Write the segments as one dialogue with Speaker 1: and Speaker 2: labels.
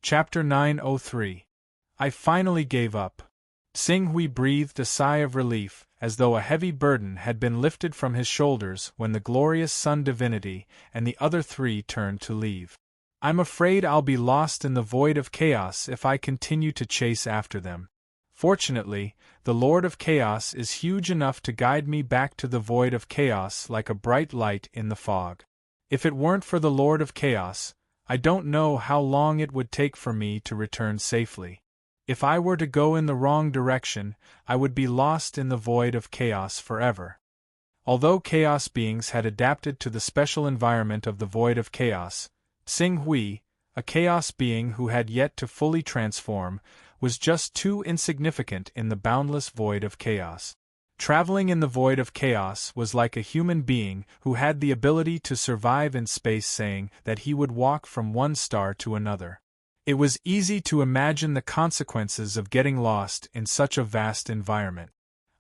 Speaker 1: Chapter 903. I finally gave up. Tsing Hui breathed a sigh of relief, as though a heavy burden had been lifted from his shoulders when the glorious sun divinity and the other three turned to leave. I'm afraid I'll be lost in the void of chaos if I continue to chase after them. Fortunately, the Lord of Chaos is huge enough to guide me back to the void of chaos like a bright light in the fog. If it weren't for the Lord of Chaos, I don't know how long it would take for me to return safely. If I were to go in the wrong direction, I would be lost in the void of chaos forever. Although chaos beings had adapted to the special environment of the void of chaos, Tsing Hui, a chaos being who had yet to fully transform, was just too insignificant in the boundless void of chaos. Traveling in the void of chaos was like a human being who had the ability to survive in space saying that he would walk from one star to another. It was easy to imagine the consequences of getting lost in such a vast environment.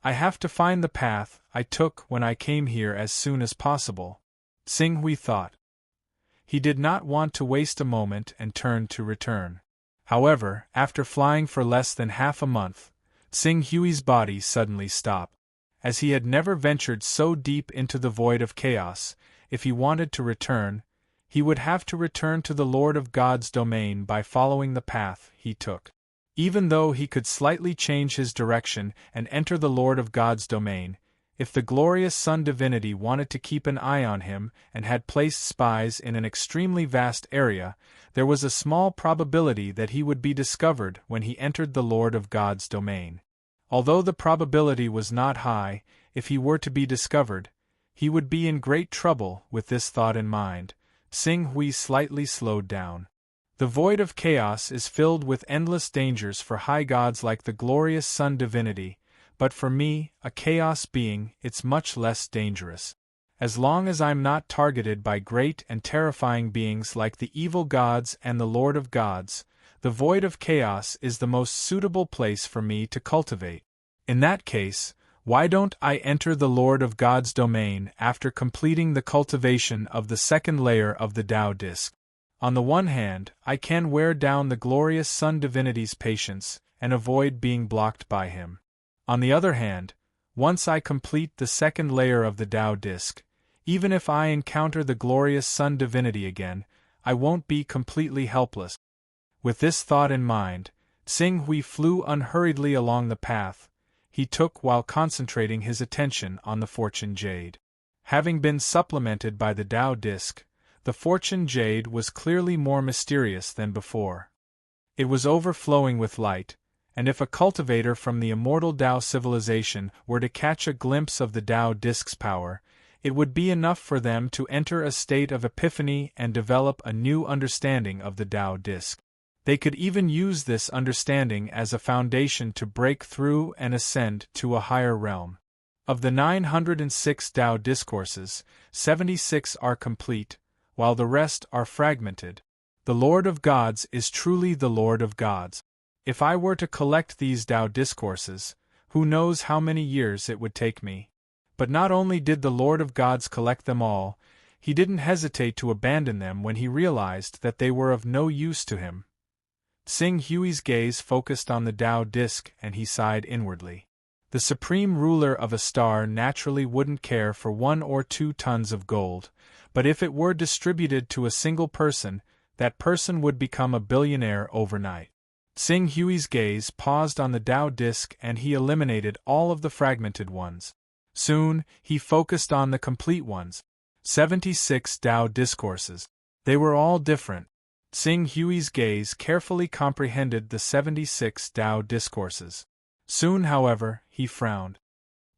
Speaker 1: I have to find the path I took when I came here as soon as possible, Tsing Hui thought. He did not want to waste a moment and turned to return. However, after flying for less than half a month, Tsing Hui's body suddenly stopped. As he had never ventured so deep into the void of chaos, if he wanted to return, he would have to return to the Lord of God's domain by following the path he took. Even though he could slightly change his direction and enter the Lord of God's domain, if the glorious sun divinity wanted to keep an eye on him and had placed spies in an extremely vast area, there was a small probability that he would be discovered when he entered the Lord of God's domain. Although the probability was not high, if he were to be discovered, he would be in great trouble. With this thought in mind, Tsing Hui slightly slowed down. The void of chaos is filled with endless dangers for high gods like the glorious sun divinity, but for me, a chaos being, it's much less dangerous. As long as I'm not targeted by great and terrifying beings like the evil gods and the Lord of Gods, the void of chaos is the most suitable place for me to cultivate. In that case, why don't I enter the Lord of God's domain after completing the cultivation of the second layer of the Tao Disc? On the one hand, I can wear down the glorious sun divinity's patience and avoid being blocked by him. On the other hand, once I complete the second layer of the Tao Disc, even if I encounter the glorious sun divinity again, I won't be completely helpless. With this thought in mind, Tsing Hui flew unhurriedly along the path he took while concentrating his attention on the Fortune Jade. Having been supplemented by the Tao Disc, the Fortune Jade was clearly more mysterious than before. It was overflowing with light, and if a cultivator from the immortal Tao civilization were to catch a glimpse of the Tao Disc's power, it would be enough for them to enter a state of epiphany and develop a new understanding of the Tao Disc. They could even use this understanding as a foundation to break through and ascend to a higher realm. Of the 906 Tao discourses, 76 are complete, while the rest are fragmented. The Lord of Gods is truly the Lord of Gods. If I were to collect these Tao discourses, who knows how many years it would take me. But not only did the Lord of Gods collect them all, he didn't hesitate to abandon them when he realized that they were of no use to him. Tsing Hui's gaze focused on the Tao Disc and he sighed inwardly. The supreme ruler of a star naturally wouldn't care for 1 or 2 tons of gold, but if it were distributed to a single person, that person would become a billionaire overnight. Tsing Hui's gaze paused on the Tao Disc and he eliminated all of the fragmented ones. Soon, he focused on the complete ones. 76 Tao discourses. They were all different. Tsing Hui's gaze carefully comprehended the 76 Tao discourses. Soon, however, he frowned.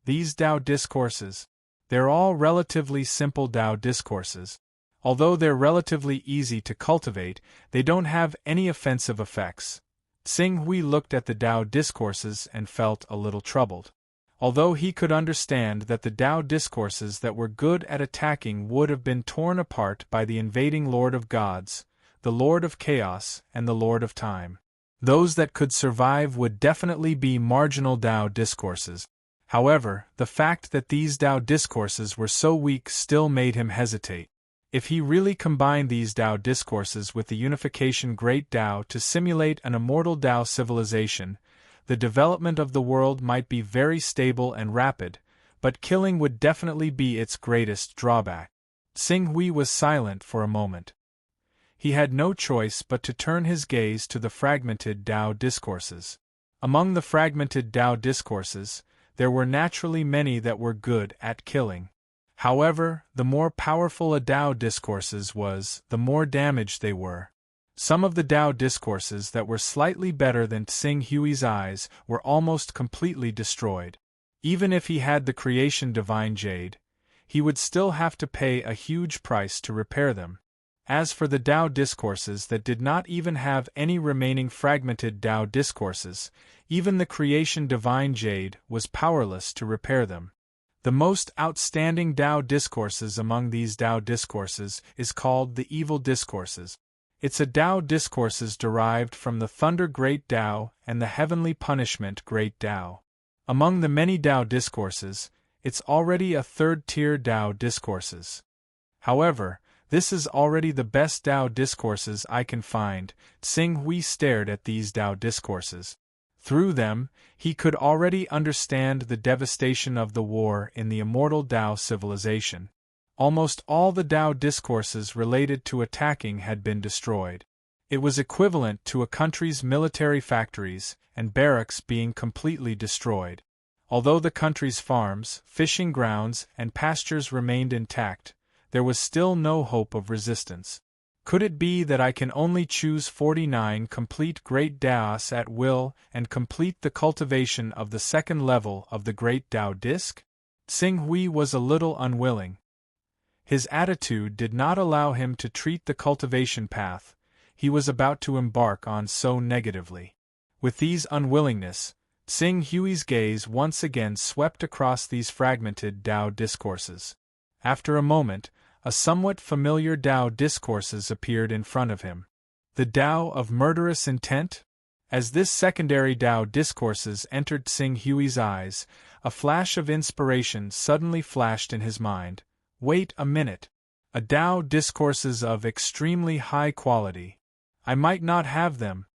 Speaker 1: These Tao discourses, they're all relatively simple Tao discourses. Although they're relatively easy to cultivate, they don't have any offensive effects. Tsing Hui looked at the Tao discourses and felt a little troubled. Although he could understand that the Tao discourses that were good at attacking would have been torn apart by the invading Lord of Gods, the Lord of Chaos, and the Lord of Time. Those that could survive would definitely be marginal Tao discourses. However, the fact that these Tao discourses were so weak still made him hesitate. If he really combined these Tao discourses with the unification Great Tao to simulate an immortal Tao civilization, the development of the world might be very stable and rapid, but killing would definitely be its greatest drawback. Xing Hui was silent for a moment. He had no choice but to turn his gaze to the fragmented Tao discourses. Among the fragmented Tao discourses, there were naturally many that were good at killing. However, the more powerful a Tao discourses was, the more damaged they were. Some of the Tao discourses that were slightly better than Xing Hui's eyes were almost completely destroyed. Even if he had the creation divine jade, he would still have to pay a huge price to repair them. As for the Tao discourses that did not even have any remaining fragmented Tao discourses, even the creation divine jade was powerless to repair them. The most outstanding Tao discourses among these Tao discourses is called the evil discourses. It's a Tao discourses derived from the thunder great Tao and the heavenly punishment great Tao. Among the many Tao discourses, it's already a third-tier Tao discourses. However, this is already the best Tao discourses I can find. Xing Hui stared at these Tao discourses. Through them, he could already understand the devastation of the war in the immortal Tao civilization. Almost all the Tao discourses related to attacking had been destroyed. It was equivalent to a country's military factories and barracks being completely destroyed. Although the country's farms, fishing grounds, and pastures remained intact, there was still no hope of resistance. Could it be that I can only choose 49 complete Great Taos at will and complete the cultivation of the second level of the Great Tao Disc? Xing Hui was a little unwilling. His attitude did not allow him to treat the cultivation path he was about to embark on so negatively. With these unwillingness, Xing Hui's gaze once again swept across these fragmented Tao discourses. After a moment, a somewhat familiar Tao discourses appeared in front of him. The Tao of murderous intent? As this secondary Tao discourses entered Xing Hui's eyes, a flash of inspiration suddenly flashed in his mind. Wait a minute. A Tao discourses of extremely high quality. I might not have them.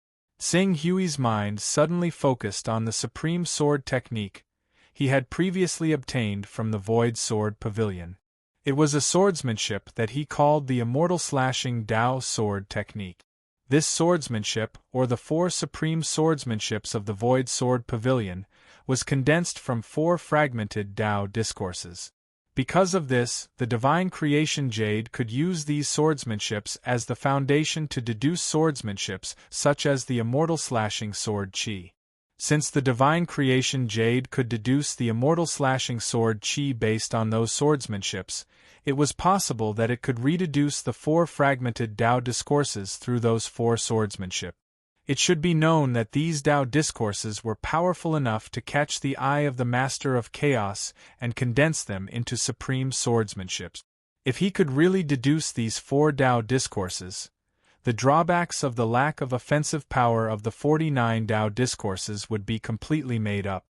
Speaker 1: Xing Hui's mind suddenly focused on the supreme sword technique he had previously obtained from the Void Sword Pavilion. It was a swordsmanship that he called the Immortal Slashing Tao Sword Technique. This swordsmanship, or the 4 supreme swordsmanships of the Void Sword Pavilion, was condensed from 4 fragmented Tao discourses. Because of this, the Divine Creation Jade could use these swordsmanships as the foundation to deduce swordsmanships such as the Immortal Slashing Sword Qi. Since the Divine Creation Jade could deduce the Immortal Slashing Sword Qi based on those swordsmanships, it was possible that it could rededuce the 4 fragmented Tao discourses through those 4 swordsmanship. It should be known that these Tao discourses were powerful enough to catch the eye of the Master of Chaos and condense them into supreme swordsmanships. If he could really deduce these 4 Tao discourses, the drawbacks of the lack of offensive power of the 49 Tao discourses would be completely made up.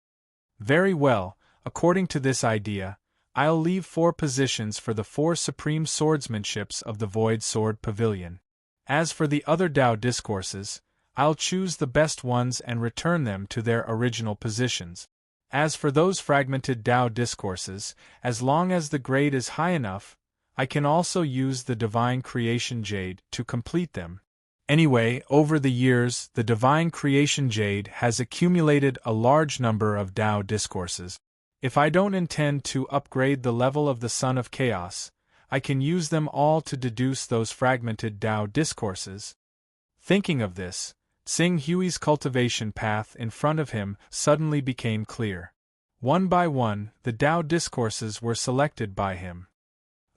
Speaker 1: Very well, according to this idea, I'll leave 4 positions for the 4 supreme swordsmanships of the Void Sword Pavilion. As for the other Tao discourses, I'll choose the best ones and return them to their original positions. As for those fragmented Tao discourses, as long as the grade is high enough, I can also use the Divine Creation Jade to complete them. Anyway, over the years, the Divine Creation Jade has accumulated a large number of Tao discourses. If I don't intend to upgrade the level of the Son of Chaos, I can use them all to deduce those fragmented Tao discourses. Thinking of this, Xing Hui's cultivation path in front of him suddenly became clear. One by one, the Tao discourses were selected by him.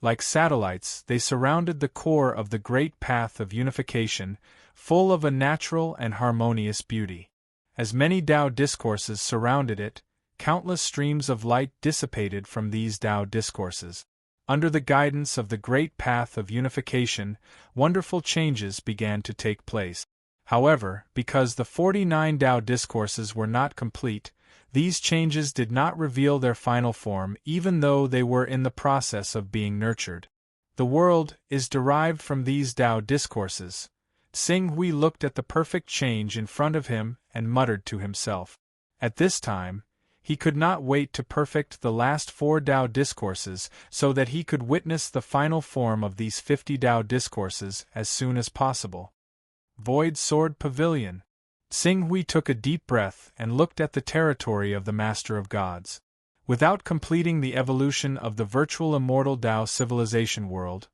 Speaker 1: Like satellites, they surrounded the core of the great path of unification, full of a natural and harmonious beauty. As many Tao discourses surrounded it, countless streams of light dissipated from these Tao discourses. Under the guidance of the great path of unification, wonderful changes began to take place. However, because the 49 Tao discourses were not complete, these changes did not reveal their final form even though they were in the process of being nurtured. The world is derived from these Tao discourses. Tsing Hui looked at the perfect change in front of him and muttered to himself. At this time, he could not wait to perfect the last 4 Tao discourses so that he could witness the final form of these 50 Tao discourses as soon as possible. Void Sword Pavilion. Tsing Hui took a deep breath and looked at the territory of the Master of Gods. Without completing the evolution of the virtual immortal Tao civilization world,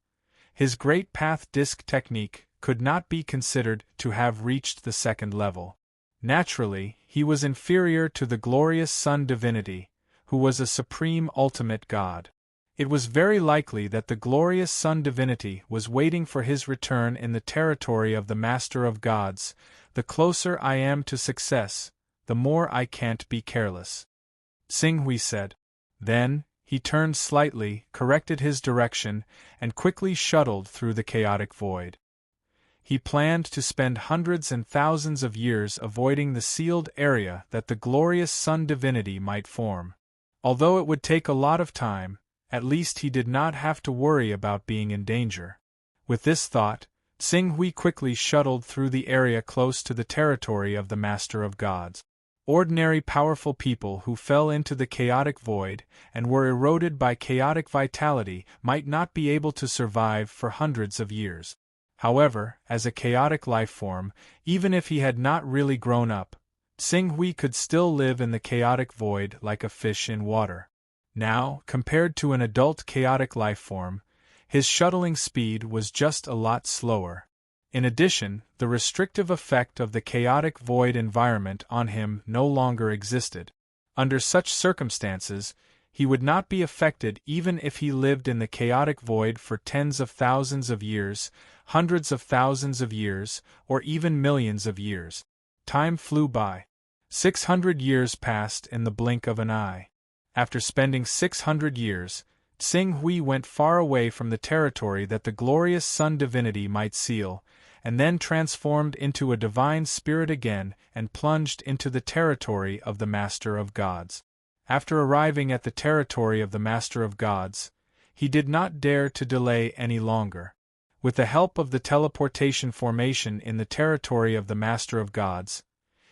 Speaker 1: his Great Path Disc technique could not be considered to have reached the 2nd level. Naturally, he was inferior to the glorious Sun Divinity, who was a supreme ultimate god. It was very likely that the glorious Sun Divinity was waiting for his return in the territory of the Master of Gods. The closer I am to success, the more I can't be careless, Tsing Hui said. Then, he turned slightly, corrected his direction, and quickly shuttled through the chaotic void. He planned to spend hundreds and thousands of years avoiding the sealed area that the glorious Sun Divinity might form. Although it would take a lot of time, at least he did not have to worry about being in danger. With this thought, Tsing Hui quickly shuttled through the area close to the territory of the Master of Gods. Ordinary powerful people who fell into the chaotic void and were eroded by chaotic vitality might not be able to survive for hundreds of years. However, as a chaotic life form, even if he had not really grown up, Tsing Hui could still live in the chaotic void like a fish in water. Now, compared to an adult chaotic life form, his shuttling speed was just a lot slower. In addition, the restrictive effect of the chaotic void environment on him no longer existed. Under such circumstances, he would not be affected even if he lived in the chaotic void for tens of thousands of years, hundreds of thousands of years, or even millions of years. Time flew by. 600 years passed in the blink of an eye. After spending 600 years, Tsing Hui went far away from the territory that the glorious Sun Divinity might seal, and then transformed into a divine spirit again and plunged into the territory of the Master of Gods. After arriving at the territory of the Master of Gods, he did not dare to delay any longer. With the help of the teleportation formation in the territory of the Master of Gods,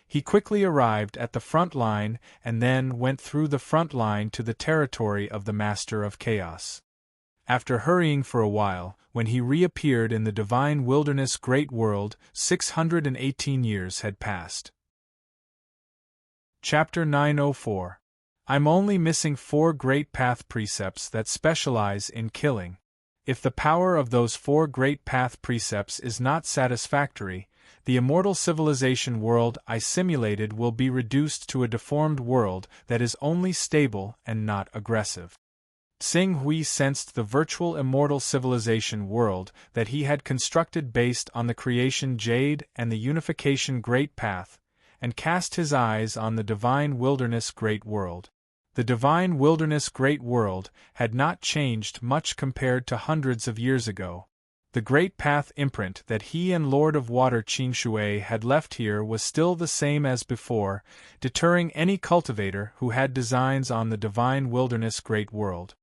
Speaker 1: he quickly arrived at the front line and then went through the front line to the territory of the Master of Chaos. After hurrying for a while, when he reappeared in the divine wilderness great world, 618 years had passed. Chapter 904. I'm only missing 4 Great Path precepts that specialize in killing. If the power of those 4 Great Path precepts is not satisfactory, the immortal civilization world I simulated will be reduced to a deformed world that is only stable and not aggressive. Tsing Hui sensed the virtual immortal civilization world that he had constructed based on the creation Jade and the unification Great Path, and cast his eyes on the divine wilderness Great World. The divine wilderness Great World had not changed much compared to hundreds of years ago. The Great Path imprint that he and Lord of Water Qing Shui had left here was still the same as before, deterring any cultivator who had designs on the divine wilderness Great World.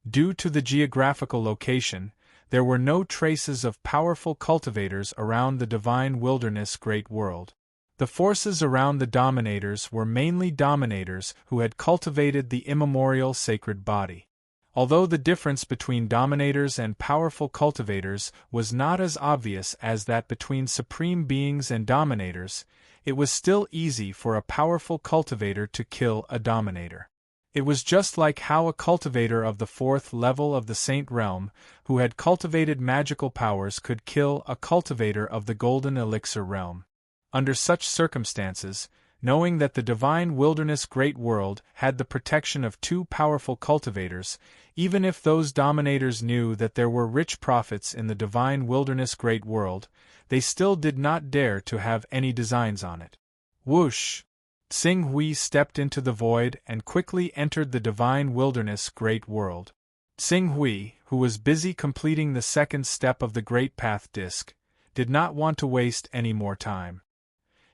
Speaker 1: Due to the geographical location, there were no traces of powerful cultivators around the divine wilderness Great World. The forces around the dominators were mainly dominators who had cultivated the immemorial sacred body. Although the difference between dominators and powerful cultivators was not as obvious as that between supreme beings and dominators, it was still easy for a powerful cultivator to kill a dominator. It was just like how a cultivator of the 4th level of the Saint Realm, who had cultivated magical powers, could kill a cultivator of the Golden Elixir Realm. Under such circumstances, knowing that the divine wilderness Great World had the protection of 2 powerful cultivators, even if those dominators knew that there were rich profits in the divine wilderness Great World, they still did not dare to have any designs on it. Whoosh! Tsing Hui stepped into the void and quickly entered the divine wilderness Great World. Tsing Hui, who was busy completing the 2nd step of the Great Path Disc, did not want to waste any more time.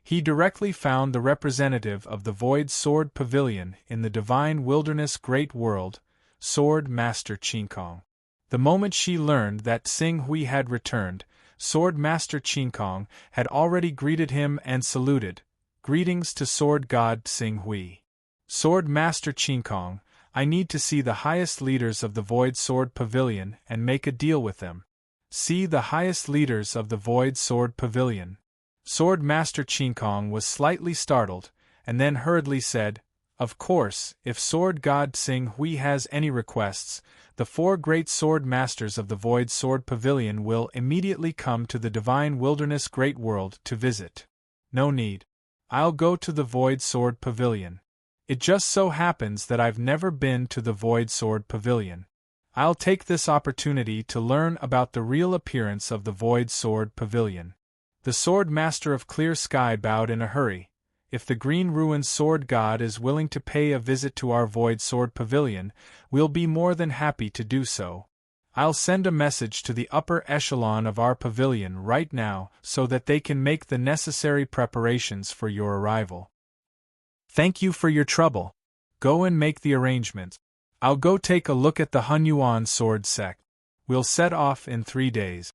Speaker 1: He directly found the representative of the Void Sword Pavilion in the divine wilderness Great World, Sword Master Qingkong. The moment she learned that Tsing Hui had returned, Sword Master Qingkong had already greeted him and saluted. Greetings to Sword God Tsing Hui. Sword Master Qingkong, I need to see the highest leaders of the Void Sword Pavilion and make a deal with them. See the highest leaders of the Void Sword Pavilion. Sword Master Qingkong was slightly startled, and then hurriedly said, Of course, if Sword God Tsing Hui has any requests, the 4 great sword masters of the Void Sword Pavilion will immediately come to the Divine Wilderness Great World to visit. No need. I'll go to the Void Sword Pavilion. It just so happens that I've never been to the Void Sword Pavilion. I'll take this opportunity to learn about the real appearance of the Void Sword Pavilion. The Sword Master of Clear Sky bowed in a hurry. If the Green Ruin Sword God is willing to pay a visit to our Void Sword Pavilion, we'll be more than happy to do so. I'll send a message to the upper echelon of our pavilion right now so that they can make the necessary preparations for your arrival. Thank you for your trouble. Go and make the arrangements. I'll go take a look at the Hunyuan Sword Sect. We'll set off in 3 days.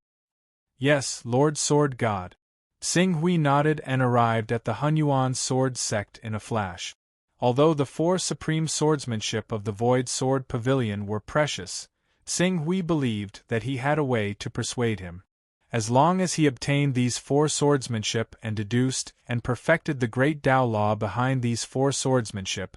Speaker 1: Yes, Lord Sword God. Tsing Hui nodded and arrived at the Hunyuan Sword Sect in a flash. Although the 4 supreme swordsmanship of the Void Sword Pavilion were precious, Tsing Hui believed that he had a way to persuade him. As long as he obtained these 4 swordsmanship and deduced and perfected the great Tao law behind these 4 swordsmanship,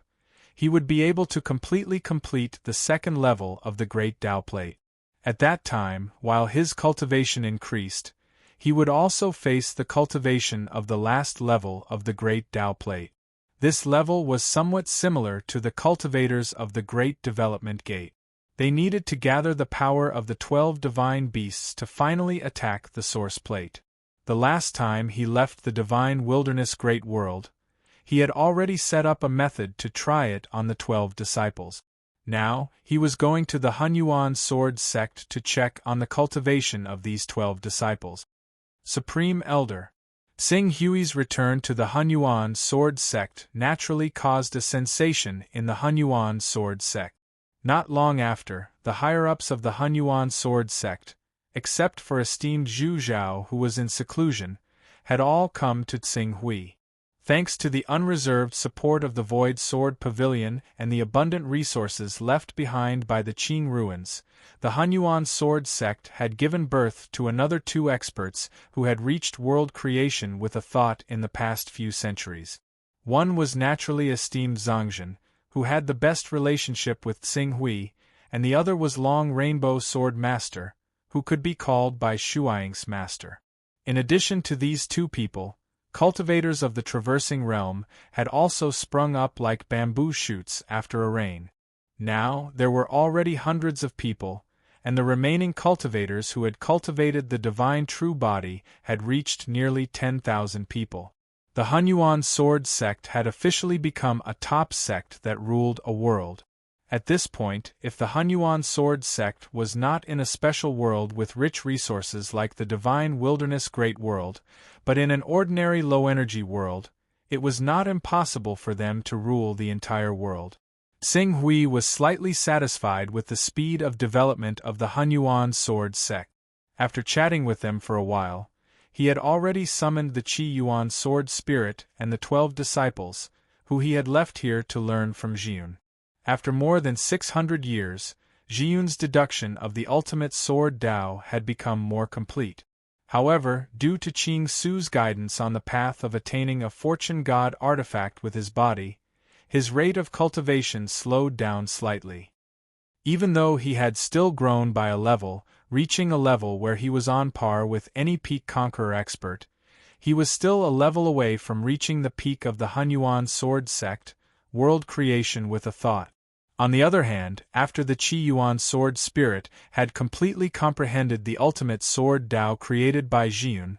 Speaker 1: he would be able to completely complete the 2nd level of the great Tao plate. At that time, while his cultivation increased, he would also face the cultivation of the last level of the Great Tao Plate. This level was somewhat similar to the cultivators of the Great Development Gate. They needed to gather the power of the 12 divine beasts to finally attack the Source Plate. The last time he left the Divine Wilderness Great World, he had already set up a method to try it on the 12 disciples. Now, he was going to the Hunyuan Sword Sect to check on the cultivation of these 12 disciples. Supreme Elder. Tsing Hui's return to the Hunyuan Sword Sect naturally caused a sensation in the Hunyuan Sword Sect. Not long after, the higher-ups of the Hunyuan Sword Sect, except for esteemed Zhu Zhao who was in seclusion, had all come to Tsing Hui. Thanks to the unreserved support of the Void Sword Pavilion and the abundant resources left behind by the Qing ruins, the Hunyuan Sword Sect had given birth to another 2 experts who had reached world creation with a thought in the past few centuries. One was naturally esteemed Zhangzhen, who had the best relationship with Tsing Hui, and the other was Long Rainbow Sword Master, who could be called by Shuaing's master. In addition to these 2 people, cultivators of the traversing realm had also sprung up like bamboo shoots after a rain. Now, there were already hundreds of people, and the remaining cultivators who had cultivated the divine true body had reached nearly 10,000 people. The Hunyuan Sword Sect had officially become a top sect that ruled a world. At this point, if the Hunyuan Sword Sect was not in a special world with rich resources like the Divine Wilderness Great World, but in an ordinary low-energy world, it was not impossible for them to rule the entire world. Tsing Hui was slightly satisfied with the speed of development of the Hunyuan Sword Sect. After chatting with them for a while, he had already summoned the Qi Yuan Sword Spirit and the 12 disciples, who he had left here to learn from Zhiyun. After more than 600 years, Zhiyun's deduction of the ultimate sword Tao had become more complete. However, due to Qing Su's guidance on the path of attaining a fortune god artifact with his body, his rate of cultivation slowed down slightly. Even though he had still grown by a level, reaching a level where he was on par with any peak conqueror expert, he was still a level away from reaching the peak of the Hunyuan Sword Sect, world creation with a thought. On the other hand, after the Qi Yuan Sword Spirit had completely comprehended the ultimate sword Tao created by Zhiyun,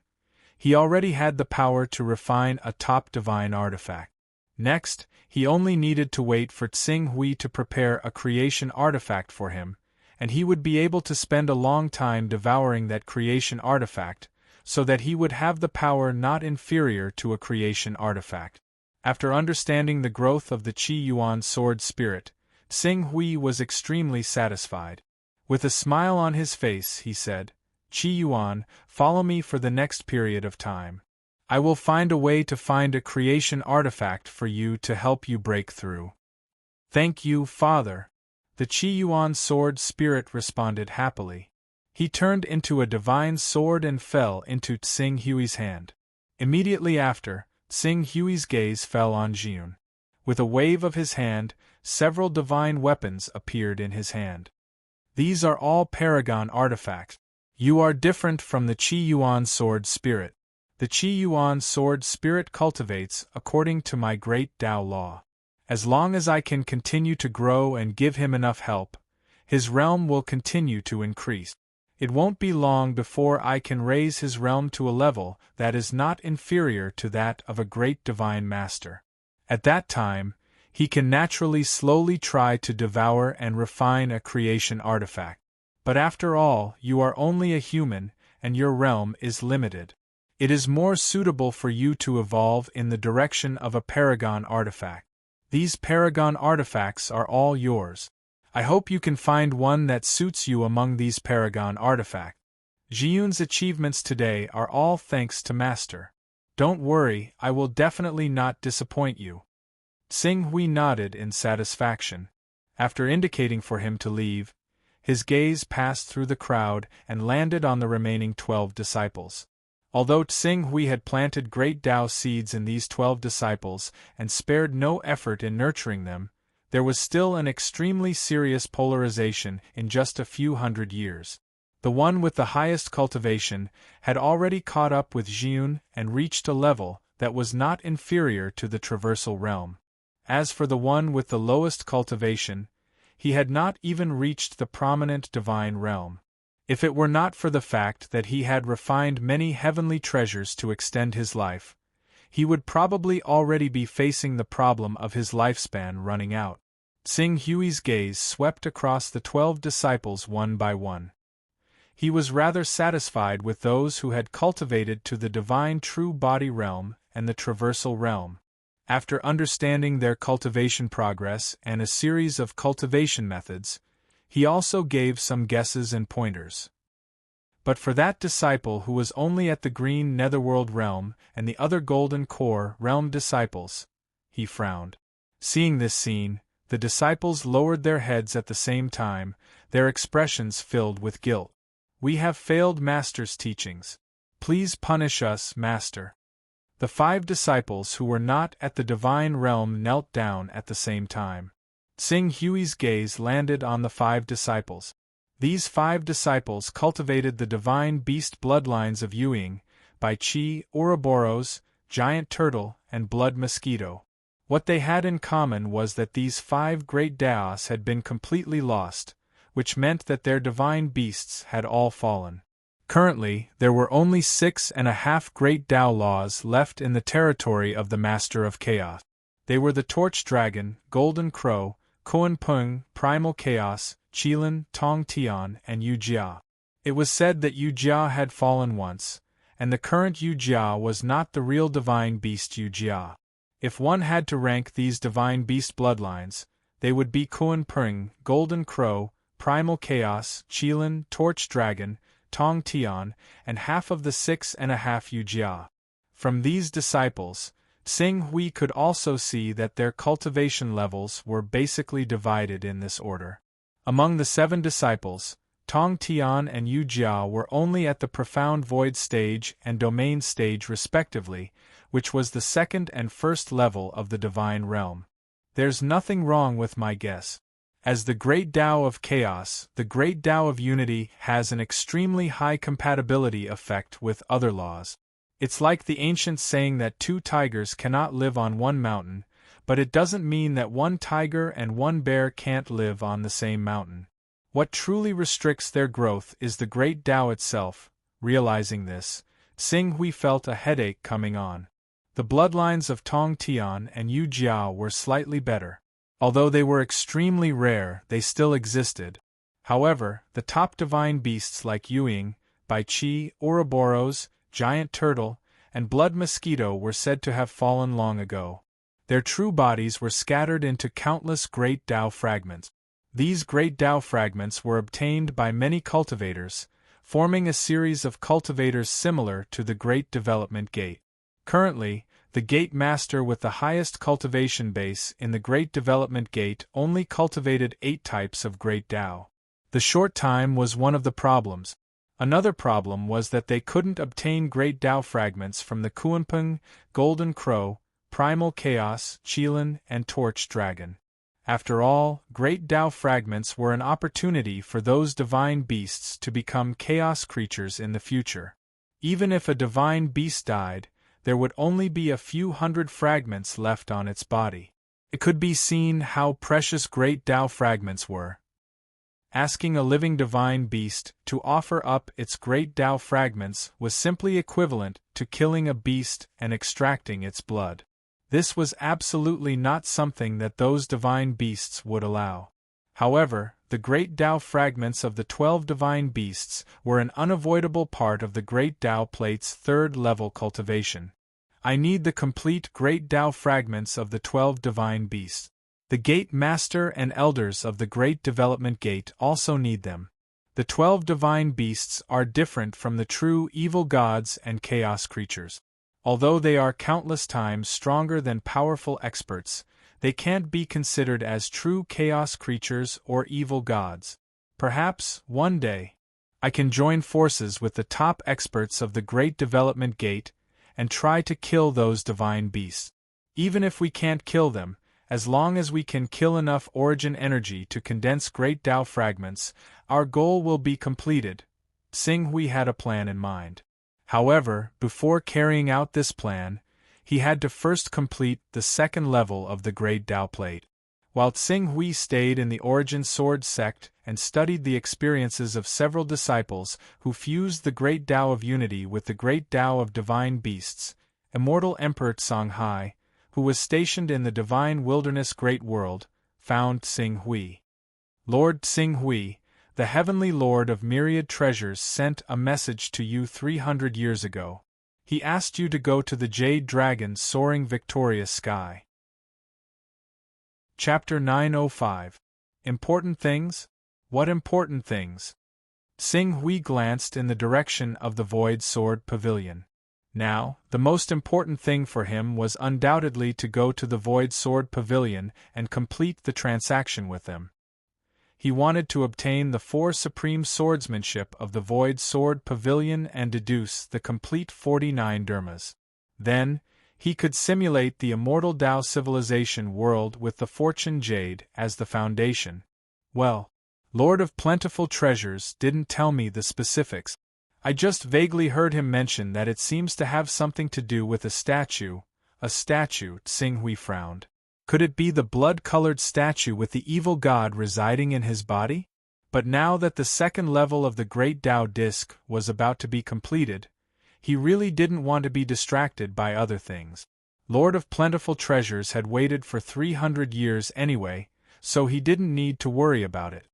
Speaker 1: he already had the power to refine a top divine artifact. Next, he only needed to wait for Tsing Hui to prepare a creation artifact for him, and he would be able to spend a long time devouring that creation artifact, so that he would have the power not inferior to a creation artifact. After understanding the growth of the Qi Yuan Sword Spirit, Tsing Hui was extremely satisfied. With a smile on his face, he said, "Qi Yuan, follow me for the next period of time. I will find a way to find a creation artifact for you to help you break through." "Thank you, Father." The Qi Yuan sword spirit responded happily. He turned into a divine sword and fell into Tsing Hui's hand. Immediately after, Tsing Hui's gaze fell on Jiun. With a wave of his hand, several divine weapons appeared in his hand. "These are all paragon artifacts. You are different from the Qi Yuan sword spirit. The Qi Yuan sword spirit cultivates according to my great Tao law. As long as I can continue to grow and give him enough help, his realm will continue to increase. It won't be long before I can raise his realm to a level that is not inferior to that of a great divine master. At that time, he can naturally slowly try to devour and refine a creation artifact. But after all, you are only a human, and your realm is limited. It is more suitable for you to evolve in the direction of a paragon artifact. These paragon artifacts are all yours. I hope you can find one that suits you among these paragon artifacts. Jiyun's achievements today are all thanks to Master. Don't worry, I will definitely not disappoint you." Tsing Hui nodded in satisfaction. After indicating for him to leave, his gaze passed through the crowd and landed on the remaining 12 disciples. Although Tsing Hui had planted great Tao seeds in these 12 disciples and spared no effort in nurturing them, there was still an extremely serious polarization in just a few hundred years. The one with the highest cultivation had already caught up with Jiyun and reached a level that was not inferior to the traversal realm. As for the one with the lowest cultivation, he had not even reached the prominent divine realm. If it were not for the fact that he had refined many heavenly treasures to extend his life, he would probably already be facing the problem of his lifespan running out. Tsing Hui's gaze swept across the 12 disciples one by one. He was rather satisfied with those who had cultivated to the divine true body realm and the traversal realm. After understanding their cultivation progress and a series of cultivation methods, he also gave some guesses and pointers. But for that disciple who was only at the green netherworld realm and the other golden core realm disciples, he frowned. Seeing this scene, the disciples lowered their heads at the same time, their expressions filled with guilt. "We have failed Master's teachings. Please punish us, Master." The 5 disciples who were not at the divine realm knelt down at the same time. Tsing Hui's gaze landed on the 5 disciples. These 5 disciples cultivated the divine beast bloodlines of Yuing, by Qi, Ouroboros, giant turtle, and blood mosquito. What they had in common was that these 5 great Daos had been completely lost, which meant that their divine beasts had all fallen. Currently, there were only 6.5 great Tao laws left in the territory of the Master of Chaos. They were the Torch Dragon, Golden Crow, Koan Pung, Primal Chaos, Qilin, Tong Tian, and Yu Jia. It was said that Yu Jia had fallen once, and the current Yu Jia was not the real divine beast Yu Jia. If one had to rank these divine beast bloodlines, they would be Koan Pung, Golden Crow, Primal Chaos, Qilin, Torch Dragon, Tong Tian, and half of the 6.5 Yu Jia. From these disciples, Tsing Hui could also see that their cultivation levels were basically divided in this order. Among the 7 disciples, Tong Tian and Yu Jia were only at the profound void stage and domain stage respectively, which was the 2nd and 1st level of the divine realm. There's nothing wrong with my guess. As the great Tao of chaos, the great Tao of unity has an extremely high compatibility effect with other laws. It's like the ancient saying that 2 tigers cannot live on one mountain, but it doesn't mean that 1 tiger and 1 bear can't live on the same mountain. What truly restricts their growth is the great Tao itself. Realizing this, Tsing Hui felt a headache coming on. The bloodlines of Tong Tian and Yu Jia were slightly better. Although they were extremely rare, they still existed. However, the top divine beasts like Yuing, Bai Qi, Ouroboros, giant turtle, and blood mosquito were said to have fallen long ago. Their true bodies were scattered into countless great Tao fragments. These great Tao fragments were obtained by many cultivators, forming a series of cultivators similar to the Great Development Gate. Currently, the Gate Master with the highest cultivation base in the Great Development Gate only cultivated 8 types of Great Tao. The short time was one of the problems. Another problem was that they couldn't obtain Great Tao fragments from the Kuanping, Golden Crow, Primal Chaos, Qilin, and Torch Dragon. After all, Great Tao fragments were an opportunity for those divine beasts to become chaos creatures in the future. Even if a divine beast died, there would only be a few hundred fragments left on its body. It could be seen how precious Great Tao fragments were. Asking a living divine beast to offer up its Great Tao fragments was simply equivalent to killing a beast and extracting its blood. This was absolutely not something that those divine beasts would allow. However, the Great Tao fragments of the 12 divine beasts were an unavoidable part of the Great Tao Plate's 3rd level cultivation. I need the complete Great Tao fragments of the 12 divine beasts. The Gate Master and Elders of the Great Development Gate also need them. The 12 divine beasts are different from the true evil gods and chaos creatures. Although they are countless times stronger than powerful experts, they can't be considered as true chaos creatures or evil gods. Perhaps, one day, I can join forces with the top experts of the Great Development Gate and try to kill those divine beasts. Even if we can't kill them, as long as we can kill enough origin energy to condense Great Tao fragments, our goal will be completed. Xinghui had a plan in mind. However, before carrying out this plan, he had to first complete the 2nd level of the Great Tao Plate. While Xinghui stayed in the Origin Sword sect and studied the experiences of several disciples who fused the Great Tao of Unity with the Great Tao of Divine Beasts, Immortal Emperor Songhai, who was stationed in the Divine Wilderness Great World, found Xinghui. Lord Xinghui, the Heavenly Lord of Myriad Treasures, sent a message to you 300 years ago. He asked you to go to the Jade Dragon's soaring victorious sky. Chapter 905. Important Things? What important things? Xinghui glanced in the direction of the Void Sword Pavilion. Now, the most important thing for him was undoubtedly to go to the Void Sword Pavilion and complete the transaction with them. He wanted to obtain the 4 supreme swordsmanship of the Void Sword Pavilion and deduce the complete 49 dharmas. Then, he could simulate the immortal Tao civilization world with the Fortune Jade as the foundation. Well, Lord of Plentiful Treasures didn't tell me the specifics. I just vaguely heard him mention that it seems to have something to do with a statue. A statue, Xinghui frowned. Could it be the blood-colored statue with the evil god residing in his body? But now that the 2nd level of the Great Tao Disc was about to be completed, he really didn't want to be distracted by other things. Lord of Plentiful Treasures had waited for 300 years anyway, so he didn't need to worry about it.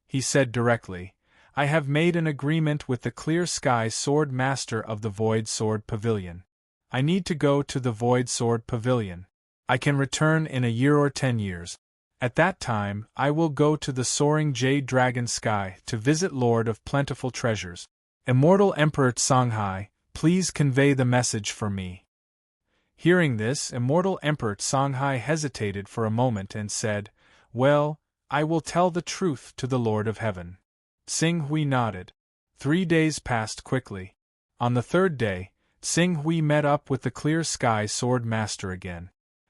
Speaker 1: He said directly, I have made an agreement with the Clear Sky Sword Master of the Void Sword Pavilion. I need to go to the Void Sword Pavilion. I can return in a year or 10 years. At that time, I will go to the soaring Jade Dragon Sky to visit Lord of Plentiful Treasures. Immortal Emperor Songhai, please convey the message for me. Hearing this, Immortal Emperor Songhai hesitated for a moment and said, Well, I will tell the truth to the Lord of Heaven. Xinghui nodded. 3 days passed quickly. On the 3rd day, Xinghui met up with the Clear Sky Sword Master again.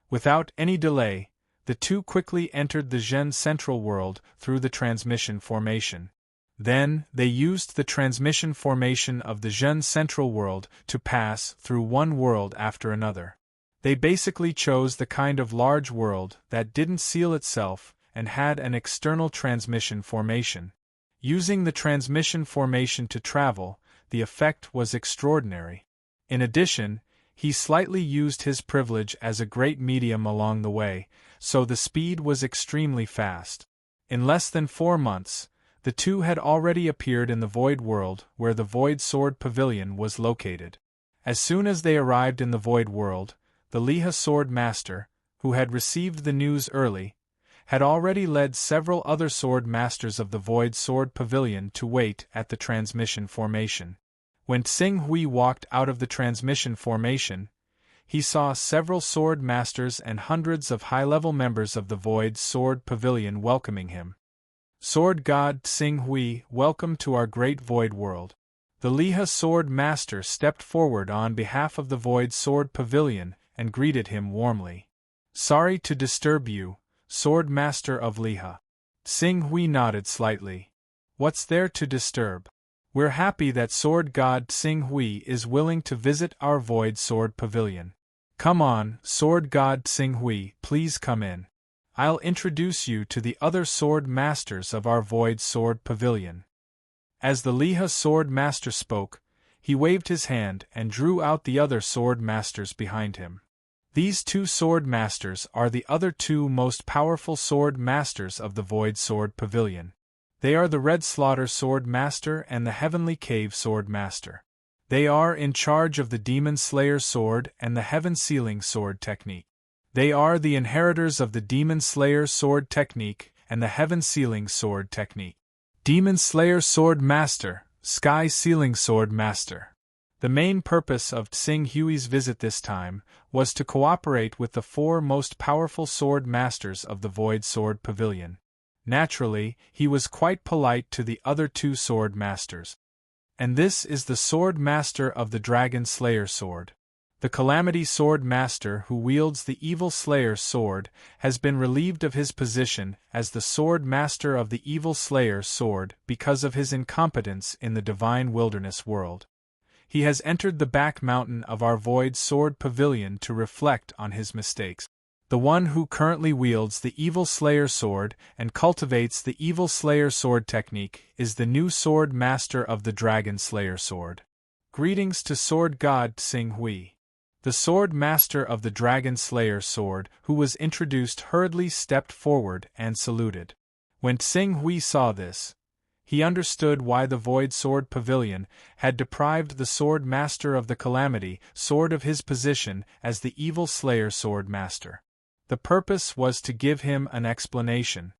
Speaker 1: Without any delay, the two quickly entered the Zhen Central World through the transmission formation. Then, they used the transmission formation of the Zhen Central World to pass through one world after another. They basically chose the kind of large world that didn't seal itself and had an external transmission formation. Using the transmission formation to travel, the effect was extraordinary. In addition, he slightly used his privilege as a great medium along the way, so the speed was extremely fast. In less than 4 months, the two had already appeared in the Void World where the Void Sword Pavilion was located. As soon as they arrived in the Void World, the Liha Sword Master, who had received the news early, had already led several other sword masters of the Void Sword Pavilion to wait at the transmission formation. When Tsing Hui walked out of the transmission formation, he saw several sword masters and hundreds of high-level members of the Void Sword Pavilion welcoming him. Sword God Tsing Hui, welcome to our great Void world. The Liha Sword Master stepped forward on behalf of the Void Sword Pavilion and greeted him warmly. Sorry to disturb you, Sword Master of Liha. Tsing Hui nodded slightly. What's there to disturb? We're happy that Sword God Tsing Hui is willing to visit our Void Sword Pavilion. Come on, Sword God Tsing Hui, please come in. I'll introduce you to the other sword masters of our Void Sword Pavilion. As the Liha Sword Master spoke, he waved his hand and drew out the other sword masters behind him. These two sword masters are the other two most powerful sword masters of the Void Sword Pavilion. They are the Red Slaughter Sword Master and the Heavenly Cave Sword Master. They are in charge of the Demon Slayer Sword and the Heaven Sealing Sword technique. They are the inheritors of the Demon Slayer Sword technique and the Heaven Sealing Sword technique. Demon Slayer Sword Master, Sky Sealing Sword Master. The main purpose of Tsing Hui's visit this time was to cooperate with the four most powerful sword masters of the Void Sword Pavilion. Naturally, he was quite polite to the other two sword masters. And this is the sword master of the Dragon Slayer Sword. The Calamity Sword Master who wields the Evil Slayer's sword has been relieved of his position as the Sword Master of the Evil Slayer's sword because of his incompetence in the Divine Wilderness world. He has entered the back mountain of our Void Sword Pavilion to reflect on his mistakes. The one who currently wields the Evil Slayer Sword and cultivates the Evil Slayer Sword technique is the new Sword Master of the Dragon Slayer Sword. Greetings to Sword God Tsing Hui. The Sword Master of the Dragon Slayer Sword, who was introduced, hurriedly stepped forward and saluted. When Tsing Hui saw this, he understood why the Void Sword Pavilion had deprived the Sword Master of the Calamity Sword of his position as the Evil Slayer Sword Master. The purpose was to give him an explanation.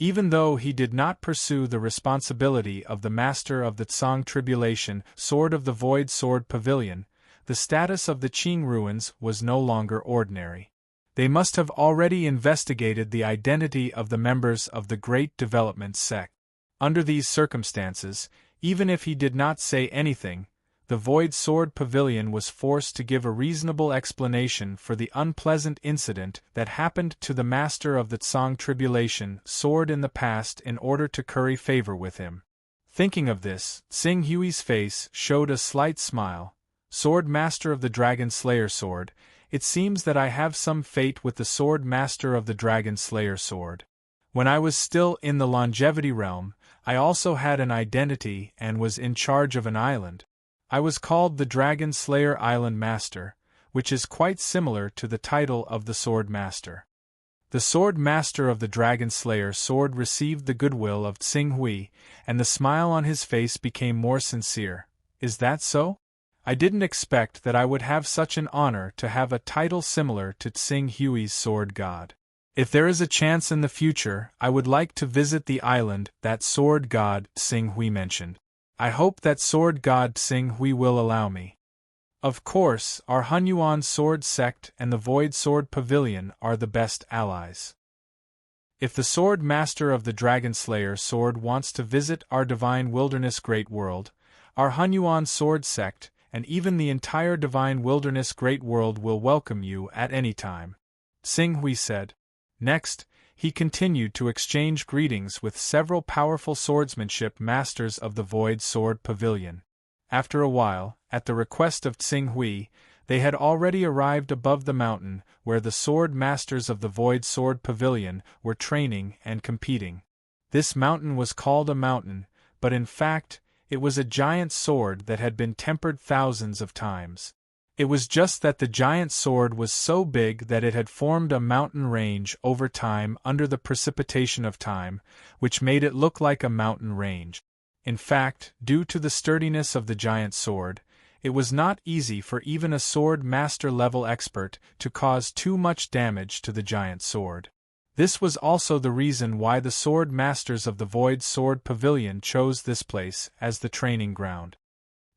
Speaker 1: Even though he did not pursue the responsibility of the Master of the Tsang Tribulation Sword of the Void Sword Pavilion, the status of the Qing ruins was no longer ordinary. They must have already investigated the identity of the members of the Great Development sect. Under these circumstances, even if he did not say anything, the Void Sword Pavilion was forced to give a reasonable explanation for the unpleasant incident that happened to the Master of the Tsang Tribulation Sword in the past in order to curry favor with him. Thinking of this, Tsing Hui's face showed a slight smile. Sword Master of the Dragon Slayer Sword, it seems that I have some fate with the Sword Master of the Dragon Slayer Sword. When I was still in the Longevity Realm, I also had an identity and was in charge of an island. I was called the Dragon Slayer Island Master, which is quite similar to the title of the Sword Master. The Sword Master of the Dragon Slayer Sword received the goodwill of Tsing Hui, and the smile on his face became more sincere. Is that so? I didn't expect that I would have such an honor to have a title similar to Tsing Hui's Sword God. If there is a chance in the future, I would like to visit the island that Sword God Tsing Hui mentioned. I hope that Sword God Tsing Hui will allow me. Of course, our Hunyuan Sword Sect and the Void Sword Pavilion are the best allies. If the Sword Master of the Dragon Slayer Sword wants to visit our Divine Wilderness Great World, our Hunyuan Sword Sect and even the entire Divine Wilderness Great World will welcome you at any time, Tsing Hui said. Next, he continued to exchange greetings with several powerful swordsmanship masters of the Void Sword Pavilion. After a while, at the request of Tsing Hui, they had already arrived above the mountain where the sword masters of the Void Sword Pavilion were training and competing. This mountain was called a mountain, but in fact, it was a giant sword that had been tempered thousands of times. It was just that the giant sword was so big that it had formed a mountain range over time under the precipitation of time, which made it look like a mountain range. In fact, due to the sturdiness of the giant sword, it was not easy for even a sword master level expert to cause too much damage to the giant sword. This was also the reason why the sword masters of the Void Sword Pavilion chose this place as the training ground.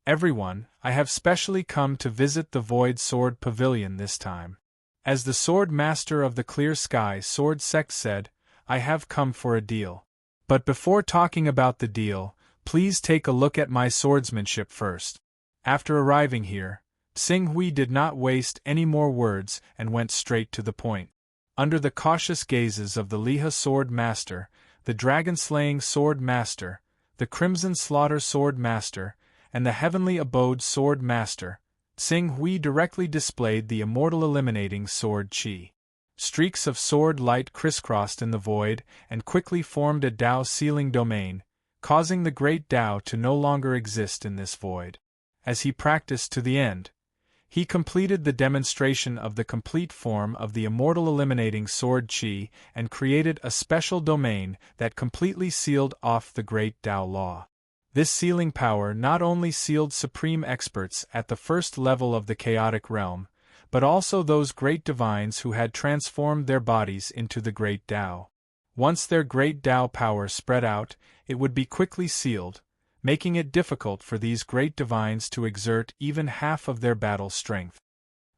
Speaker 1: Everyone, I have specially come to visit the Void Sword Pavilion this time. As the sword master of the Clear Sky Sword Sect said, I have come for a deal. But before talking about the deal, please take a look at my swordsmanship first. After arriving here, Xing Hui did not waste any more words and went straight to the point. Under the cautious gazes of the Liha Sword Master, the Dragon-Slaying Sword Master, the Crimson Slaughter Sword Master, and the Heavenly Abode Sword Master, Xing Hui directly displayed the Immortal Eliminating Sword Qi. Streaks of sword light crisscrossed in the void and quickly formed a Dao sealing domain, causing the great Dao to no longer exist in this void. As he practiced to the end, he completed the demonstration of the complete form of the Immortal Eliminating Sword Qi and created a special domain that completely sealed off the great Dao Law. This sealing power not only sealed supreme experts at the first level of the chaotic realm, but also those great divines who had transformed their bodies into the great Dao. Once their great Dao power spread out, it would be quickly sealed, making it difficult for these great divines to exert even half of their battle strength.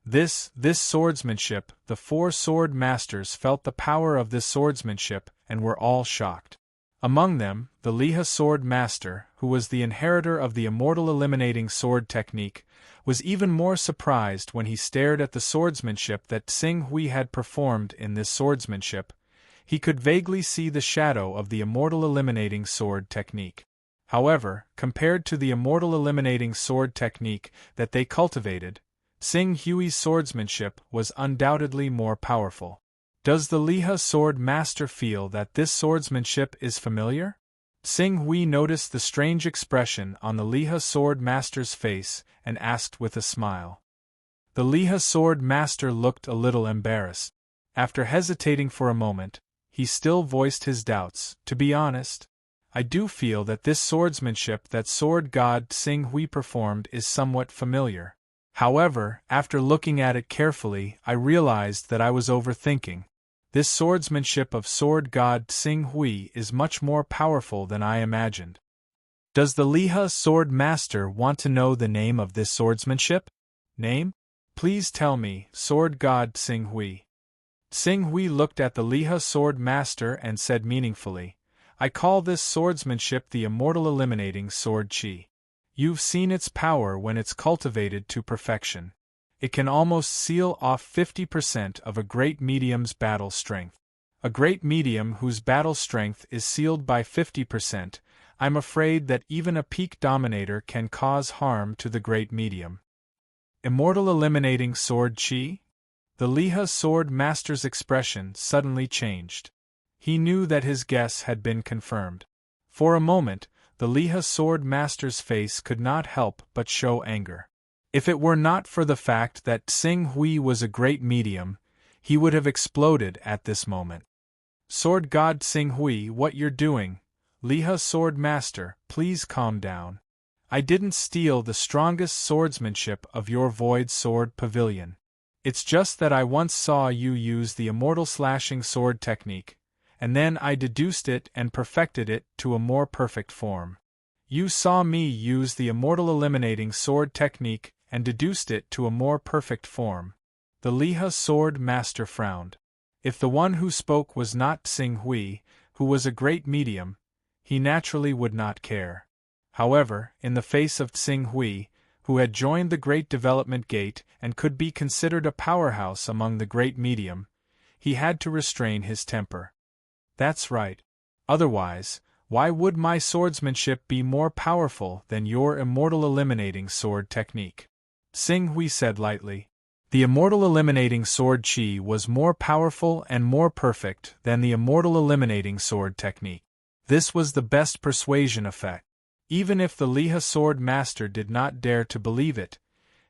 Speaker 1: This swordsmanship, the four sword masters felt the power of this swordsmanship and were all shocked. Among them, the Liha Sword Master, who was the inheritor of the Immortal Eliminating Sword technique, was even more surprised when he stared at the swordsmanship that Xing Hui had performed in this swordsmanship. He could vaguely see the shadow of the Immortal Eliminating Sword technique. However, compared to the Immortal Eliminating Sword technique that they cultivated, Xing Hui's swordsmanship was undoubtedly more powerful. Does the Liha Sword Master feel that this swordsmanship is familiar? Xing Hui noticed the strange expression on the Liha Sword Master's face and asked with a smile. The Liha Sword Master looked a little embarrassed. After hesitating for a moment, he still voiced his doubts. To be honest, I do feel that this swordsmanship that Sword God Xing Hui performed is somewhat familiar. However, after looking at it carefully, I realized that I was overthinking. This swordsmanship of Sword God Xing Hui is much more powerful than I imagined. Does the Liha Sword Master want to know the name of this swordsmanship? Name? Please tell me, Sword God Xing Hui. Xing Hui looked at the Liha Sword Master and said meaningfully, I call this swordsmanship the Immortal Eliminating Sword Qi. You've seen its power when it's cultivated to perfection. It can almost seal off 50% of a great medium's battle strength. A great medium whose battle strength is sealed by 50%, I'm afraid that even a peak dominator can cause harm to the great medium. Immortal Eliminating Sword Qi? The Liha Sword Master's expression suddenly changed. He knew that his guess had been confirmed. For a moment, the Liha Sword Master's face could not help but show anger. If it were not for the fact that Xing Hui was a great medium, he would have exploded at this moment. Sword God Xing Hui, what you're doing? Liha Sword Master, please calm down. I didn't steal the strongest swordsmanship of your Void Sword Pavilion. It's just that I once saw you use the Immortal Slashing Sword technique, and then I deduced it and perfected it to a more perfect form. You saw me use the Immortal Eliminating Sword technique and deduced it to a more perfect form. The Liha Sword Master frowned. If the one who spoke was not Xing Hui, who was a great medium, he naturally would not care. However, in the face of Xing Hui, who had joined the Great Development Gate and could be considered a powerhouse among the great medium, he had to restrain his temper. That's right. Otherwise, why would my swordsmanship be more powerful than your Immortal Eliminating Sword technique? Xing Hui said lightly. The Immortal Eliminating Sword Qi was more powerful and more perfect than the Immortal Eliminating Sword technique. This was the best persuasion effect. Even if the Liha Sword Master did not dare to believe it,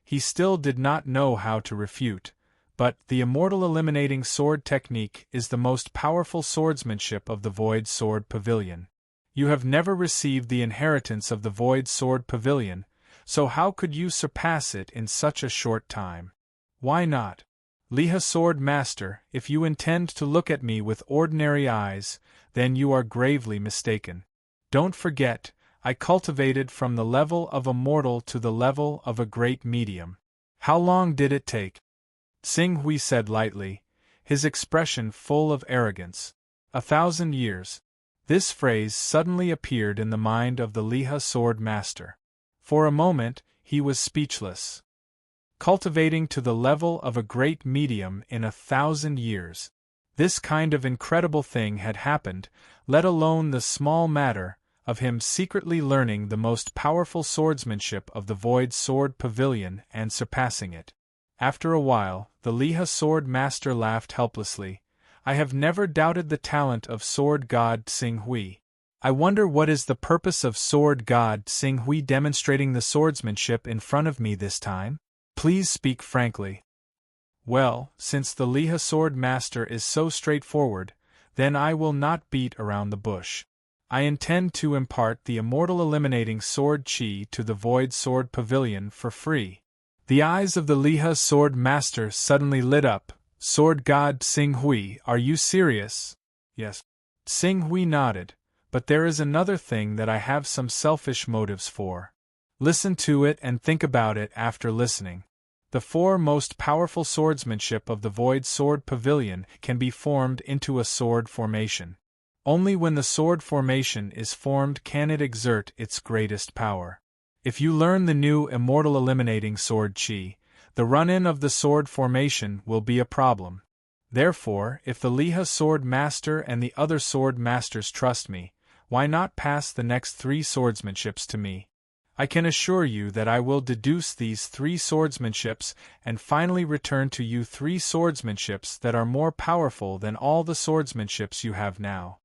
Speaker 1: he still did not know how to refute. But the Immortal Eliminating Sword technique is the most powerful swordsmanship of the Void Sword Pavilion. You have never received the inheritance of the Void Sword Pavilion, so how could you surpass it in such a short time? Why not? Liha Sword Master, if you intend to look at me with ordinary eyes, then you are gravely mistaken. Don't forget, I cultivated from the level of a mortal to the level of a great medium. How long did it take? Tsing Hui said lightly, his expression full of arrogance. 1,000 years. This phrase suddenly appeared in the mind of the Liha Sword Master. For a moment, he was speechless. Cultivating to the level of a great medium in 1,000 years. This kind of incredible thing had happened, let alone the small matter of him secretly learning the most powerful swordsmanship of the Void Sword Pavilion and surpassing it. After a while, the Liha Sword Master laughed helplessly. I have never doubted the talent of Sword God Tsing Hui. I wonder what is the purpose of Sword God Tsing Hui demonstrating the swordsmanship in front of me this time? Please speak frankly. Well, since the Liha Sword Master is so straightforward, then I will not beat around the bush. I intend to impart the immortal eliminating sword chi to the Void Sword Pavilion for free. The eyes of the Liha Sword Master suddenly lit up. Sword God Tsing Hui, are you serious? Yes. Tsing Hui nodded, but there is another thing that I have some selfish motives for. Listen to it and think about it after listening. The 4 most powerful swordsmanship of the Void Sword Pavilion can be formed into a sword formation. Only when the sword formation is formed can it exert its greatest power. If you learn the new immortal eliminating sword chi, the run-in of the sword formation will be a problem. Therefore, if the Liha Sword Master and the other sword masters trust me, why not pass the next 3 swordsmanships to me? I can assure you that I will deduce these 3 swordsmanships and finally return to you 3 swordsmanships that are more powerful than all the swordsmanships you have now.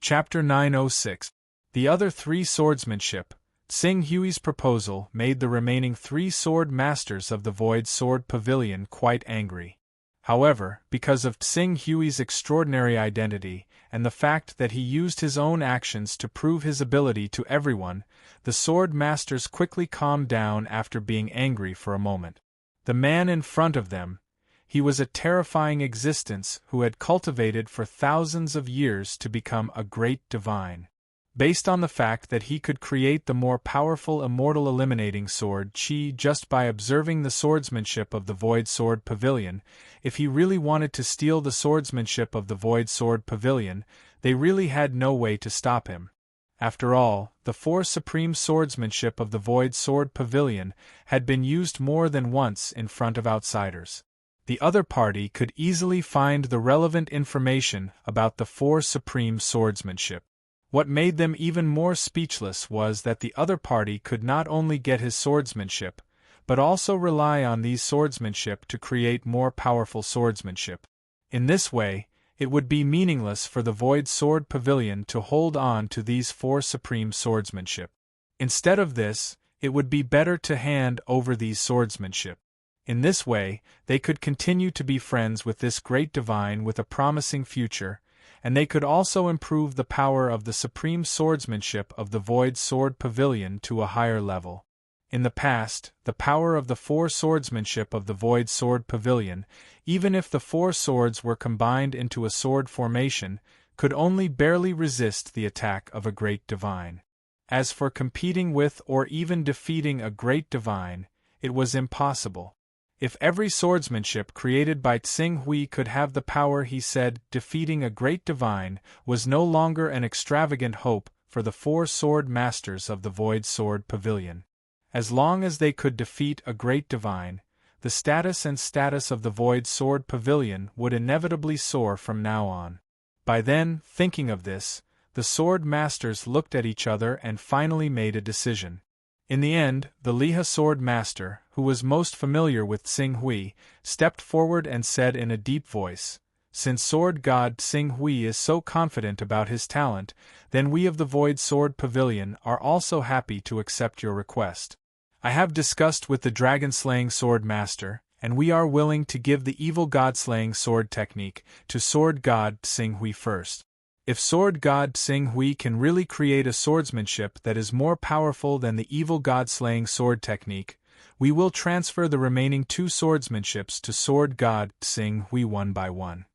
Speaker 1: Chapter 906. The other 3 swordsmanship. Tsing Hui's proposal made the remaining 3 sword masters of the Void Sword Pavilion quite angry. However, because of Tsing Hui's extraordinary identity, and the fact that he used his own actions to prove his ability to everyone, the sword masters quickly calmed down after being angry for a moment. The man in front of them, he was a terrifying existence who had cultivated for thousands of years to become a great divine. Based on the fact that he could create the more powerful immortal eliminating sword chi just by observing the swordsmanship of the Void Sword Pavilion, if he really wanted to steal the swordsmanship of the Void Sword Pavilion, they really had no way to stop him. After all, the 4 supreme swordsmanship of the Void Sword Pavilion had been used more than once in front of outsiders. The other party could easily find the relevant information about the 4 supreme swordsmanship. What made them even more speechless was that the other party could not only get his swordsmanship, but also rely on these swordsmanship to create more powerful swordsmanship. In this way, it would be meaningless for the Void Sword Pavilion to hold on to these 4 supreme swordsmanship. Instead of this, it would be better to hand over these swordsmanship. In this way, they could continue to be friends with this great divine with a promising future, and they could also improve the power of the supreme swordsmanship of the Void Sword Pavilion to a higher level. In the past, the power of the 4 swordsmanship of the Void Sword Pavilion, even if the 4 swords were combined into a sword formation, could only barely resist the attack of a great divine. As for competing with or even defeating a great divine, it was impossible. If every swordsmanship created by Tsing Hui could have the power he said defeating a great divine was no longer an extravagant hope for the 4 sword masters of the Void Sword Pavilion. As long as they could defeat a great divine, the status of the Void Sword Pavilion would inevitably soar from now on. By then, thinking of this, the sword masters looked at each other and finally made a decision. In the end, the Liha Sword Master, who was most familiar with Tsing Hui, stepped forward and said in a deep voice, "Since Sword God Tsing Hui is so confident about his talent, then we of the Void Sword Pavilion are also happy to accept your request. I have discussed with the dragon-slaying Sword Master, and we are willing to give the evil god-slaying sword technique to Sword God Tsing Hui first. If Sword God Tsing Hui can really create a swordsmanship that is more powerful than the evil god-slaying sword technique, We will transfer the remaining 2 swordsmanships to Sword God Tsing Hui one by one.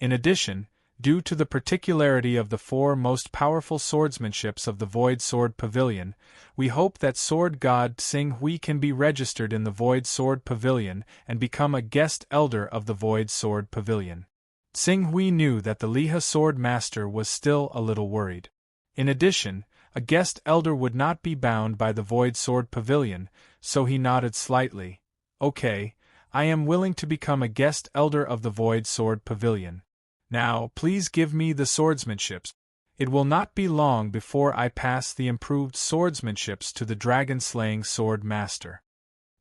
Speaker 1: In addition, due to the particularity of the 4 most powerful swordsmanships of the Void Sword Pavilion, we hope that Sword God Tsing Hui can be registered in the Void Sword Pavilion and become a guest elder of the Void Sword Pavilion. Tsing Hui knew that the Liha Sword Master was still a little worried. In addition, a guest elder would not be bound by the Void Sword Pavilion, so he nodded slightly. Okay, I am willing to become a guest elder of the Void Sword Pavilion. Now, please give me the swordsmanships. It will not be long before I pass the improved swordsmanships to the dragon-slaying sword master.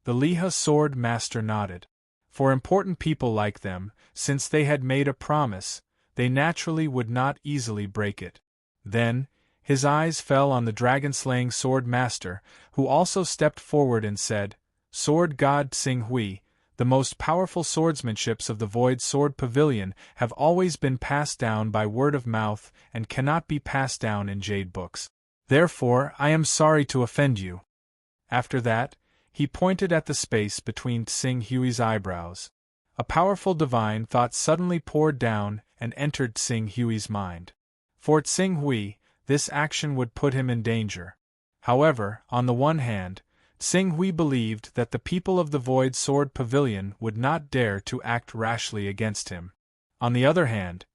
Speaker 1: The Liha Sword Master nodded. For important people like them, since they had made a promise, they naturally would not easily break it. Then, his eyes fell on the dragon-slaying sword master, who also stepped forward and said, Sword God Tsing Hui, the most powerful swordsmanships of the Void Sword Pavilion have always been passed down by word of mouth and cannot be passed down in jade books. Therefore, I am sorry to offend you. After that, he pointed at the space between Tsing Hui's eyebrows. A powerful divine thought suddenly poured down and entered Tsing Hui's mind. For Tsing Hui, this action would put him in danger. However, on the one hand, Tsing Hui believed that the people of the Void Sword Pavilion would not dare to act rashly against him. On the other hand,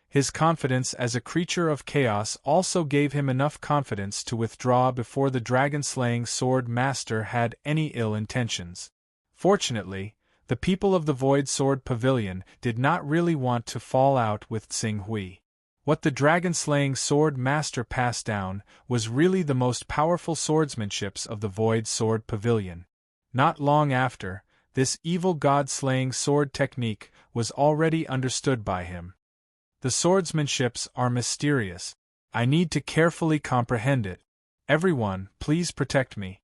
Speaker 1: his confidence as a creature of chaos also gave him enough confidence to withdraw before the dragon-slaying sword master had any ill intentions. Fortunately, the people of the Void Sword Pavilion did not really want to fall out with Tsing Hui. What the dragon-slaying sword master passed down was really the most powerful swordsmanships of the Void Sword Pavilion. Not long after, this evil god-slaying sword technique was already understood by him. The swordsmanships are mysterious. I need to carefully comprehend it. Everyone, please protect me.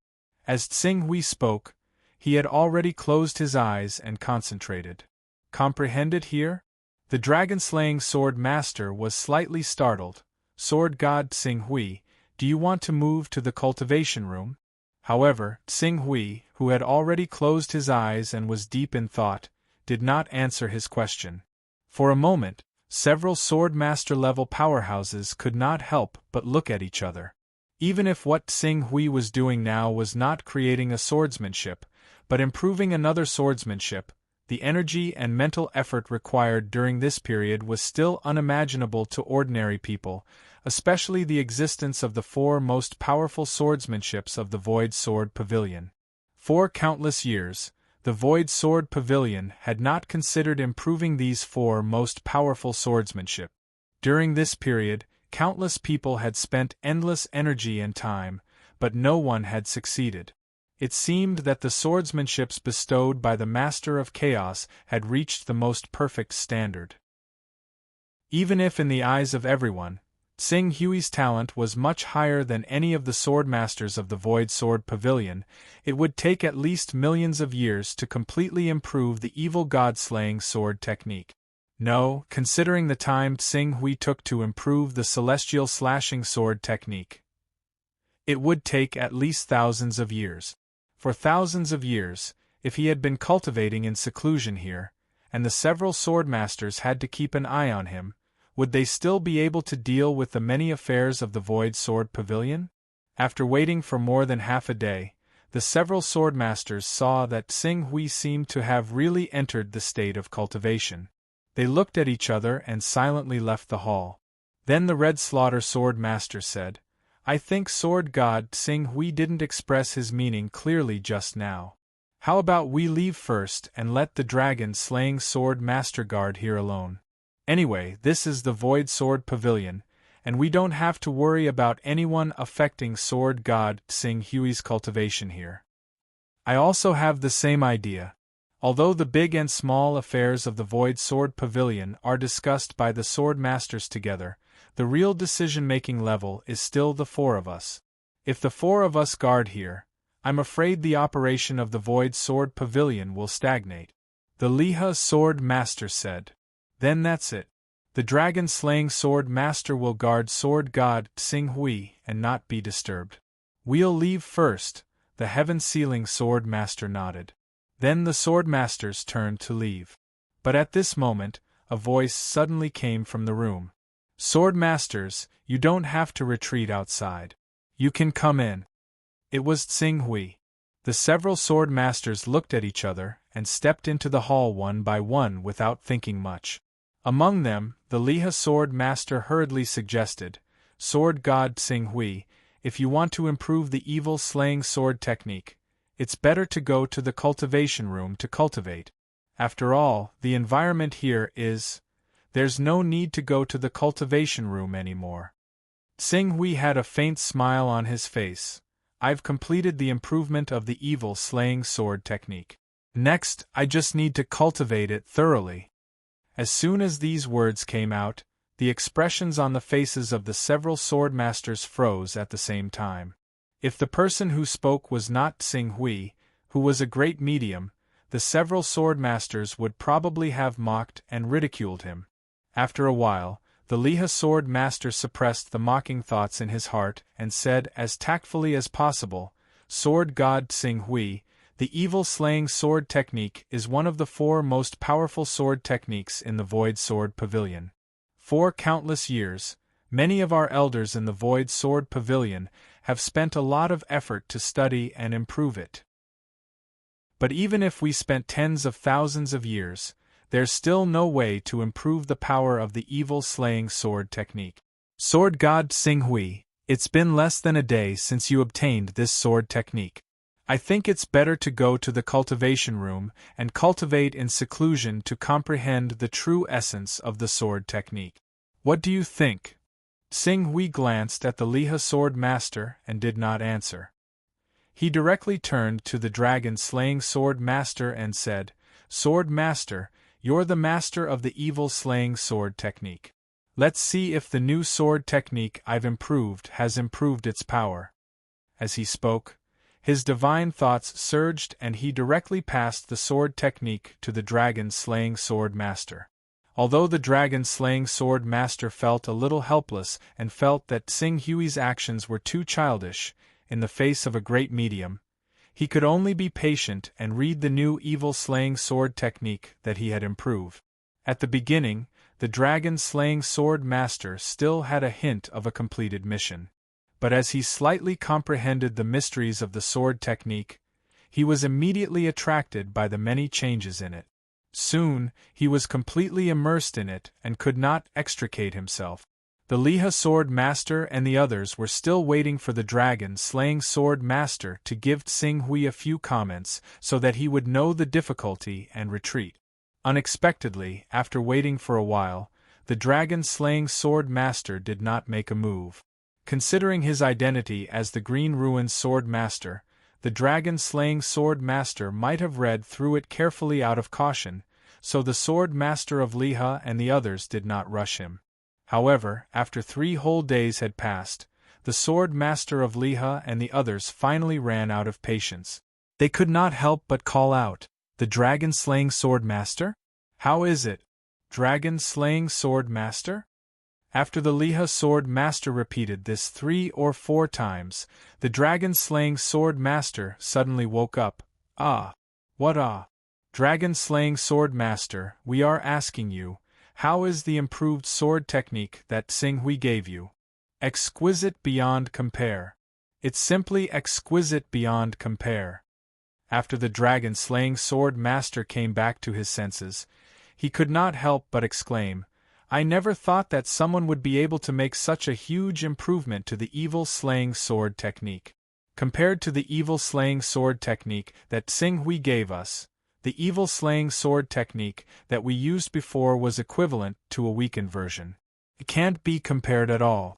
Speaker 1: As Tsing Hui spoke, he had already closed his eyes and concentrated. Comprehend it here? The dragon-slaying sword master was slightly startled. Sword God Tsing Hui, do you want to move to the cultivation room? However, Tsing Hui, who had already closed his eyes and was deep in thought, did not answer his question. For a moment, several swordmaster-level powerhouses could not help but look at each other. Even if what Tsing Hui was doing now was not creating a swordsmanship, but improving another swordsmanship, the energy and mental effort required during this period was still unimaginable to ordinary people, especially the existence of the 4 most powerful swordsmanships of the Void Sword Pavilion. For countless years, the Void Sword Pavilion had not considered improving these 4 most powerful swordsmanship. During this period, countless people had spent endless energy and time, but no one had succeeded. It seemed that the swordsmanships bestowed by the Master of Chaos had reached the most perfect standard. Even if in the eyes of everyone, Tsing Hui's talent was much higher than any of the swordmasters of the Void Sword Pavilion, it would take at least millions of years to completely improve the evil god-slaying sword technique. No, considering the time Tsing Hui took to improve the celestial slashing sword technique, it would take at least thousands of years. For thousands of years, if he had been cultivating in seclusion here, and the several swordmasters had to keep an eye on him, would they still be able to deal with the many affairs of the Void Sword Pavilion? After waiting for more than half a day, the several swordmasters saw that Tsing Hui seemed to have really entered the state of cultivation. They looked at each other and silently left the hall. Then the Red Slaughter Sword Master said, I think Sword God Tsing Hui didn't express his meaning clearly just now. How about we leave first and let the dragon-slaying sword master guard here alone? Anyway, this is the Void Sword Pavilion, and we don't have to worry about anyone affecting Sword God Tsing Hui's cultivation here. I also have the same idea. Although the big and small affairs of the Void Sword Pavilion are discussed by the sword masters together, the real decision-making level is still the 4 of us. If the 4 of us guard here, I'm afraid the operation of the Void Sword Pavilion will stagnate. The Liha Sword Master said. Then that's it. The dragon-slaying sword master will guard Sword God Tsing Hui and not be disturbed. We'll leave first, The heaven-sealing sword master nodded. Then the sword masters turned to leave. But at this moment, a voice suddenly came from the room. Sword masters, you don't have to retreat outside. You can come in. It was Tsing Hui. The several sword masters looked at each other and stepped into the hall one by one without thinking much. Among them, the Liha sword master hurriedly suggested, Sword God Tsing Hui, if you want to improve the evil-slaying sword technique, it's better to go to the cultivation room to cultivate. After all, the environment here is... There's no need to go to the cultivation room anymore. Tsing Hui had a faint smile on his face. I've completed the improvement of the evil-slaying sword technique. Next, I just need to cultivate it thoroughly. As soon as these words came out, the expressions on the faces of the several sword masters froze at the same time. If the person who spoke was not Tsing Hui, who was a great medium, the several sword masters would probably have mocked and ridiculed him. After a while, the Liha sword master suppressed the mocking thoughts in his heart and said as tactfully as possible, Sword God Tsing Hui, the evil-slaying sword technique is one of the 4 most powerful sword techniques in the Void Sword Pavilion. For countless years, many of our elders in the Void Sword Pavilion have spent a lot of effort to study and improve it. But even if we spent tens of thousands of years, there's still no way to improve the power of the evil-slaying sword technique. Sword God Tsing Hui, it's been less than a day since you obtained this sword technique. I think it's better to go to the cultivation room and cultivate in seclusion to comprehend the true essence of the sword technique. What do you think? Tsing Hui glanced at the Liha sword master and did not answer. He directly turned to the dragon-slaying sword master and said, Sword master, you're the master of the evil-slaying sword technique. Let's see if the new sword technique I've improved has improved its power. As he spoke, his divine thoughts surged and he directly passed the sword technique to the dragon-slaying sword master. Although the dragon-slaying sword master felt a little helpless and felt that Tsing Hui's actions were too childish, in the face of a great medium, he could only be patient and read the new evil-slaying sword technique that he had improved. At the beginning, the dragon-slaying sword master still had a hint of a completed mission. But as he slightly comprehended the mysteries of the sword technique, he was immediately attracted by the many changes in it. Soon, he was completely immersed in it and could not extricate himself. The Liha sword master and the others were still waiting for the dragon-slaying sword master to give Tsing Hui a few comments so that he would know the difficulty and retreat. Unexpectedly, after waiting for a while, the dragon-slaying sword master did not make a move. Considering his identity as the Green Ruins sword master, the dragon-slaying sword master might have read through it carefully out of caution, so the sword master of Liha and the others did not rush him. However, after 3 whole days had passed, the sword master of Liha and the others finally ran out of patience. They could not help but call out, The dragon-slaying sword master? How is it? Dragon-slaying sword master? After the Liha sword master repeated this 3 or 4 times, the dragon-slaying sword master suddenly woke up. Ah! What ah! Dragon-slaying sword master, we are asking you, how is the improved sword technique that Tsing Hui gave you? Exquisite beyond compare. It's simply exquisite beyond compare. After the dragon-slaying sword master came back to his senses, he could not help but exclaim, I never thought that someone would be able to make such a huge improvement to the evil-slaying sword technique. Compared to the evil-slaying sword technique that Tsing Hui gave us, the evil-slaying sword technique that we used before was equivalent to a weakened version. It can't be compared at all.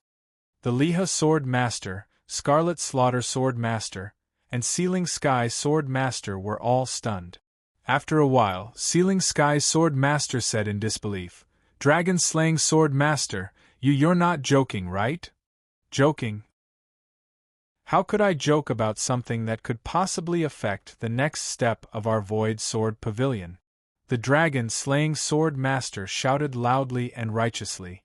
Speaker 1: The Liha sword master, Scarlet Slaughter sword master, and Sealing Sky sword master were all stunned. After a while, Sealing Sky sword master said in disbelief, Dragon-slaying sword master, you're not joking, right? Joking? How could I joke about something that could possibly affect the next step of our Void Sword Pavilion? The dragon-slaying sword master shouted loudly and righteously.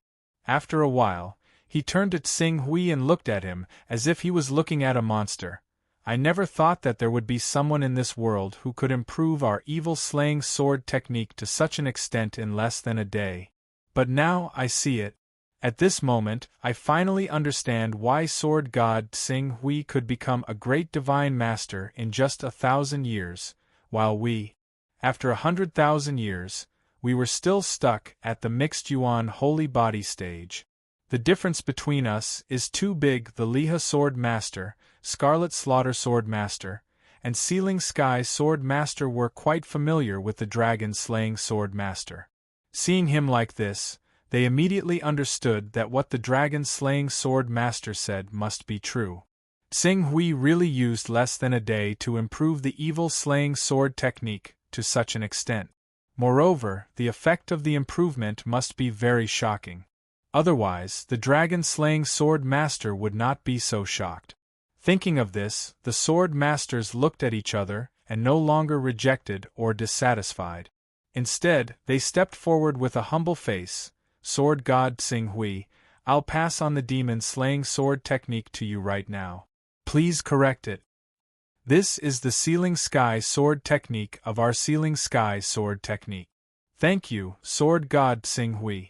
Speaker 1: After a while, he turned to Tsing Hui and looked at him as if he was looking at a monster. I never thought that there would be someone in this world who could improve our evil-slaying sword technique to such an extent in less than a day. But now I see it. At this moment, I finally understand why Sword God Tsing Hui could become a great divine master in just 1,000 years, while we, after 100,000 years, we were still stuck at the mixed yuan holy body stage. The difference between us is too big. The Liha Sword Master, Scarlet Slaughter Sword Master, and Sealing Sky Sword Master were quite familiar with the Dragon-slaying Sword Master. Seeing him like this, they immediately understood that what the Dragon-slaying Sword Master said must be true. Tsing Hui really used less than a day to improve the evil-slaying sword technique to such an extent. Moreover, the effect of the improvement must be very shocking. Otherwise, the Dragon-slaying Sword Master would not be so shocked. Thinking of this, the Sword Masters looked at each other, and no longer rejected or dissatisfied. Instead, they stepped forward with a humble face. Sword God Tsing Hui, I'll pass on the demon-slaying sword technique to you right now. Please correct it. This is the Sealing Sky sword technique of our Sealing Sky sword technique. Thank you, Sword God Tsing Hui.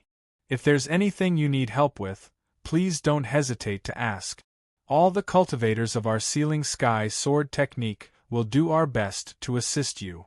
Speaker 1: If there's anything you need help with, please don't hesitate to ask. All the cultivators of our Sealing Sky sword technique will do our best to assist you.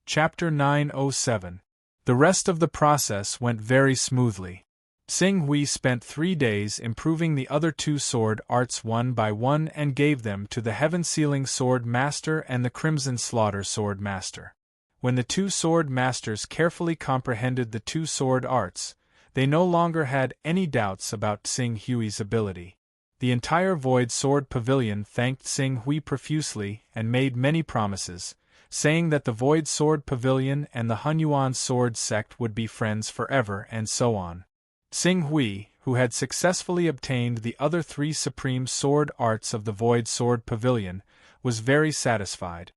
Speaker 1: Chapter 907. The rest of the process went very smoothly. Tsing Hui spent 3 days improving the other 2 sword arts one by one and gave them to the Heaven Sealing Sword Master and the Crimson Slaughter Sword Master. When the 2 sword masters carefully comprehended the 2 sword arts, they no longer had any doubts about Tsing Hui's ability. The entire Void Sword Pavilion thanked Tsing Hui profusely and made many promises, saying that the Void Sword Pavilion and the Hunyuan Sword Sect would be friends forever and so on. Tsing Hui, who had successfully obtained the other 3 supreme sword arts of the Void Sword Pavilion, was very satisfied.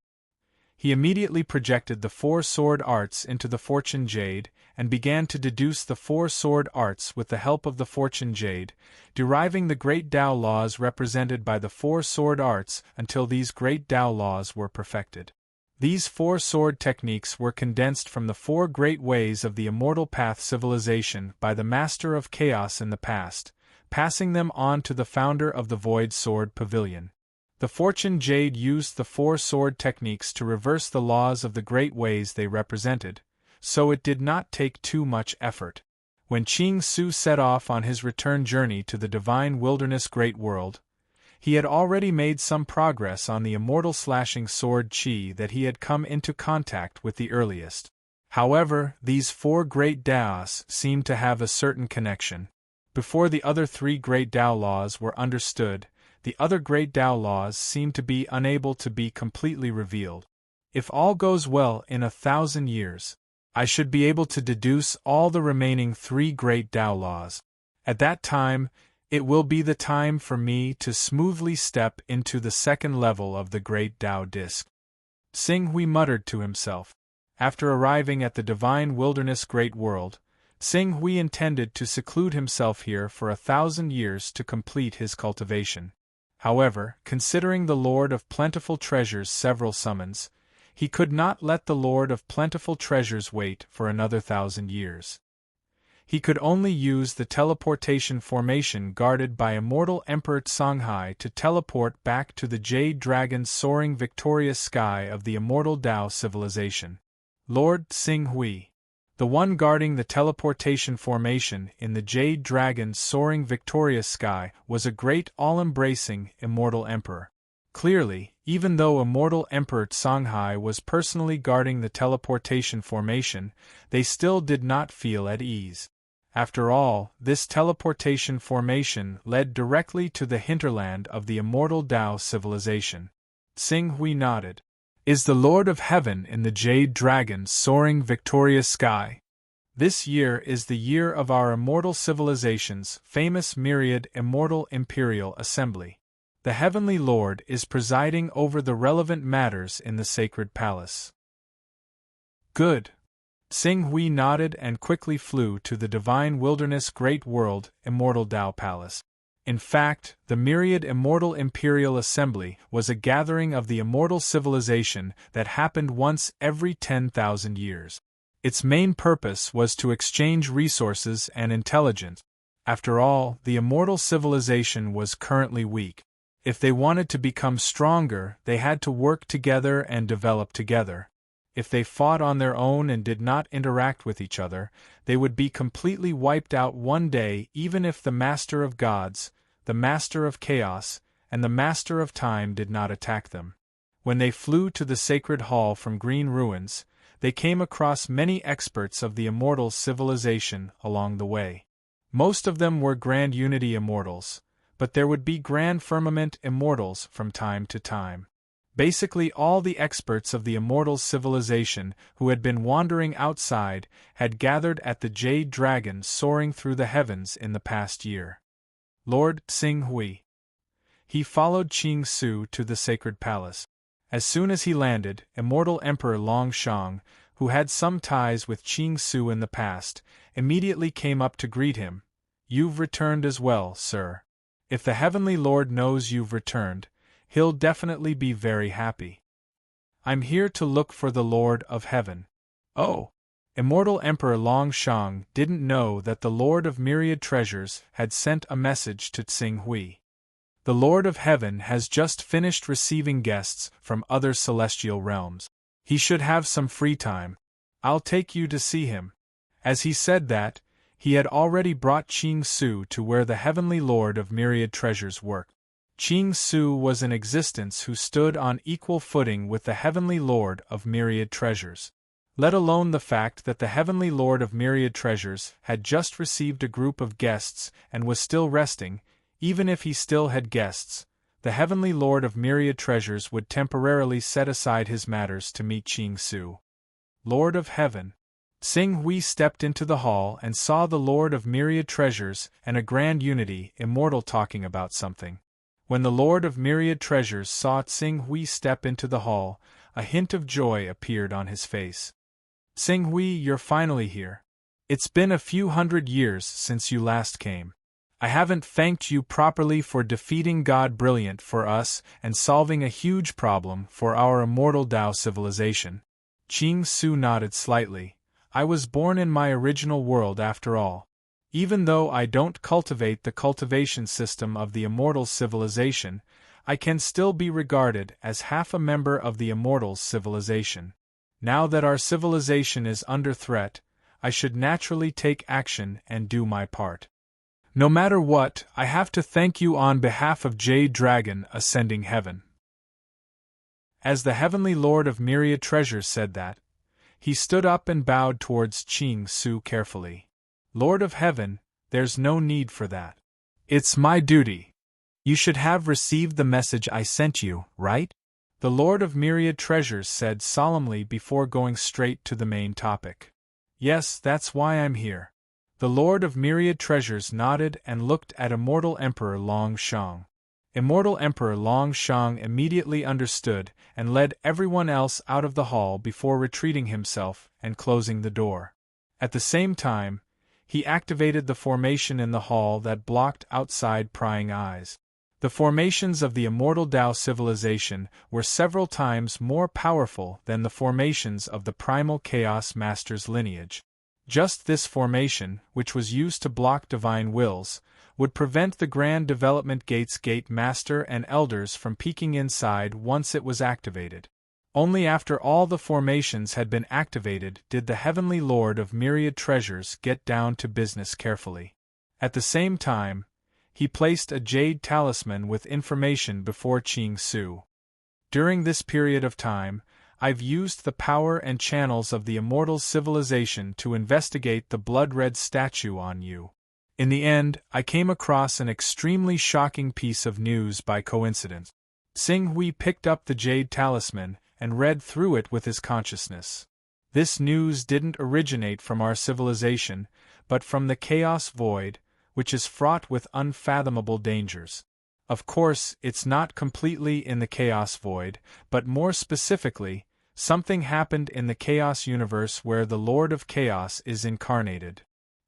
Speaker 1: He immediately projected the 4 sword arts into the Fortune Jade, and began to deduce the 4 sword arts with the help of the Fortune Jade, deriving the great Tao laws represented by the 4 sword arts until these great Tao laws were perfected. These 4 sword techniques were condensed from the 4 great ways of the Immortal Path civilization by the Master of Chaos in the past, passing them on to the founder of the Void Sword Pavilion. The Fortune Jade used the 4 sword techniques to reverse the laws of the great ways they represented, so it did not take too much effort. When Qing Su set off on his return journey to the Divine Wilderness Great World, he had already made some progress on the immortal slashing sword Qi that he had come into contact with the earliest. However, these 4 great Daos seemed to have a certain connection. Before the other 3 great Tao laws were understood, the other great Tao laws seemed to be unable to be completely revealed. If all goes well in 1,000 years, I should be able to deduce all the remaining 3 great Tao laws. At that time, it will be the time for me to smoothly step into the 2nd level of the Great Tao Disc. Tsing Hui muttered to himself. After arriving at the Divine Wilderness Great World, Tsing Hui intended to seclude himself here for 1,000 years to complete his cultivation. However, considering the Lord of Plentiful Treasures' several summons, he could not let the Lord of Plentiful Treasures wait for another 1,000 years. He could only use the teleportation formation guarded by Immortal Emperor Songhai to teleport back to the Jade Dragon's soaring victorious sky of the Immortal Tao civilization. Lord Tsing Hui, the one guarding the teleportation formation in the Jade Dragon's soaring victorious sky, was a great all-embracing Immortal Emperor. Clearly, even though Immortal Emperor Songhai was personally guarding the teleportation formation, they still did not feel at ease. After all, this teleportation formation led directly to the hinterland of the Immortal Tao civilization. Tsing Hui nodded. Is the Lord of Heaven in the Jade Dragon's soaring victorious sky? This year is the year of our immortal civilization's famous myriad Immortal Imperial Assembly. The Heavenly Lord is presiding over the relevant matters in the Sacred Palace. Good. Tsing Hui nodded and quickly flew to the Divine Wilderness Great World Immortal Tao Palace. In fact, the myriad immortal imperial assembly was a gathering of the immortal civilization that happened once every 10,000 years. Its main purpose was to exchange resources and intelligence. After all, the immortal civilization was currently weak. If they wanted to become stronger, they had to work together and develop together. If they fought on their own and did not interact with each other, they would be completely wiped out one day, even if the Master of Gods, the Master of Chaos, and the Master of Time did not attack them. When they flew to the sacred hall from Green Ruins, they came across many experts of the immortal civilization along the way. Most of them were Grand Unity immortals, but there would be Grand Firmament immortals from time to time. Basically all the experts of the immortal civilization who had been wandering outside had gathered at the Jade Dragon soaring through the heavens in the past year. Lord Tsing-Hui. He followed Qing Su to the sacred palace. As soon as he landed, Immortal Emperor Long Shang, who had some ties with Qing Su in the past, immediately came up to greet him. "You've returned as well, sir. If the Heavenly Lord knows you've returned, he'll definitely be very happy. I'm here to look for the Lord of Heaven." "Oh!" Immortal Emperor Long Shang didn't know that the Lord of Myriad Treasures had sent a message to Tsing-Hui. "The Lord of Heaven has just finished receiving guests from other celestial realms. He should have some free time. I'll take you to see him." As he said that, he had already brought Qing Su to where the Heavenly Lord of Myriad Treasures worked. Qing Su was an existence who stood on equal footing with the Heavenly Lord of Myriad Treasures. Let alone the fact that the Heavenly Lord of Myriad Treasures had just received a group of guests and was still resting. Even if he still had guests, the Heavenly Lord of Myriad Treasures would temporarily set aside his matters to meet Qing Su. Lord of Heaven. Tsing-Hui stepped into the hall and saw the Lord of Myriad Treasures and a Grand Unity immortal talking about something. When the Lord of Myriad Treasures saw Tsing-Hui step into the hall, a hint of joy appeared on his face. "Tsing-Hui, you're finally here. It's been a few hundred years since you last came. I haven't thanked you properly for defeating God Brilliant for us and solving a huge problem for our immortal Tao civilization." Qing Su nodded slightly. "I was born in my original world after all. Even though I don't cultivate the cultivation system of the immortal civilization, I can still be regarded as half a member of the immortal civilization. Now that our civilization is under threat, I should naturally take action and do my part. No matter what, I have to thank you on behalf of Jade Dragon Ascending Heaven." As the Heavenly Lord of Myriad Treasures said that, he stood up and bowed towards Qing Su carefully. "Lord of Heaven, there's no need for that. It's my duty. You should have received the message I sent you, right?" the Lord of Myriad Treasures said solemnly before going straight to the main topic. "Yes, that's why I'm here." The Lord of Myriad Treasures nodded and looked at Immortal Emperor Long Shang. Immortal Emperor Long Shang immediately understood and led everyone else out of the hall before retreating himself and closing the door. At the same time, he activated the formation in the hall that blocked outside prying eyes. The formations of the immortal Tao civilization were several times more powerful than the formations of the primal Chaos Master's lineage. Just this formation, which was used to block divine wills, would prevent the Grand Development Gate's Gate Master and Elders from peeking inside once it was activated. Only after all the formations had been activated did the Heavenly Lord of Myriad Treasures get down to business carefully. At the same time, he placed a jade talisman with information before Qing Su. "During this period of time, I've used the power and channels of the immortal civilization to investigate the blood-red statue on you. In the end, I came across an extremely shocking piece of news by coincidence." Tsing-Hui picked up the jade talisman and read through it with his consciousness. "This news didn't originate from our civilization, but from the Chaos Void, which is fraught with unfathomable dangers. Of course, it's not completely in the Chaos Void, but more specifically, something happened in the Chaos Universe where the Lord of Chaos is incarnated.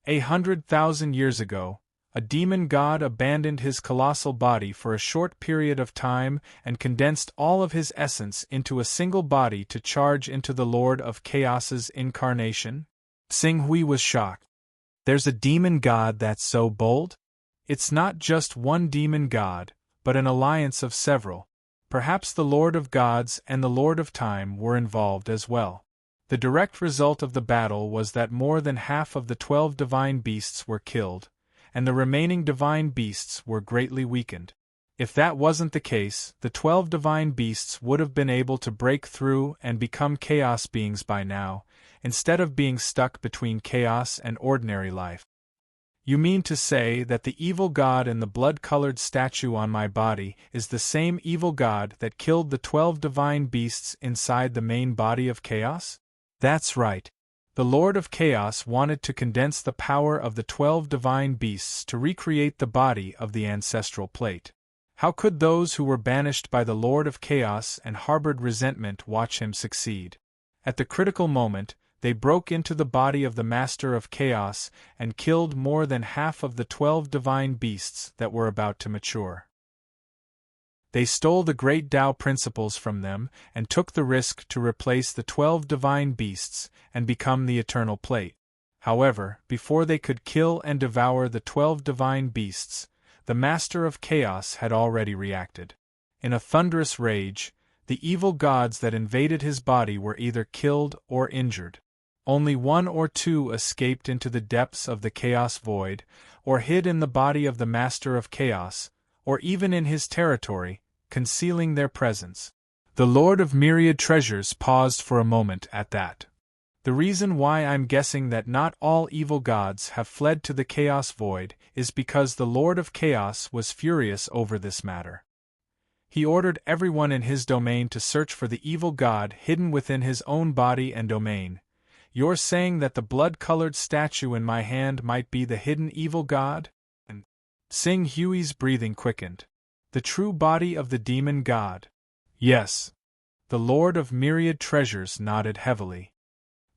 Speaker 1: 100,000 years ago, A demon god abandoned his colossal body for a short period of time and condensed all of his essence into a single body to charge into the Lord of Chaos's incarnation? Xing Hui was shocked. There's a demon god that's so bold? It's not just one demon god, but an alliance of several. Perhaps the Lord of Gods and the Lord of Time were involved as well. The direct result of the battle was that more than half of the 12 divine beasts were killed, and the remaining divine beasts were greatly weakened. If that wasn't the case, the 12 divine beasts would have been able to break through and become chaos beings by now, instead of being stuck between chaos and ordinary life. You mean to say that the evil god in the blood-colored statue on my body is the same evil god that killed the 12 divine beasts inside the main body of chaos? That's right. The Lord of Chaos wanted to condense the power of the 12 divine beasts to recreate the body of the ancestral plate. How could those who were banished by the Lord of Chaos and harbored resentment watch him succeed? At the critical moment, they broke into the body of the Master of Chaos and killed more than half of the 12 divine beasts that were about to mature. They stole the great Tao principles from them and took the risk to replace the 12 divine beasts and become the eternal plate. However, before they could kill and devour the 12 divine beasts, the Master of Chaos had already reacted. In a thunderous rage, the evil gods that invaded his body were either killed or injured. Only one or two escaped into the depths of the chaos void, or hid in the body of the Master of Chaos, or even in his territory, concealing their presence. The Lord of Myriad Treasures paused for a moment at that. The reason why I'm guessing that not all evil gods have fled to the chaos void is because the Lord of Chaos was furious over this matter. He ordered everyone in his domain to search for the evil god hidden within his own body and domain. You're saying that the blood-colored statue in my hand might be the hidden evil god? Xing Hui's breathing quickened. The true body of the demon god. Yes. The Lord of Myriad Treasures nodded heavily.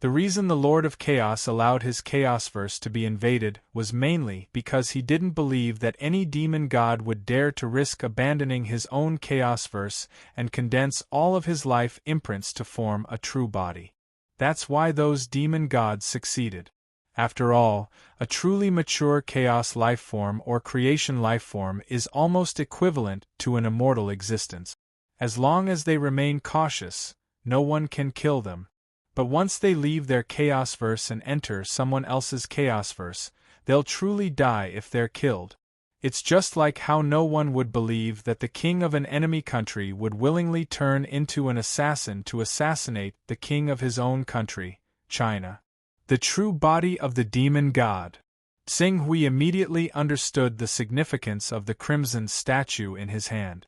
Speaker 1: The reason the Lord of Chaos allowed his Chaosverse to be invaded was mainly because he didn't believe that any demon god would dare to risk abandoning his own Chaosverse and condense all of his life imprints to form a true body. That's why those demon gods succeeded. After all, a truly mature chaos lifeform or creation lifeform is almost equivalent to an immortal existence. As long as they remain cautious, no one can kill them. But once they leave their Chaosverse and enter someone else's Chaosverse, they'll truly die if they're killed. It's just like how no one would believe that the king of an enemy country would willingly turn into an assassin to assassinate the king of his own country, China. The true body of the demon god. Xing Hui immediately understood the significance of the crimson statue in his hand.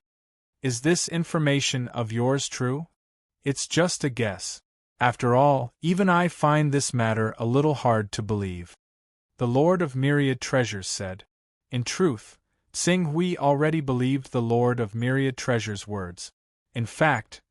Speaker 1: Is this information of yours true? It's just a guess. After all, even I find this matter a little hard to believe. The Lord of Myriad Treasures said. In truth, Xing Hui already believed the Lord of Myriad Treasures' words. In fact,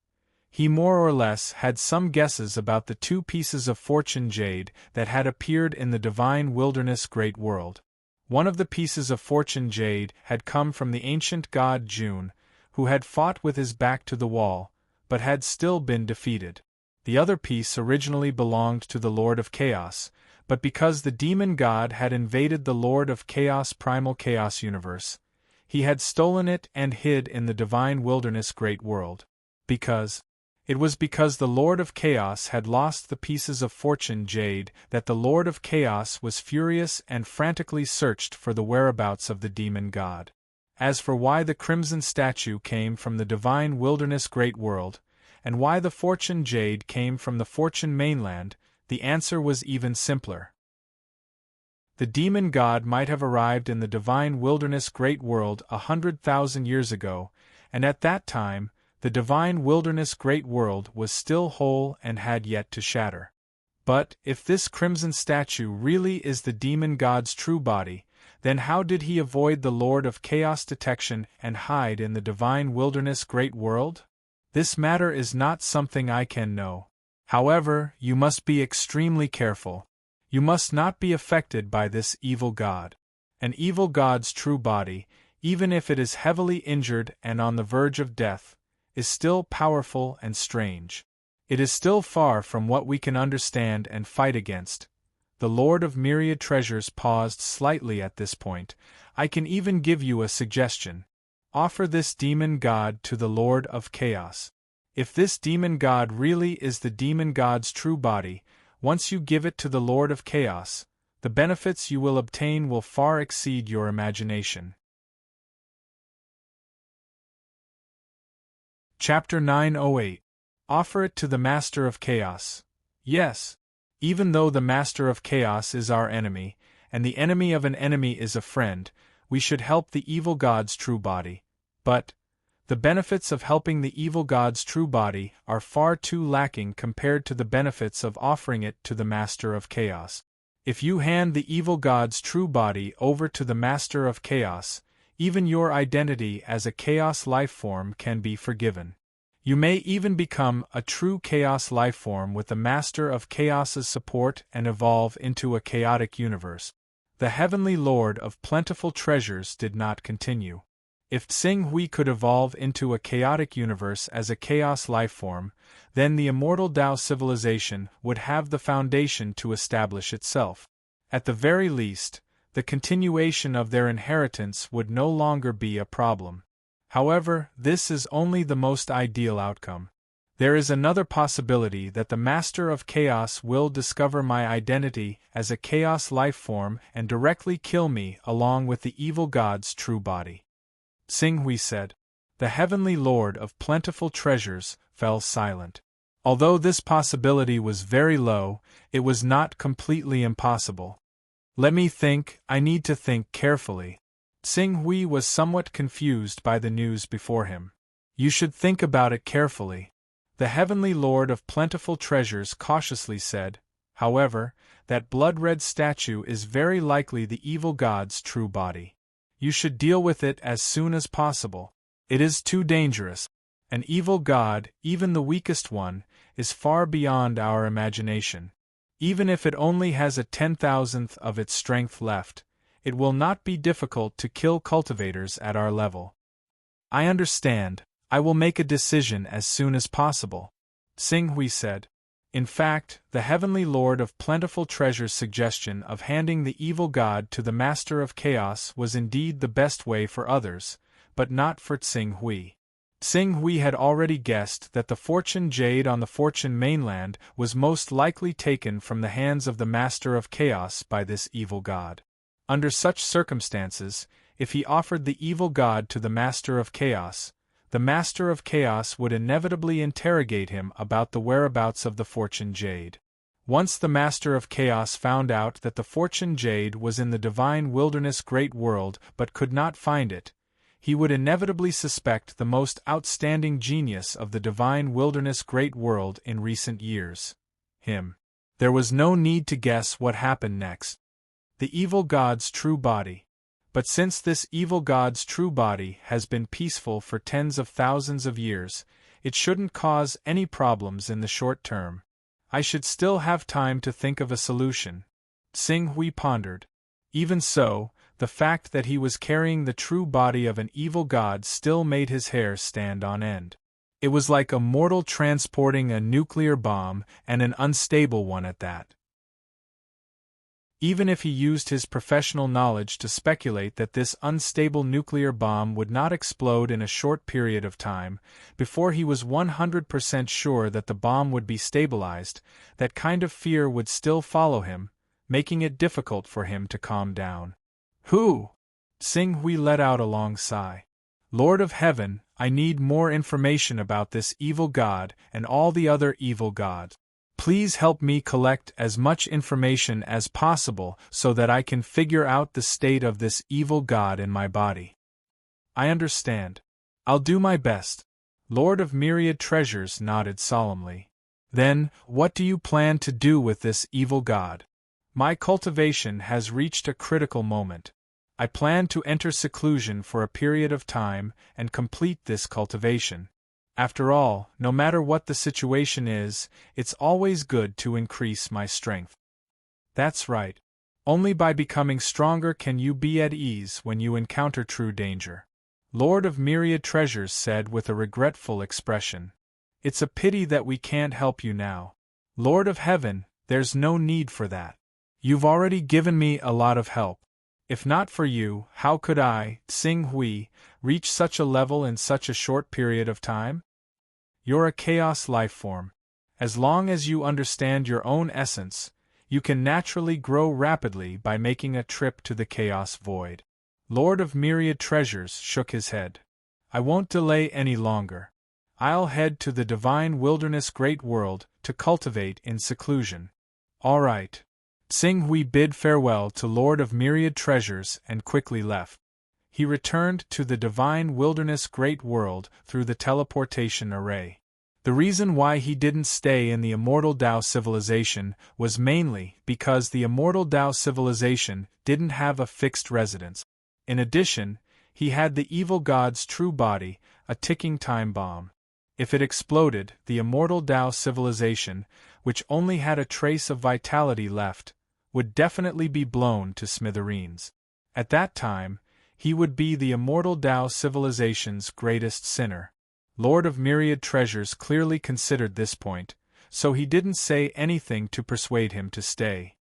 Speaker 1: he more or less had some guesses about the 2 pieces of fortune jade that had appeared in the divine wilderness great world. One of the pieces of fortune jade had come from the ancient god June, who had fought with his back to the wall, but had still been defeated. The other piece originally belonged to the Lord of Chaos, but because the demon god had invaded the Lord of Chaos primal chaos universe, he had stolen it and hid in the divine wilderness great world. It was because the Lord of Chaos had lost the pieces of fortune jade that the Lord of Chaos was furious and frantically searched for the whereabouts of the demon god. As for why the crimson statue came from the divine wilderness great world, and why the fortune jade came from the fortune mainland, the answer was even simpler. The demon god might have arrived in the divine wilderness great world 100,000 years ago, and at that time, the divine wilderness great world was still whole and had yet to shatter. But, if this crimson statue really is the demon god's true body, then how did he avoid the Lord of Chaos detection and hide in the divine wilderness great world? This matter is not something I can know. However, you must be extremely careful. You must not be affected by this evil god. An evil god's true body, even if it is heavily injured and on the verge of death, is still powerful and strange. It is still far from what we can understand and fight against. The Lord of Myriad Treasures paused slightly at this point. I can even give you a suggestion. Offer this demon god to the Lord of Chaos. If this demon god really is the demon god's true body, once you give it to the Lord of Chaos, the benefits you will obtain will far exceed your imagination. Chapter 908. Offer it to the Master of Chaos. Yes. Even though the Master of Chaos is our enemy, and the enemy of an enemy is a friend, we should help the evil god's true body. But the benefits of helping the evil god's true body are far too lacking compared to the benefits of offering it to the Master of Chaos. If you hand the evil god's true body over to the Master of Chaos, even your identity as a Chaos life form can be forgiven. You may even become a true Chaos life form with the Master of Chaos's support and evolve into a chaotic universe. The Heavenly Lord of Plentiful Treasures did not continue. If Tsing Hui could evolve into a chaotic universe as a Chaos life form, then the immortal Tao civilization would have the foundation to establish itself. At the very least, the continuation of their inheritance would no longer be a problem. However, this is only the most ideal outcome. There is another possibility that the Master of Chaos will discover my identity as a Chaos life form and directly kill me along with the evil god's true body. Tsing Hui said. The Heavenly Lord of Plentiful Treasures fell silent. Although this possibility was very low, it was not completely impossible. Let me think, I need to think carefully. Tsing Hui was somewhat confused by the news before him. You should think about it carefully. The Heavenly Lord of Plentiful Treasures cautiously said. However, that blood-red statue is very likely the evil god's true body. You should deal with it as soon as possible. It is too dangerous. An evil god, even the weakest one, is far beyond our imagination. Even if it only has a 10,000th of its strength left, it will not be difficult to kill cultivators at our level. I understand. I will make a decision as soon as possible, Tsing Hui said. In fact, the Heavenly Lord of Plentiful Treasure's suggestion of handing the evil god to the Master of Chaos was indeed the best way for others, but not for Tsing Hui. Tsing Hui had already guessed that the fortune jade on the fortune mainland was most likely taken from the hands of the Master of Chaos by this evil god. Under such circumstances, if he offered the evil god to the Master of Chaos, the Master of Chaos would inevitably interrogate him about the whereabouts of the fortune jade. Once the Master of Chaos found out that the fortune jade was in the divine wilderness great world but could not find it, he would inevitably suspect the most outstanding genius of the divine wilderness great world in recent years. Him. There was no need to guess what happened next. The evil god's true body. But since this evil god's true body has been peaceful for tens of thousands of years, it shouldn't cause any problems in the short term. I should still have time to think of a solution. Tsing Hui pondered. Even so, the fact that he was carrying the true body of an evil god still made his hair stand on end. It was like a mortal transporting a nuclear bomb, and an unstable one at that. Even if he used his professional knowledge to speculate that this unstable nuclear bomb would not explode in a short period of time, before he was 100% sure that the bomb would be stabilized, that kind of fear would still follow him, making it difficult for him to calm down. Who? Tsing Hui let out a long sigh. Lord of Heaven, I need more information about this evil god and all the other evil gods. Please help me collect as much information as possible so that I can figure out the state of this evil god in my body. I understand. I'll do my best. Lord of Myriad Treasures nodded solemnly. Then, what do you plan to do with this evil god? My cultivation has reached a critical moment. I plan to enter seclusion for a period of time and complete this cultivation. After all, no matter what the situation is, it's always good to increase my strength. That's right. Only by becoming stronger can you be at ease when you encounter true danger. Lord of Myriad Treasures said with a regretful expression. It's a pity that we can't help you now. Lord of Heaven, there's no need for that. You've already given me a lot of help. If not for you, how could I, Tsing Hui, reach such a level in such a short period of time? You're a chaos life form. As long as you understand your own essence, you can naturally grow rapidly by making a trip to the chaos void. Lord of Myriad Treasures shook his head. I won't delay any longer. I'll head to the divine wilderness great world to cultivate in seclusion. All right. Tsing Hui bid farewell to Lord of Myriad Treasures and quickly left. He returned to the divine wilderness great world through the teleportation array. The reason why he didn't stay in the immortal Tao civilization was mainly because the immortal Tao civilization didn't have a fixed residence. In addition, he had the evil god's true body, a ticking time bomb. If it exploded, the immortal Tao civilization, which only had a trace of vitality left, would definitely be blown to smithereens. At that time, he would be the immortal Tao civilization's greatest sinner. Lord of Myriad Treasures clearly considered this point, so he didn't say anything to persuade him to stay.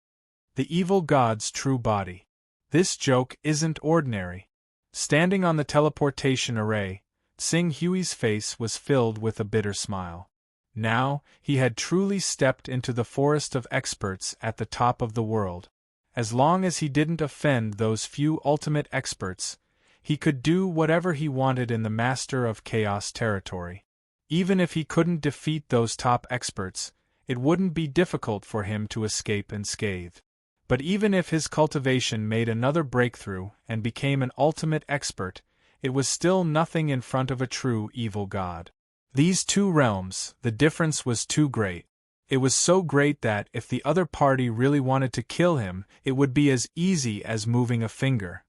Speaker 1: The evil god's true body. This joke isn't ordinary. Standing on the teleportation array, Tsing Hui's face was filled with a bitter smile. Now, he had truly stepped into the forest of experts at the top of the world. As long as he didn't offend those few ultimate experts, he could do whatever he wanted in the Master of Chaos territory. Even if he couldn't defeat those top experts, it wouldn't be difficult for him to escape unscathed. But even if his cultivation made another breakthrough and became an ultimate expert, it was still nothing in front of a true evil god. These two realms, the difference was too great. It was so great that if the other party really wanted to kill him, it would be as easy as moving a finger.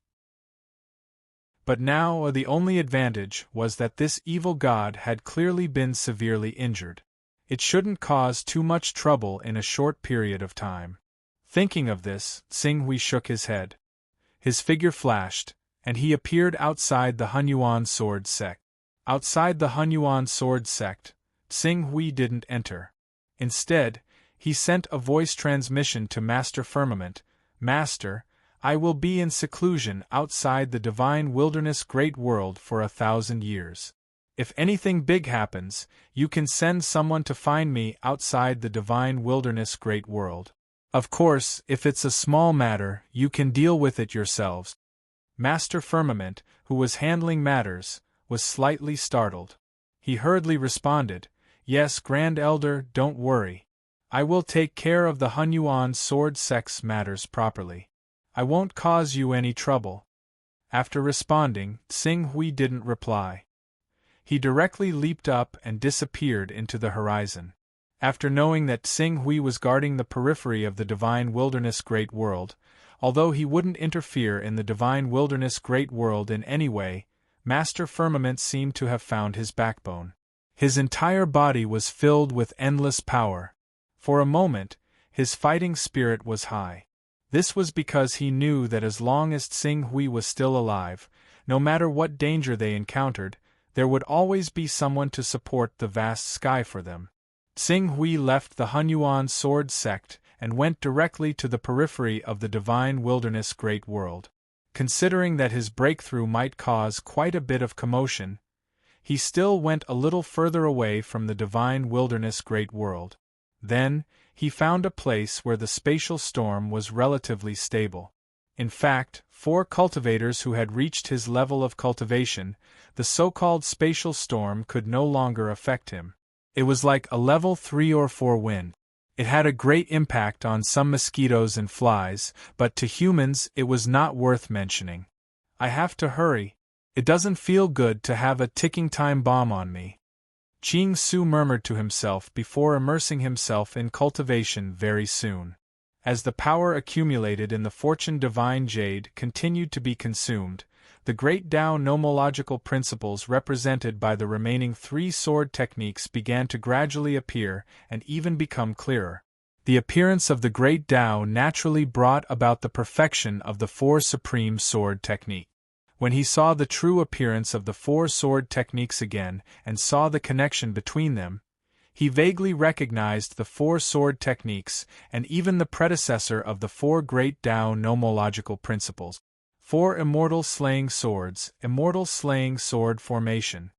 Speaker 1: But now the only advantage was that this evil god had clearly been severely injured. It shouldn't cause too much trouble in a short period of time. Thinking of this, Tsing Hui shook his head. His figure flashed, and he appeared outside the Hunyuan sword sect. Outside the Hunyuan sword sect, Tsing Hui didn't enter. Instead, he sent a voice transmission to Master Firmament. Master, I will be in seclusion outside the divine wilderness great world for 1,000 years. If anything big happens, you can send someone to find me outside the divine wilderness great world. Of course, if it's a small matter, you can deal with it yourselves. Master Firmament, who was handling matters, was slightly startled. He hurriedly responded, Yes, Grand Elder, don't worry. I will take care of the Hunyuan sword sect's matters properly. I won't cause you any trouble. After responding, Tsing Hui didn't reply. He directly leaped up and disappeared into the horizon. After knowing that Tsing Hui was guarding the periphery of the divine wilderness great world, although he wouldn't interfere in the divine wilderness great world in any way, Master Firmament seemed to have found his backbone. His entire body was filled with endless power. For a moment, his fighting spirit was high. This was because he knew that as long as Tsing Hui was still alive, no matter what danger they encountered, there would always be someone to support the vast sky for them. Tsing Hui left the Hunyuan sword sect and went directly to the periphery of the divine wilderness great world. Considering that his breakthrough might cause quite a bit of commotion, he still went a little further away from the divine wilderness great world. Then, he found a place where the spatial storm was relatively stable. In fact, 4 cultivators who had reached his level of cultivation, the so-called spatial storm could no longer affect him. It was like a level 3 or 4 wind. It had a great impact on some mosquitoes and flies, but to humans it was not worth mentioning. I have to hurry. It doesn't feel good to have a ticking time bomb on me. Ching Su murmured to himself before immersing himself in cultivation very soon. As the power accumulated in the Fortune Divine Jade continued to be consumed, the great Tao nomological principles represented by the remaining 3 sword techniques began to gradually appear and even become clearer. The appearance of the great Tao naturally brought about the perfection of the four supreme sword technique. When he saw the true appearance of the four sword techniques again and saw the connection between them, he vaguely recognized the four sword techniques and even the predecessor of the four great Tao nomological principles. Four immortal slaying swords, immortal slaying sword formation.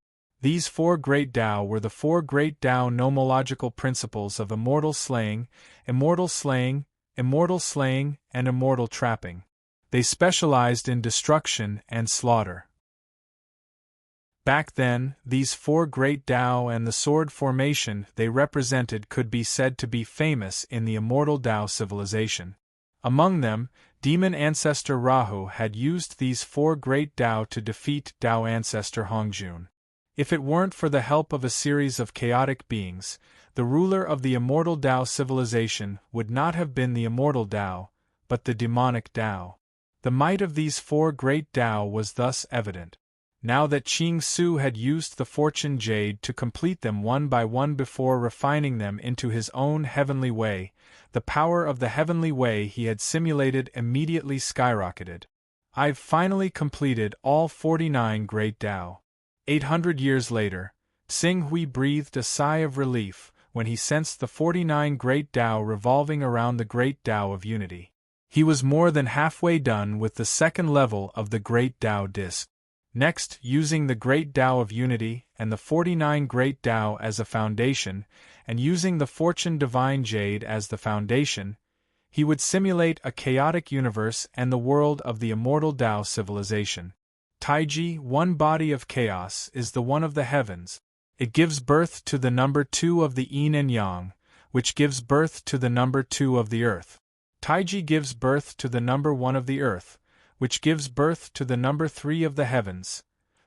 Speaker 1: These four great Tao were the four great Tao nomological principles of immortal slaying, immortal slaying, immortal slaying, and immortal trapping. They specialized in destruction and slaughter. Back then, these four great Tao and the sword formation they represented could be said to be famous in the immortal Tao civilization. Among them, demon ancestor Rahu had used these four great Tao to defeat Tao ancestor Hongjun. If it weren't for the help of a series of chaotic beings, the ruler of the immortal Tao civilization would not have been the immortal Tao, but the demonic Tao. The might of these four great Tao was thus evident. Now that Qing Su had used the fortune jade to complete them one by one before refining them into his own heavenly way, the power of the heavenly way he had simulated immediately skyrocketed. I've finally completed all 49 great Tao. 800 years later, Tsing Hui breathed a sigh of relief when he sensed the 49 great Tao revolving around the great Tao of unity. He was more than halfway done with the second level of the great Tao disc. Next, using the great Tao of unity and the 49 great Tao as a foundation, and using the fortune divine jade as the foundation, he would simulate a chaotic universe and the world of the immortal Tao civilization. Taiji, one body of chaos, is the one of the heavens. It gives birth to the number 2 of the yin and yang, which gives birth to the number 2 of the earth. Taiji gives birth to the number 1 of the earth, which gives birth to the number 3 of the heavens.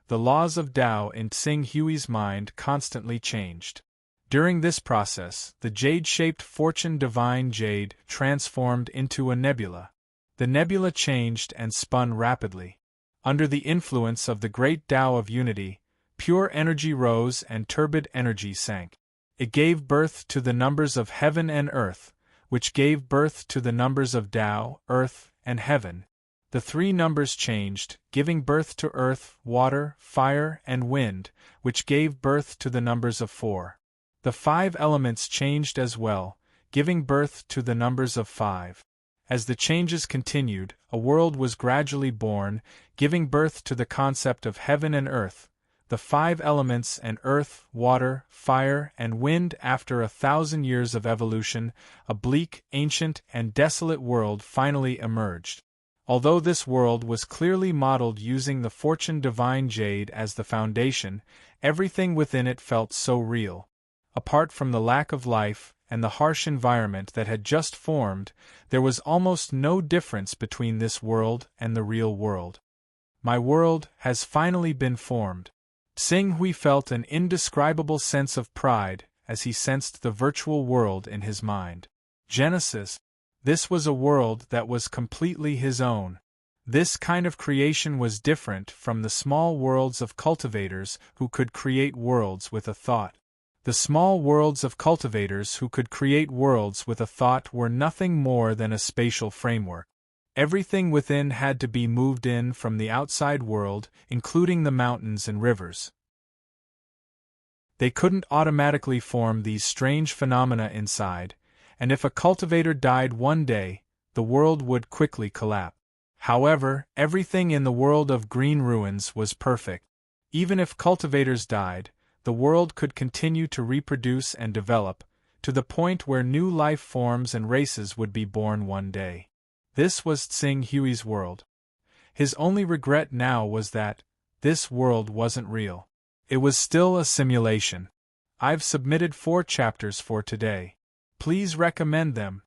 Speaker 1: The laws of Tao in Tsing Hui's mind constantly changed. During this process, the jade-shaped fortune divine jade transformed into a nebula. The nebula changed and spun rapidly. Under the influence of the great Tao of unity, pure energy rose and turbid energy sank. It gave birth to the numbers of heaven and earth, which gave birth to the numbers of Tao, earth, and heaven. The 3 numbers changed, giving birth to earth, water, fire, and wind, which gave birth to the numbers of 4. The 5 elements changed as well, giving birth to the numbers of 5. As the changes continued, a world was gradually born, giving birth to the concept of heaven and earth, the 5 elements and earth, water, fire, and wind. After 1,000 years of evolution, a bleak, ancient, and desolate world finally emerged. Although this world was clearly modeled using the fortune divine jade as the foundation, everything within it felt so real. Apart from the lack of life and the harsh environment that had just formed, there was almost no difference between this world and the real world. My world has finally been formed. Tsing Hui felt an indescribable sense of pride as he sensed the virtual world in his mind. Genesis. This was a world that was completely his own. This kind of creation was different from the small worlds of cultivators who could create worlds with a thought. The small worlds of cultivators who could create worlds with a thought were nothing more than a spatial framework. Everything within had to be moved in from the outside world, including the mountains and rivers. They couldn't automatically form these strange phenomena inside, and if a cultivator died one day, the world would quickly collapse. However, everything in the world of green ruins was perfect. Even if cultivators died, the world could continue to reproduce and develop, to the point where new life forms and races would be born one day. This was Tsing Hui's world. His only regret now was that this world wasn't real. It was still a simulation. I've submitted 4 chapters for today. Please recommend them.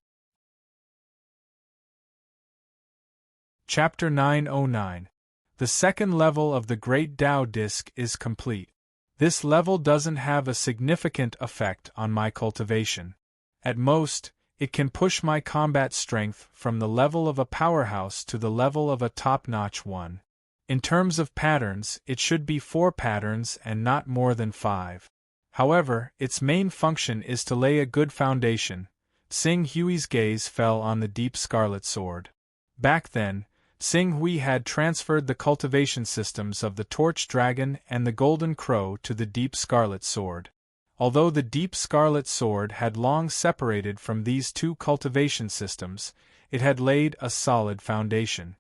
Speaker 1: Chapter 909. The second level of the Great Tao Disc is complete. This level doesn't have a significant effect on my cultivation. At most, it can push my combat strength from the level of a powerhouse to the level of a top-notch one. In terms of patterns, it should be 4 patterns and not more than 5. However, its main function is to lay a good foundation, Tsing Hui's gaze fell on the deep scarlet sword. Back then, Tsing Hui had transferred the cultivation systems of the Torch Dragon and the Golden Crow to the deep scarlet sword. Although the deep scarlet sword had long separated from these two cultivation systems, it had laid a solid foundation.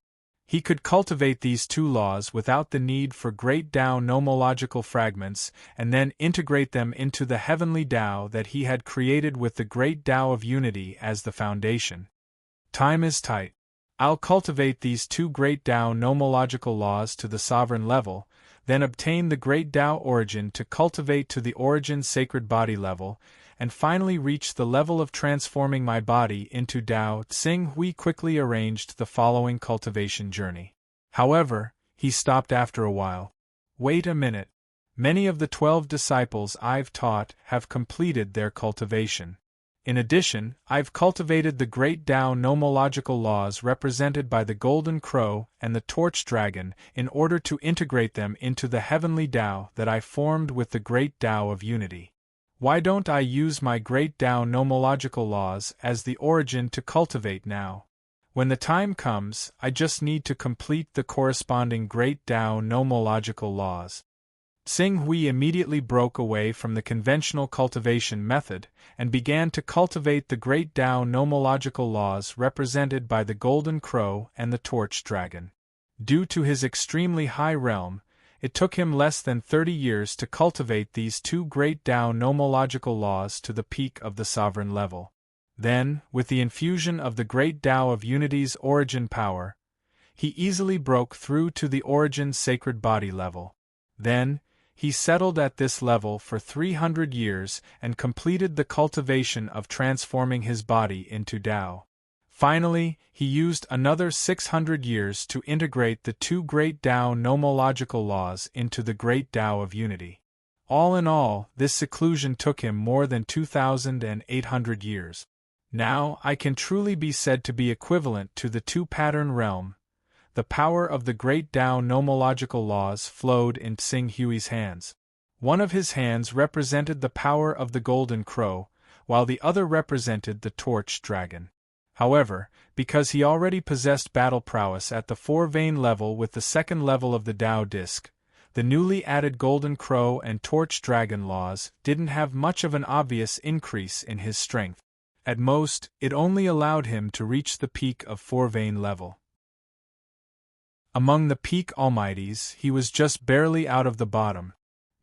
Speaker 1: He could cultivate these two laws without the need for great Tao nomological fragments and then integrate them into the heavenly Tao that he had created with the great Tao of unity as the foundation. Time is tight. I'll cultivate these two great Tao nomological laws to the sovereign level, then obtain the great Tao origin to cultivate to the origin sacred body level, and finally reach the level of transforming my body into Tao. Tsing Hui quickly arranged the following cultivation journey. However, he stopped after a while. Wait a minute. Many of the 12 disciples I've taught have completed their cultivation. In addition, I've cultivated the great Tao nomological laws represented by the Golden Crow and the Torch Dragon in order to integrate them into the heavenly Tao that I formed with the great Tao of unity. Why don't I use my great Tao nomological laws as the origin to cultivate now? When the time comes, I just need to complete the corresponding great Tao nomological laws. Tsing Hui immediately broke away from the conventional cultivation method and began to cultivate the great Tao nomological laws represented by the Golden Crow and the Torch Dragon. Due to his extremely high realm, it took him less than 30 years to cultivate these two great Tao nomological laws to the peak of the sovereign level. Then, with the infusion of the great Tao of unity's origin power, he easily broke through to the origin sacred body level. Then, he settled at this level for 300 years and completed the cultivation of transforming his body into Tao. Finally, he used another 600 years to integrate the two great Tao nomological laws into the great Tao of unity. All in all, this seclusion took him more than 2,800 years. Now I can truly be said to be equivalent to the two-pattern realm. The power of the great Tao nomological laws flowed in Tsing Hui's hands. One of his hands represented the power of the Golden Crow, while the other represented the Torch Dragon. However, because he already possessed battle prowess at the four-vein level with the second level of the Tao disc, the newly added Golden Crow and Torch Dragon laws didn't have much of an obvious increase in his strength. At most, it only allowed him to reach the peak of four-vein level. Among the peak almighties, he was just barely out of the bottom.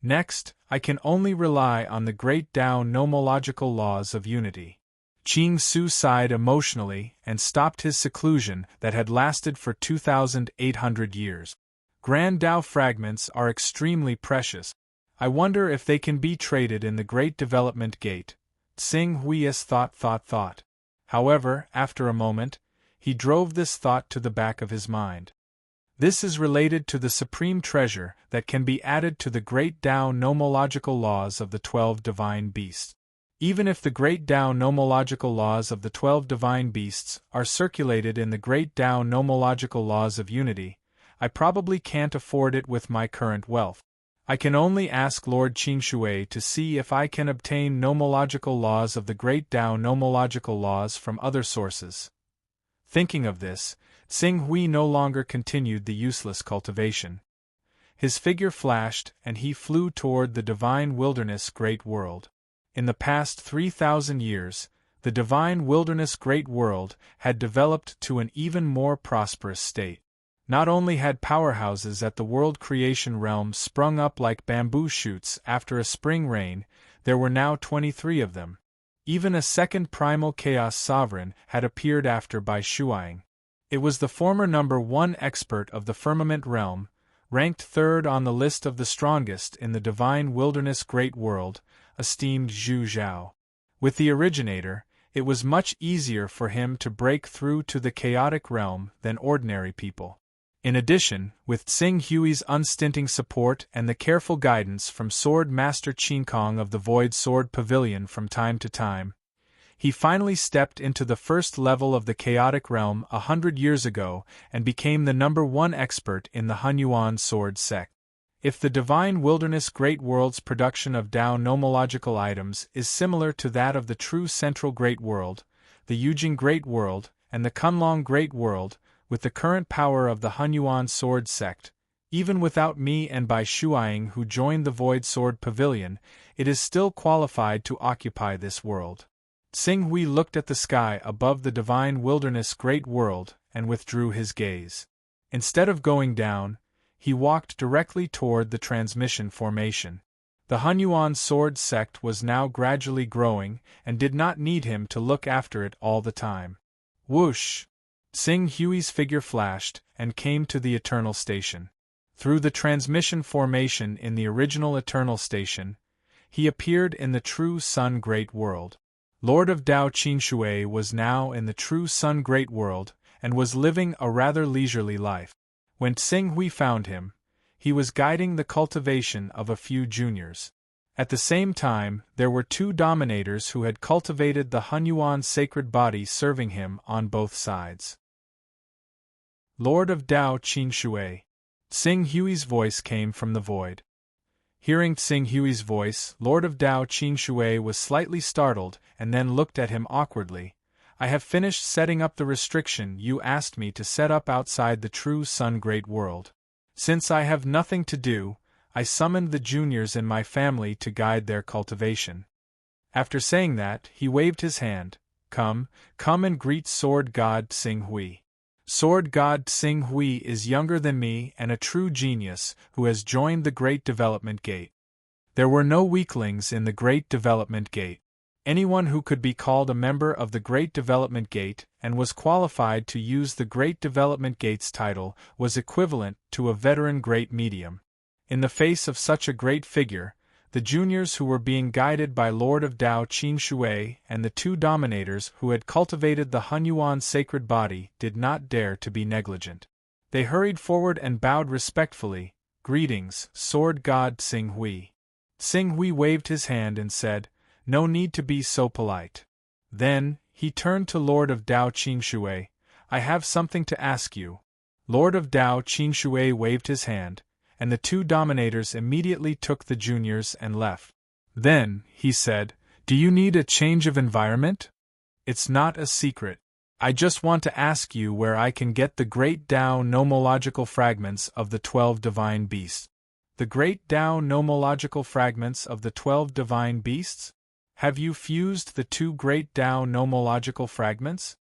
Speaker 1: Next, I can only rely on the great Tao nomological laws of unity. Qing Su sighed emotionally and stopped his seclusion that had lasted for 2,800 years. Grand Tao fragments are extremely precious. I wonder if they can be traded in the Great Development Gate. Tsing Hui's thought. However, after a moment, he drove this thought to the back of his mind. This is related to the supreme treasure that can be added to the great Tao nomological laws of the 12 divine beasts. Even if the great Tao nomological laws of the 12 divine beasts are circulated in the great Tao nomological laws of unity, I probably can't afford it with my current wealth. I can only ask Lord Qingshui to see if I can obtain nomological laws of the great Tao nomological laws from other sources. Thinking of this, Tsing Hui no longer continued the useless cultivation. His figure flashed and he flew toward the divine wilderness great world. In the past 3,000 years, the divine wilderness great world had developed to an even more prosperous state. Not only had powerhouses at the world creation realm sprung up like bamboo shoots after a spring rain, there were now 23 of them. Even a second primal chaos sovereign had appeared after Bai Shuang. It was the former number 1 expert of the firmament realm, ranked third on the list of the strongest in the divine wilderness great world, esteemed Zhu Zhao. With the originator, it was much easier for him to break through to the chaotic realm than ordinary people. In addition, with Tsing Hui's unstinting support and the careful guidance from Sword Master Qingkong of the Void Sword Pavilion from time to time, he finally stepped into the first level of the chaotic realm 100 years ago and became the number 1 expert in the Hunyuan sword sect. If the divine wilderness great world's production of Tao nomological items is similar to that of the true central great world, the Yujing Great World, and the Kunlong Great World, with the current power of the Hunyuan Sword Sect, even without me and Bai Shuiying who joined the Void Sword Pavilion, it is still qualified to occupy this world. Xing Hui looked at the sky above the divine wilderness Great World and withdrew his gaze. Instead of going down, he walked directly toward the transmission formation. The Hunyuan Sword Sect was now gradually growing and did not need him to look after it all the time. Whoosh! Xing Hui's figure flashed and came to the Eternal Station. Through the transmission formation in the original Eternal Station, he appeared in the True Sun Great World. Lord of Dao Qinshui was now in the True Sun Great World and was living a rather leisurely life. When Xing Hui found him, he was guiding the cultivation of a few juniors. At the same time, there were 2 dominators who had cultivated the Hunyuan sacred body serving him on both sides. Lord of Dao Qinshui. Xing Hui's voice came from the void. Hearing Xing Hui's voice, Lord of Dao Qinshui was slightly startled and then looked at him awkwardly. I have finished setting up the restriction you asked me to set up outside the True Sun Great World. Since I have nothing to do, I summoned the juniors in my family to guide their cultivation. After saying that, he waved his hand. Come and greet Sword God Xing Hui. Sword God Xing Hui is younger than me and a true genius who has joined the Great Development Gate. There were no weaklings in the Great Development Gate. Anyone who could be called a member of the Great Development Gate and was qualified to use the Great Development Gate's title was equivalent to a veteran great medium. In the face of such a great figure, the juniors who were being guided by Lord of Dao Qinshui and the 2 dominators who had cultivated the Hunyuan sacred body did not dare to be negligent. They hurried forward and bowed respectfully. Greetings, Sword God Xing Hui. Xing Hui waved his hand and said, No need to be so polite. Then, he turned to Lord of Dao Qinshui. I have something to ask you. Lord of Dao Qinshui waved his hand, and the 2 dominators immediately took the juniors and left. Then, he said, Do you need a change of environment? It's not a secret. I just want to ask you where I can get the great Dao nomological fragments of the 12 divine beasts. The great Dao nomological fragments of the 12 divine beasts? Have you fused the 2 great Dao nomological fragments?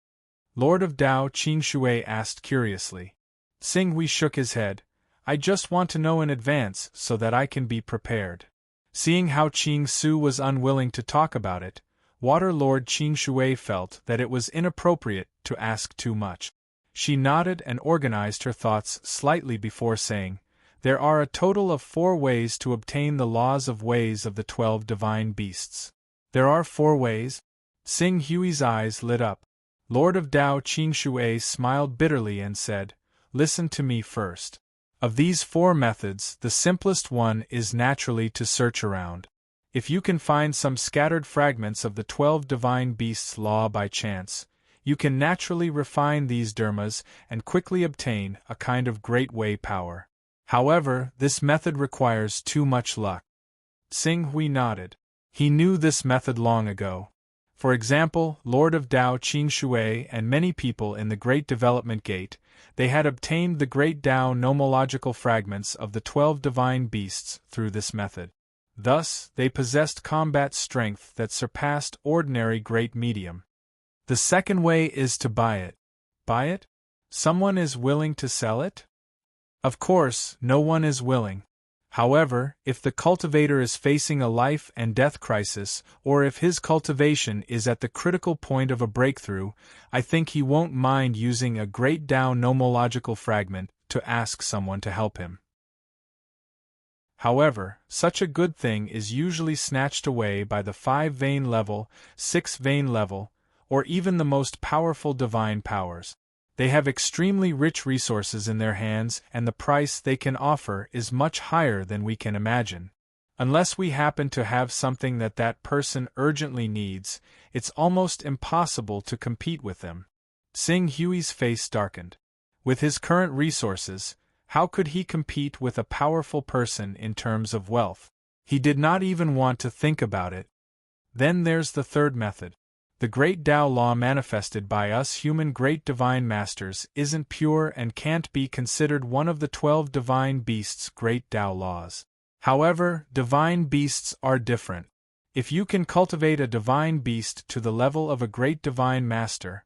Speaker 1: Lord of Dao Qinshui asked curiously. Xing Hui shook his head. I just want to know in advance so that I can be prepared. Seeing how Qing Su was unwilling to talk about it, Water Lord Qinshui felt that it was inappropriate to ask too much. She nodded and organized her thoughts slightly before saying, There are a total of 4 ways to obtain the laws of ways of the 12 divine beasts. There are 4 ways? Xing Hui's eyes lit up. Lord of Dao Qinshui smiled bitterly and said, Listen to me first. Of these 4 methods, the simplest one is naturally to search around. If you can find some scattered fragments of the 12 divine beasts' law by chance, you can naturally refine these dharmas and quickly obtain a kind of great way power. However, this method requires too much luck. Xing Hui nodded. He knew this method long ago. For example, Lord of Dao Qinshui and many people in the Great Development Gate, they had obtained the great Dao nomological fragments of the 12 divine beasts through this method. Thus, they possessed combat strength that surpassed ordinary great medium. The second way is to buy it. Buy it? Someone is willing to sell it? Of course, no one is willing. However, if the cultivator is facing a life and death crisis, or if his cultivation is at the critical point of a breakthrough, I think he won't mind using a great Dao nomological fragment to ask someone to help him. However, such a good thing is usually snatched away by the 5-vein level, 6-vein level, or even the most powerful divine powers. They have extremely rich resources in their hands, and the price they can offer is much higher than we can imagine. Unless we happen to have something that person urgently needs, it's almost impossible to compete with them. Xing Hui's face darkened. With his current resources, how could he compete with a powerful person in terms of wealth? He did not even want to think about it. Then there's the third method. The great Tao law manifested by us human great divine masters isn't pure and can't be considered one of the 12 divine beasts' great Tao laws. However, divine beasts are different. If you can cultivate a divine beast to the level of a great divine master,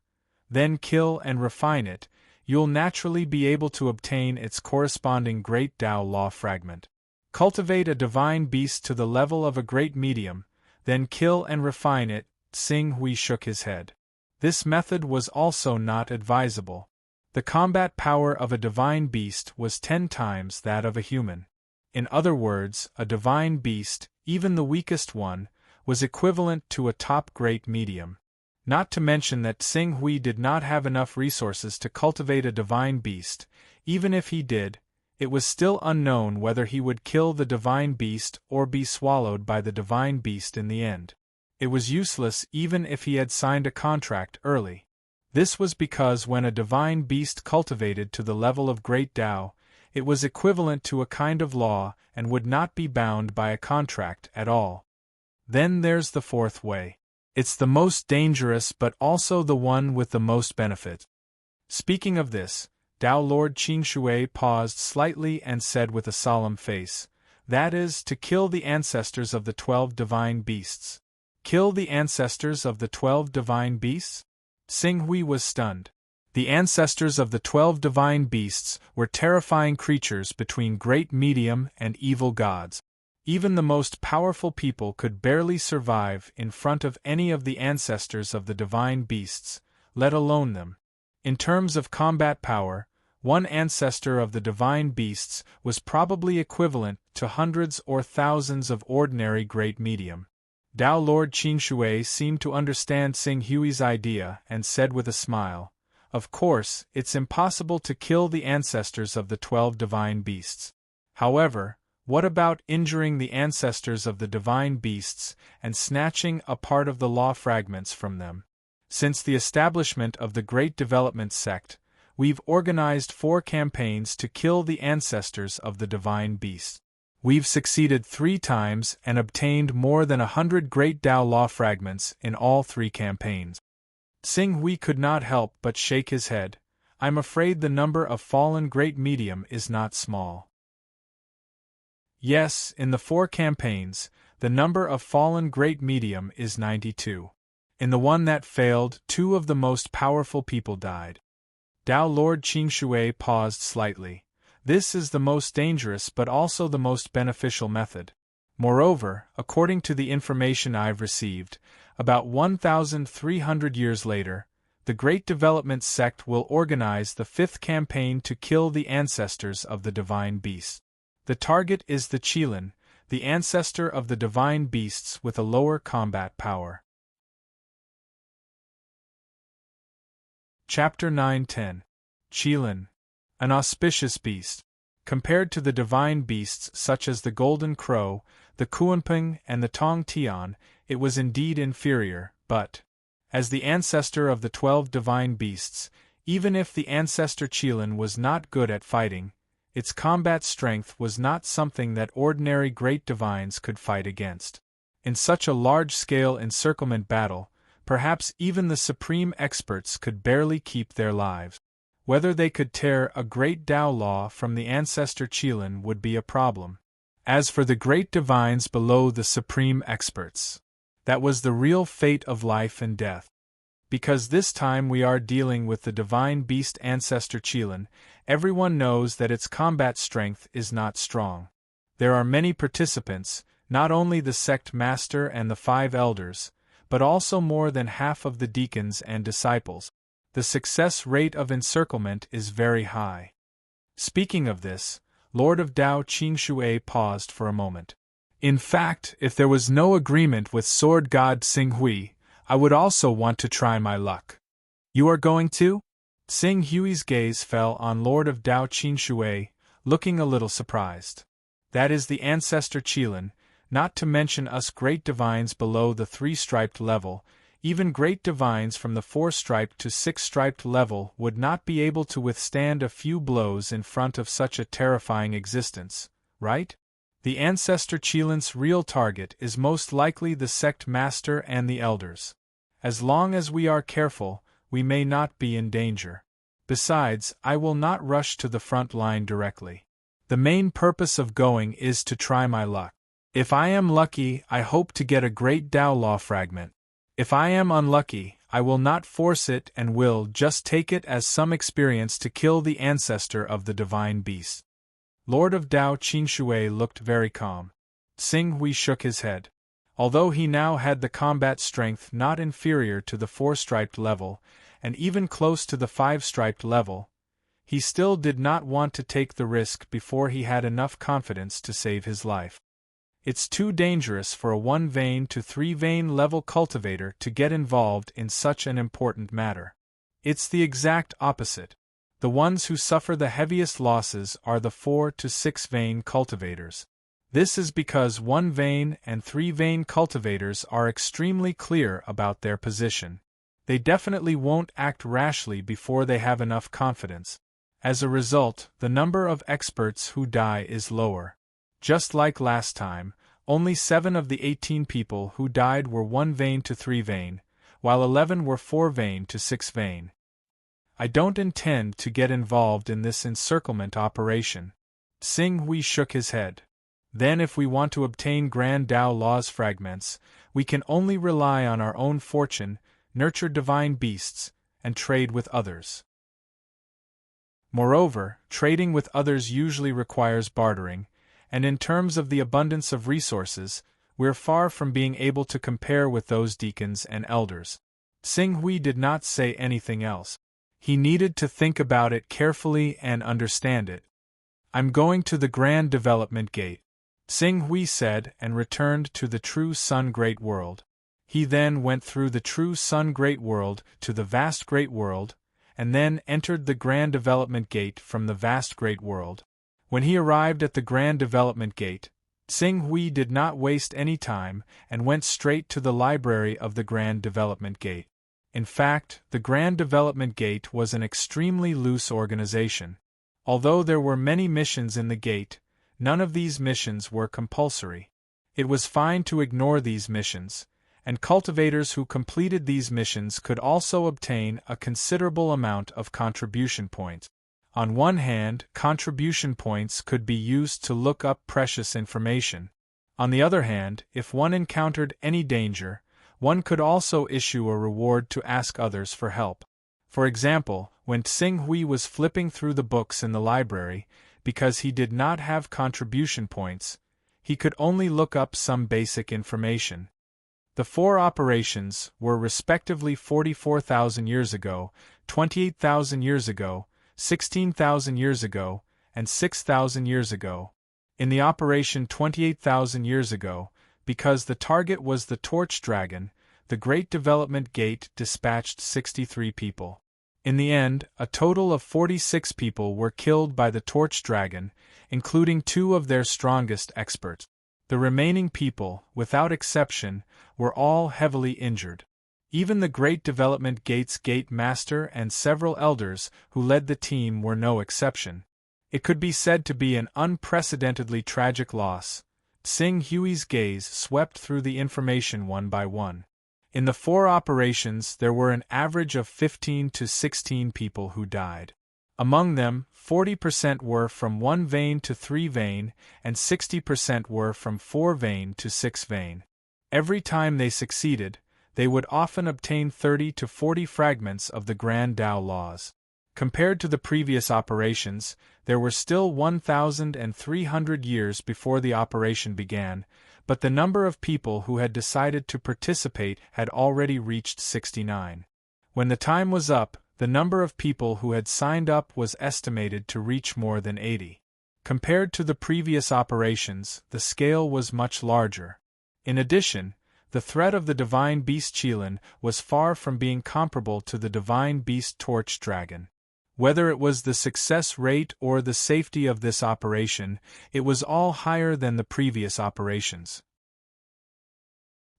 Speaker 1: then kill and refine it, you'll naturally be able to obtain its corresponding great Tao law fragment. Cultivate a divine beast to the level of a great medium, then kill and refine it. Xing Hui shook his head. This method was also not advisable. The combat power of a divine beast was 10 times that of a human. In other words, a divine beast, even the weakest one, was equivalent to a top great medium. Not to mention that Xing Hui did not have enough resources to cultivate a divine beast. Even if he did, it was still unknown whether he would kill the divine beast or be swallowed by the divine beast in the end. It was useless even if he had signed a contract early. This was because when a divine beast cultivated to the level of great Tao, it was equivalent to a kind of law and would not be bound by a contract at all. Then there's the fourth way. It's the most dangerous but also the one with the most benefit. Speaking of this, Tao Lord Qing Shui paused slightly and said with a solemn face, "That is, to kill the ancestors of the 12 divine beasts." Kill the ancestors of the 12 divine beasts? Xing Hui was stunned. The ancestors of the 12 divine beasts were terrifying creatures between great medium and evil gods. Even the most powerful people could barely survive in front of any of the ancestors of the divine beasts, let alone them. In terms of combat power, one ancestor of the divine beasts was probably equivalent to hundreds or thousands of ordinary great medium. Tao Lord Qing Shui seemed to understand Xing Hui's idea and said with a smile, "Of course, it's impossible to kill the ancestors of the 12 divine beasts. However, what about injuring the ancestors of the divine beasts and snatching a part of the law fragments from them? Since the establishment of the Great Development Sect, we've organized 4 campaigns to kill the ancestors of the divine beasts. We've succeeded 3 times and obtained more than 100 great Tao law fragments in all 3 campaigns." Xing Hui could not help but shake his head. "I'm afraid the number of fallen great medium is not small." Yes, in the 4 campaigns, the number of fallen great medium is 92. In the one that failed, 2 of the most powerful people died. Tao Lord Qing Shui paused slightly. This is the most dangerous but also the most beneficial method. Moreover, according to the information I've received, about 1,300 years later, the Great Development Sect will organize the 5th campaign to kill the ancestors of the divine beasts. The target is the Qilin, the ancestor of the divine beasts with a lower combat power. Chapter 9-10. Qilin. An auspicious beast. Compared to the divine beasts such as the golden crow, the Kuanping, and the Tong Tian, it was indeed inferior, but, as the ancestor of the 12 divine beasts, even if the ancestor Qilin was not good at fighting, its combat strength was not something that ordinary great divines could fight against. In such a large-scale encirclement battle, perhaps even the supreme experts could barely keep their lives. Whether they could tear a great Tao law from the ancestor Qilin would be a problem. As for the great divines below the supreme experts, that was the real fate of life and death. Because this time we are dealing with the divine beast ancestor Qilin, everyone knows that its combat strength is not strong. There are many participants, not only the sect master and the 5 elders, but also more than half of the deacons and disciples. The success rate of encirclement is very high. Speaking of this, Lord of Tao Qing Shui paused for a moment. In fact, if there was no agreement with Sword God Xing Hui, I would also want to try my luck. You are going to? Xing Hui's gaze fell on Lord of Tao Qing Shui, looking a little surprised. That is the ancestor Qilin, not to mention us great divines below the 3-striped level. Even great divines from the 4-striped to 6-striped level would not be able to withstand a few blows in front of such a terrifying existence, right? The ancestor Qilin's real target is most likely the sect master and the elders. As long as we are careful, we may not be in danger. Besides, I will not rush to the front line directly. The main purpose of going is to try my luck. If I am lucky, I hope to get a great Tao Law fragment. If I am unlucky, I will not force it and will just take it as some experience to kill the ancestor of the divine beast. Lord of Tao Qinshui looked very calm. Xing Hui shook his head. Although he now had the combat strength not inferior to the 4-striped level, and even close to the 5-striped level, he still did not want to take the risk before he had enough confidence to save his life. It's too dangerous for a 1-vein to 3-vein level cultivator to get involved in such an important matter. It's the exact opposite. The ones who suffer the heaviest losses are the 4 to 6-vein cultivators. This is because 1-vein and 3-vein cultivators are extremely clear about their position. They definitely won't act rashly before they have enough confidence. As a result, the number of experts who die is lower. Just like last time, only 7 of the 18 people who died were 1-vein to 3-vein, while 11 were 4-vein to 6-vein. I don't intend to get involved in this encirclement operation. Xing Hui shook his head. Then if we want to obtain Grand Tao Law's fragments, we can only rely on our own fortune, nurture divine beasts, and trade with others. Moreover, trading with others usually requires bartering, and in terms of the abundance of resources, we're far from being able to compare with those deacons and elders. Xing Hui did not say anything else. He needed to think about it carefully and understand it. I'm going to the Grand Development Gate, Xing Hui said, and returned to the True Sun Great World. He then went through the True Sun Great World to the Vast Great World, and then entered the Grand Development Gate from the Vast Great World. When he arrived at the Grand Development Gate, Xing Hui did not waste any time and went straight to the library of the Grand Development Gate. In fact, the Grand Development Gate was an extremely loose organization. Although there were many missions in the gate, none of these missions were compulsory. It was fine to ignore these missions, and cultivators who completed these missions could also obtain a considerable amount of contribution points. On one hand, contribution points could be used to look up precious information. On the other hand, if one encountered any danger, one could also issue a reward to ask others for help. For example, when Xing Hui was flipping through the books in the library, because he did not have contribution points, he could only look up some basic information. The 4 operations were respectively 44,000 years ago, 28,000 years ago, 16,000 years ago, and 6,000 years ago. In the operation 28,000 years ago, because the target was the Torch Dragon, the Great Development Gate dispatched 63 people. In the end, a total of 46 people were killed by the Torch Dragon, including 2 of their strongest experts. The remaining people, without exception, were all heavily injured. Even the Great Development Gate's Gate Master and several elders who led the team were no exception. It could be said to be an unprecedentedly tragic loss. Xing Hui's gaze swept through the information one by one. In the 4 operations there were an average of 15 to 16 people who died. Among them, 40% were from 1-vein to 3-vein, and 60% were from 4-vein to 6-vein. Every time they succeeded, they would often obtain 30 to 40 fragments of the Grand Tao Laws. Compared to the previous operations, there were still 1,300 years before the operation began, but the number of people who had decided to participate had already reached 69. When the time was up, the number of people who had signed up was estimated to reach more than 80. Compared to the previous operations, the scale was much larger. In addition, the threat of the Divine Beast Qilin was far from being comparable to the Divine Beast Torch Dragon. Whether it was the success rate or the safety of this operation, it was all higher than the previous operations.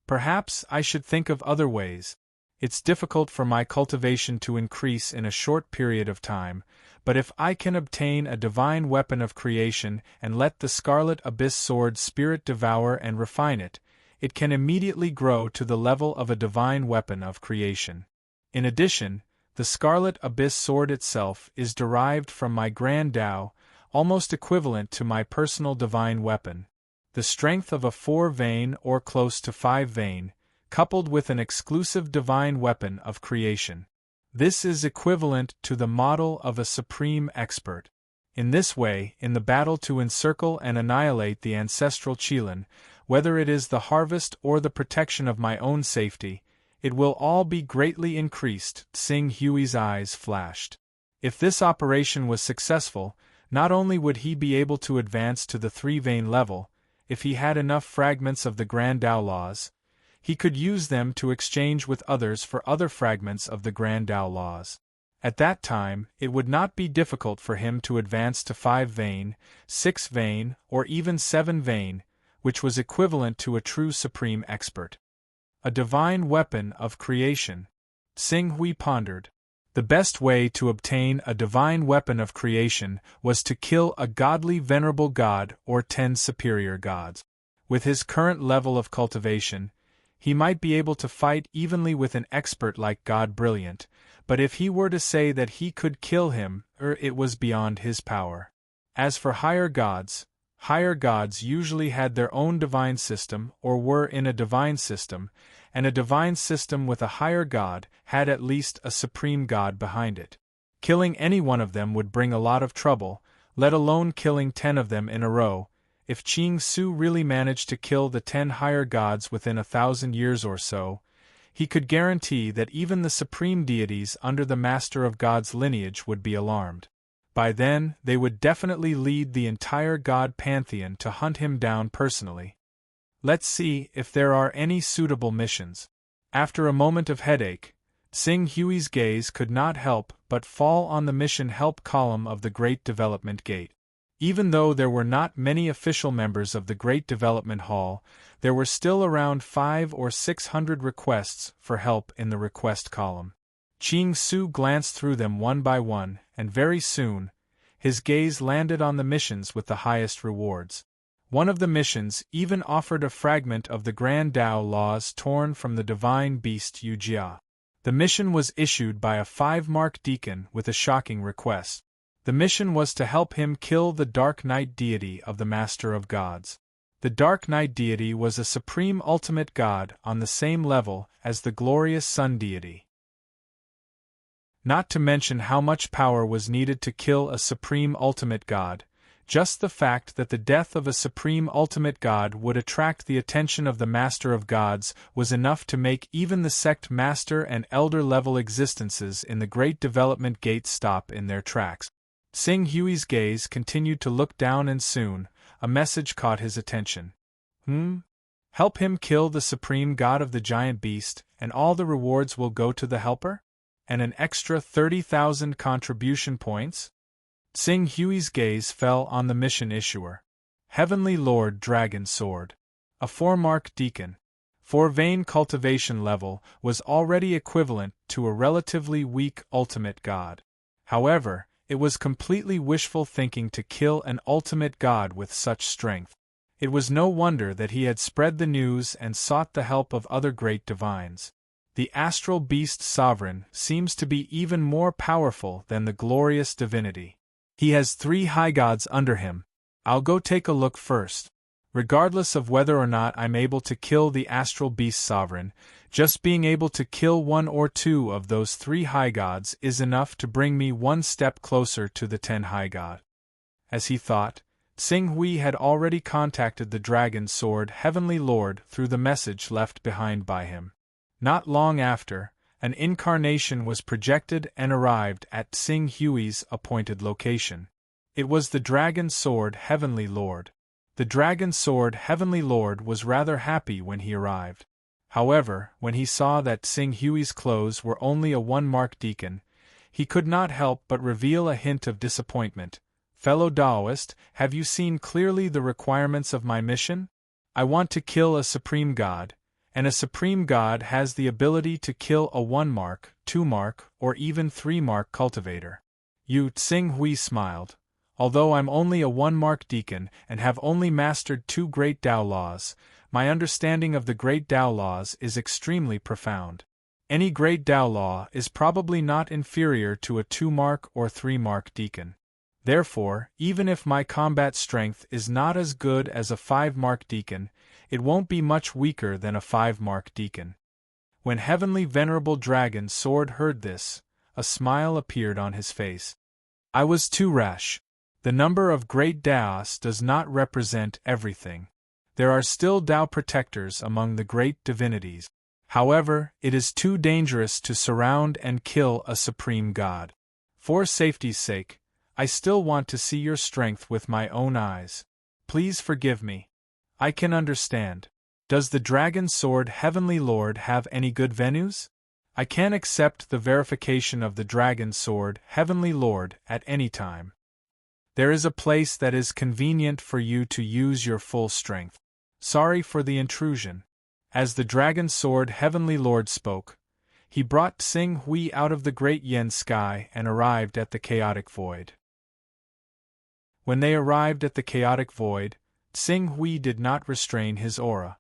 Speaker 1: Perhaps I should think of other ways. It's difficult for my cultivation to increase in a short period of time, but if I can obtain a divine weapon of creation and let the Scarlet Abyss Sword Spirit devour and refine it, it can immediately grow to the level of a divine weapon of creation. In addition, the Scarlet Abyss Sword itself is derived from my Grand Tao, almost equivalent to my personal divine weapon. The strength of a 4-vein or close to 5-vein, coupled with an exclusive divine weapon of creation. This is equivalent to the model of a supreme expert. In this way, in the battle to encircle and annihilate the ancestral Qilin, whether it is the harvest or the protection of my own safety, it will all be greatly increased. Tsing Hui's eyes flashed. If this operation was successful, not only would he be able to advance to the 3-vein level, if he had enough fragments of the Grand Tao laws, he could use them to exchange with others for other fragments of the Grand Tao laws. At that time, it would not be difficult for him to advance to 5-vein, 6-vein, or even 7-vein, which was equivalent to a true supreme expert. A divine weapon of creation. Tsing Hui pondered. The best way to obtain a divine weapon of creation was to kill a godly venerable god or 10 superior gods. With his current level of cultivation, he might be able to fight evenly with an expert like God Brilliant, but if he were to say that he could kill him, it was beyond his power. As for higher gods usually had their own divine system or were in a divine system, and a divine system with a higher god had at least a supreme god behind it. Killing any one of them would bring a lot of trouble, let alone killing 10 of them in a row. If Qing Su really managed to kill the 10 higher gods within 1,000 years or so, he could guarantee that even the supreme deities under the Master of God's lineage would be alarmed. By then, they would definitely lead the entire god pantheon to hunt him down personally. Let's see if there are any suitable missions. After a moment of headache, Tsing Hui's gaze could not help but fall on the mission help column of the Great Development Gate. Even though there were not many official members of the Great Development Hall, there were still around 500 or 600 requests for help in the request column. Qing Su glanced through them one by one, and very soon, his gaze landed on the missions with the highest rewards. One of the missions even offered a fragment of the Grand Tao laws torn from the divine beast Yu Jia. The mission was issued by a 5-mark deacon with a shocking request. The mission was to help him kill the Dark Night deity of the Master of Gods. The Dark Night deity was a supreme ultimate god on the same level as the glorious Sun deity. Not to mention how much power was needed to kill a supreme ultimate god, just the fact that the death of a supreme ultimate god would attract the attention of the Master of Gods was enough to make even the sect master and elder level existences in the Great Development Gate stop in their tracks. Tsing Hui's gaze continued to look down, and soon, a message caught his attention. Help him kill the supreme god of the giant beast, and all the rewards will go to the helper? And an extra 30,000 contribution points? Tsing Hui's gaze fell on the mission issuer. Heavenly Lord Dragon Sword. A 4-mark deacon. 4-vein cultivation level was already equivalent to a relatively weak ultimate god. However, it was completely wishful thinking to kill an ultimate god with such strength. It was no wonder that he had spread the news and sought the help of other great divines. The astral beast sovereign seems to be even more powerful than the glorious divinity. He has 3 high gods under him. I'll go take a look first. Regardless of whether or not I'm able to kill the astral beast sovereign, just being able to kill 1 or 2 of those 3 high gods is enough to bring me one step closer to the 10 high god. As he thought, Tsing Hui had already contacted the Dragon Sword Heavenly Lord through the message left behind by him. Not long after, an incarnation was projected and arrived at Tsing Hui's appointed location. It was the Dragon Sword Heavenly Lord. The Dragon Sword Heavenly Lord was rather happy when he arrived. However, when he saw that Tsing Hui's clothes were only a 1-mark deacon, he could not help but reveal a hint of disappointment. Fellow Taoist, have you seen clearly the requirements of my mission? I want to kill a supreme god, and a supreme god has the ability to kill a 1-mark, 2-mark, or even 3-mark cultivator. Tsing Hui smiled. Although I'm only a 1-mark deacon and have only mastered 2 great Tao laws, my understanding of the great Tao laws is extremely profound. Any great Tao law is probably not inferior to a 2-mark or 3-mark deacon. Therefore, even if my combat strength is not as good as a 5-mark deacon, it won't be much weaker than a 5-mark deacon. When Heavenly Venerable Dragon Sword heard this, a smile appeared on his face. I was too rash. The number of great Taos does not represent everything. There are still Tao protectors among the great divinities. However, it is too dangerous to surround and kill a supreme god. For safety's sake, I still want to see your strength with my own eyes. Please forgive me. I can understand. Does the Dragon Sword Heavenly Lord have any good venues? I can accept the verification of the Dragon Sword Heavenly Lord at any time. There is a place that is convenient for you to use your full strength. Sorry for the intrusion. As the Dragon Sword Heavenly Lord spoke, he brought Tsing Hui out of the great Yen sky and arrived at the chaotic void. When they arrived at the chaotic void, Tsing Hui did not restrain his aura.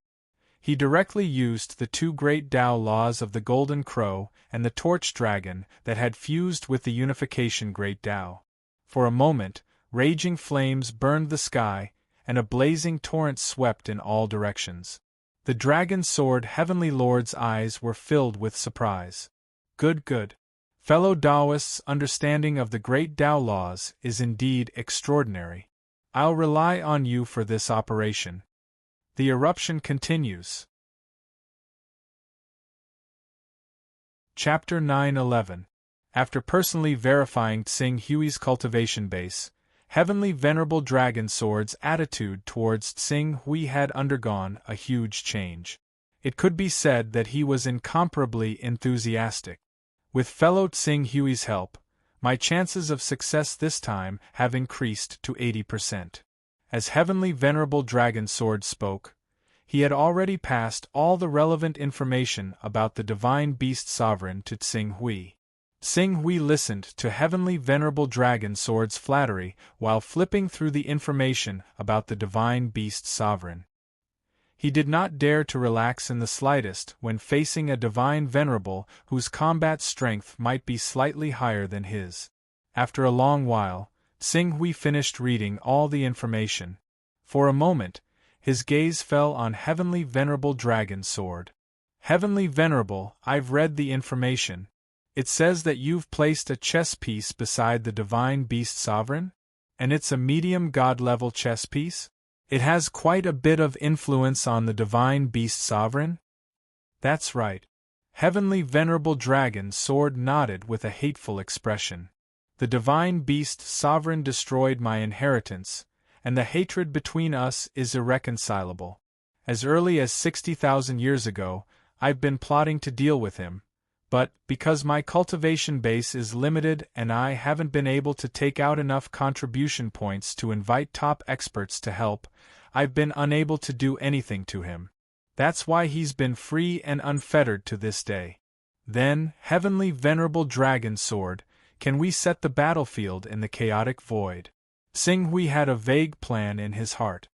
Speaker 1: He directly used the 2 great Tao laws of the Golden Crow and the Torch Dragon that had fused with the Unification Great Tao. For a moment, raging flames burned the sky, and a blazing torrent swept in all directions. The Dragon Sword Heavenly Lord's eyes were filled with surprise. Good. Fellow Taoists' understanding of the great Tao laws is indeed extraordinary. I'll rely on you for this operation. The eruption continues. Chapter 9-11. After personally verifying Tsing Hui's cultivation base, Heavenly Venerable Dragon Sword's attitude towards Tsing Hui had undergone a huge change. It could be said that he was incomparably enthusiastic. With fellow Tsing Hui's help, my chances of success this time have increased to 80%. As Heavenly Venerable Dragon Sword spoke, he had already passed all the relevant information about the Divine Beast Sovereign to Tsing Hui. Tsing Hui listened to Heavenly Venerable Dragon Sword's flattery while flipping through the information about the Divine Beast Sovereign. He did not dare to relax in the slightest when facing a Divine Venerable whose combat strength might be slightly higher than his. After a long while, Tsing Hui finished reading all the information. For a moment, his gaze fell on Heavenly Venerable Dragon Sword. Heavenly Venerable, I've read the information. It says that you've placed a chess piece beside the Divine Beast Sovereign? And it's a medium god-level chess piece? It has quite a bit of influence on the Divine Beast Sovereign? That's right. Heavenly Venerable Dragon Sword nodded with a hateful expression. The Divine Beast Sovereign destroyed my inheritance, and the hatred between us is irreconcilable. As early as 60,000 years ago, I've been plotting to deal with him. But, because my cultivation base is limited and I haven't been able to take out enough contribution points to invite top experts to help, I've been unable to do anything to him. That's why he's been free and unfettered to this day. Then, Heavenly Venerable Dragon Sword, can we set the battlefield in the chaotic void? Tsing Hui had a vague plan in his heart.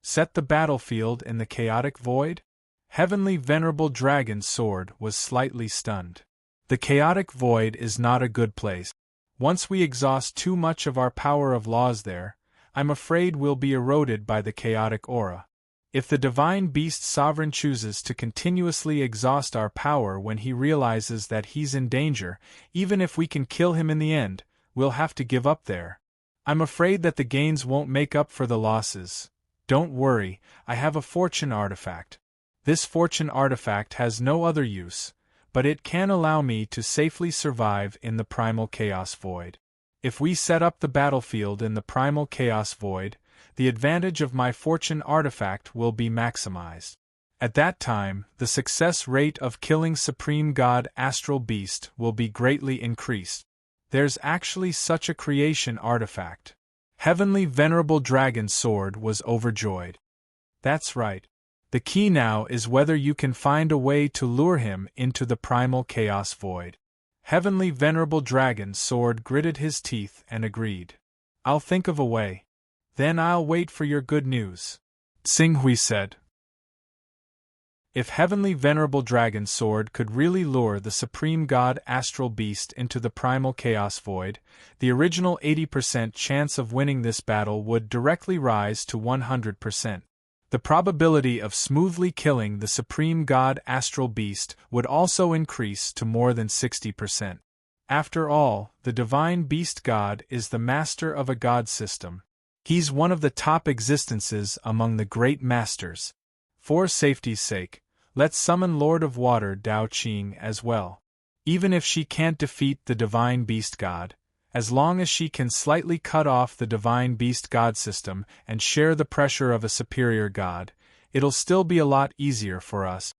Speaker 1: Set the battlefield in the chaotic void? Heavenly Venerable Dragon Sword was slightly stunned. The chaotic void is not a good place. Once we exhaust too much of our power of laws there, I'm afraid we'll be eroded by the chaotic aura. If the Divine Beast Sovereign chooses to continuously exhaust our power when he realizes that he's in danger, even if we can kill him in the end, we'll have to give up there. I'm afraid that the gains won't make up for the losses. Don't worry, I have a fortune artifact. This fortune artifact has no other use, but it can allow me to safely survive in the primal chaos void. If we set up the battlefield in the primal chaos void, the advantage of my fortune artifact will be maximized. At that time, the success rate of killing Supreme God Astral Beast will be greatly increased. There's actually such a creation artifact. Heavenly Venerable Dragon Sword was overjoyed. That's right. The key now is whether you can find a way to lure him into the primal chaos void. Heavenly Venerable Dragon Sword gritted his teeth and agreed. I'll think of a way. Then I'll wait for your good news, Tsing Hui said. If Heavenly Venerable Dragon Sword could really lure the Supreme God Astral Beast into the primal chaos void, the original 80% chance of winning this battle would directly rise to 100%. The probability of smoothly killing the Supreme God Astral Beast would also increase to more than 60%. After all, the Divine Beast God is the master of a god system. He's one of the top existences among the great masters. For safety's sake, let's summon Lord of Water Dao Qing as well. Even if she can't defeat the Divine Beast God, as long as she can slightly cut off the Divine Beast God system and share the pressure of a superior god, it'll still be a lot easier for us.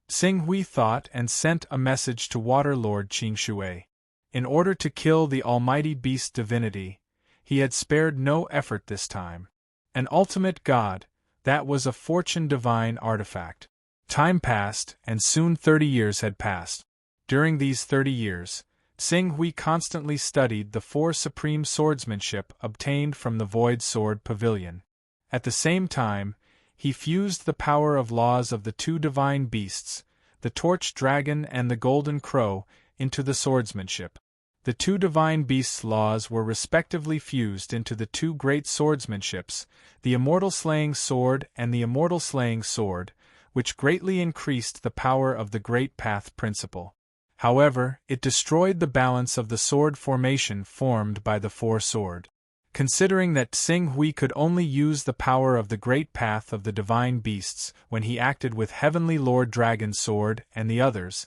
Speaker 1: Xing Hui thought and sent a message to Water Lord Qing Shui. In order to kill the almighty beast divinity, he had spared no effort this time. An ultimate god, that was a fortune divine artifact. Time passed, and soon 30 years had passed. During these 30 years, Xing Hui constantly studied the 4 supreme swordsmanship obtained from the Void Sword Pavilion. At the same time, he fused the power of laws of the 2 divine beasts, the Torch Dragon and the Golden Crow, into the swordsmanship. The 2 divine beasts' laws were respectively fused into the 2 great swordsmanships, the Immortal Slaying Sword and the Immortal Slaying Sword, which greatly increased the power of the Great Path principle. However, it destroyed the balance of the sword formation formed by the 4 sword. Considering that Xing Hui could only use the power of the Great Path of the Divine Beasts when he acted with Heavenly Lord Dragon Sword and the others,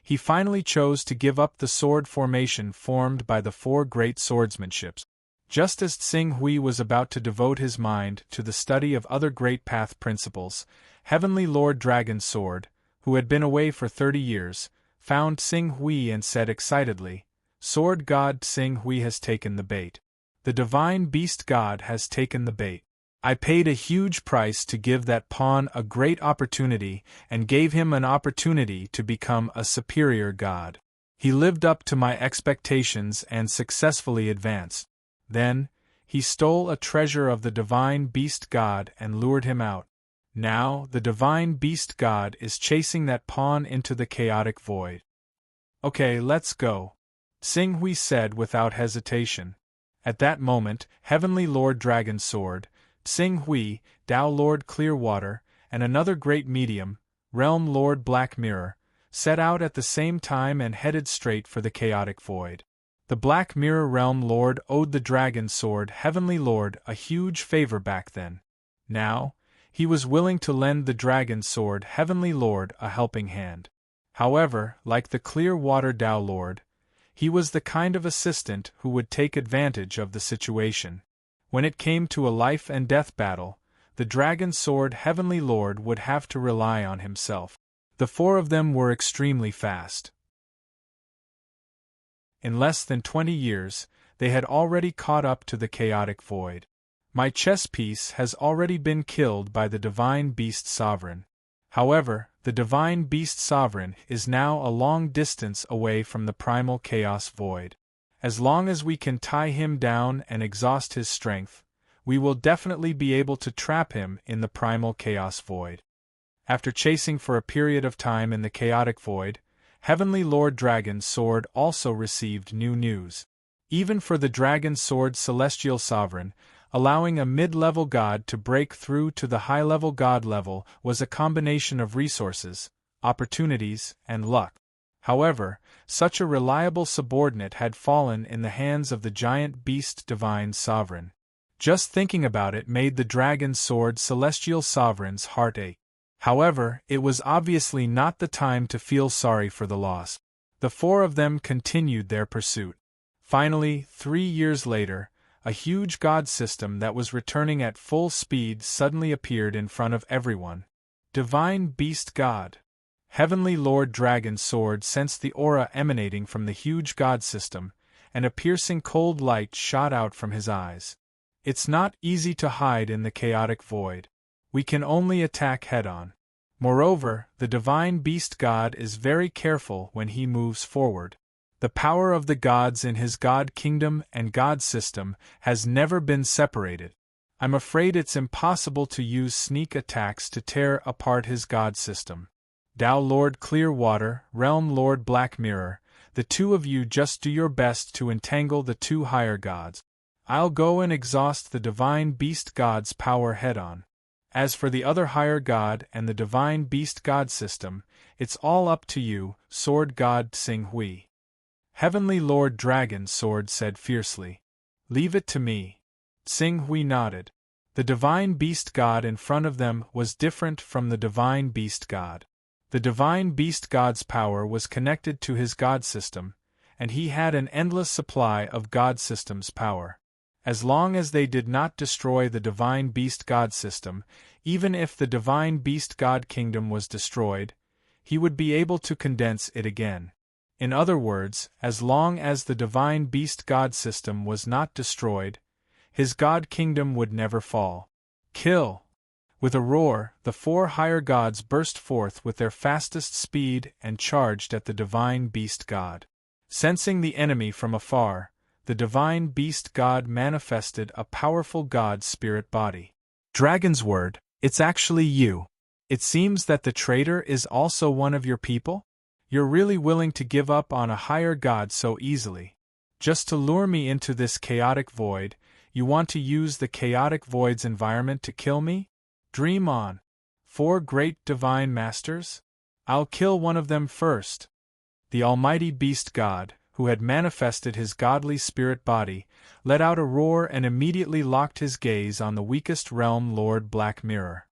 Speaker 1: he finally chose to give up the sword formation formed by the 4 great swordsmanships. Just as Xing Hui was about to devote his mind to the study of other Great Path principles, Heavenly Lord Dragon Sword, who had been away for 30 years, found Xing Hui and said excitedly, "Sword God Xing Hui has taken the bait. The Divine Beast God has taken the bait. I paid a huge price to give that pawn a great opportunity and gave him an opportunity to become a superior god. He lived up to my expectations and successfully advanced. Then, he stole a treasure of the Divine Beast God and lured him out. Now, the Divine Beast God is chasing that pawn into the chaotic void." "Okay, let's go," Xing Hui said without hesitation. At that moment, Heavenly Lord Dragon Sword, Xing Hui, Dao Lord Clearwater, and another great medium, Realm Lord Black Mirror, set out at the same time and headed straight for the chaotic void. The Black Mirror Realm Lord owed the Dragon Sword Heavenly Lord a huge favor back then. Now, he was willing to lend the Dragon Sword Heavenly Lord a helping hand. However, like the Clearwater Dao Lord, he was the kind of assistant who would take advantage of the situation. When it came to a life-and-death battle, the Dragon Sword Heavenly Lord would have to rely on himself. The 4 of them were extremely fast. In less than 20 years, they had already caught up to the chaotic void. My chess piece has already been killed by the Divine Beast Sovereign. However, the Divine Beast Sovereign is now a long distance away from the primal chaos void. As long as we can tie him down and exhaust his strength, we will definitely be able to trap him in the primal chaos void. After chasing for a period of time in the chaotic void, Heavenly Lord Dragon Sword also received new news. Even for the Dragon Sword Celestial Sovereign, allowing a mid-level god to break through to the high-level god level was a combination of resources, opportunities, and luck. However, such a reliable subordinate had fallen in the hands of the giant beast Divine Sovereign. Just thinking about it made the Dragon Sword Celestial Sovereign's heart ache. However, it was obviously not the time to feel sorry for the loss. The 4 of them continued their pursuit. Finally, 3 years later, a huge god system that was returning at full speed suddenly appeared in front of everyone. Divine Beast God. Heavenly Lord Dragon Sword sensed the aura emanating from the huge god system, and a piercing cold light shot out from his eyes. It's not easy to hide in the chaotic void. We can only attack head-on. Moreover, the Divine Beast God is very careful when he moves forward. The power of the gods in his god kingdom and god system has never been separated. I'm afraid it's impossible to use sneak attacks to tear apart his god system. Tao Lord Clearwater, Realm Lord Black Mirror, the two of you just do your best to entangle the two higher gods. I'll go and exhaust the divine beast god's power head-on. As for the other higher god and the divine beast god system, it's all up to you, Sword God Tsing Hui. Heavenly Lord Dragon Sword said fiercely. Leave it to me. Tsing Hui nodded. The divine beast god in front of them was different from the divine beast god. The divine beast god's power was connected to his god system, and he had an endless supply of god system's power. As long as they did not destroy the divine beast god system, even if the divine beast god kingdom was destroyed, he would be able to condense it again. In other words, as long as the divine beast god system was not destroyed, his god kingdom would never fall. Kill! With a roar, the four higher gods burst forth with their fastest speed and charged at the divine beast god. Sensing the enemy from afar, the divine beast god manifested a powerful god spirit body. Dragon's word, it's actually you. It seems that the traitor is also one of your people? You're really willing to give up on a higher god so easily. Just to lure me into this chaotic void, you want to use the chaotic void's environment to kill me? Dream on. 4 great divine masters? I'll kill one of them first. The almighty beast god, who had manifested his godly spirit body, let out a roar and immediately locked his gaze on the weakest realm Lord Black Mirror.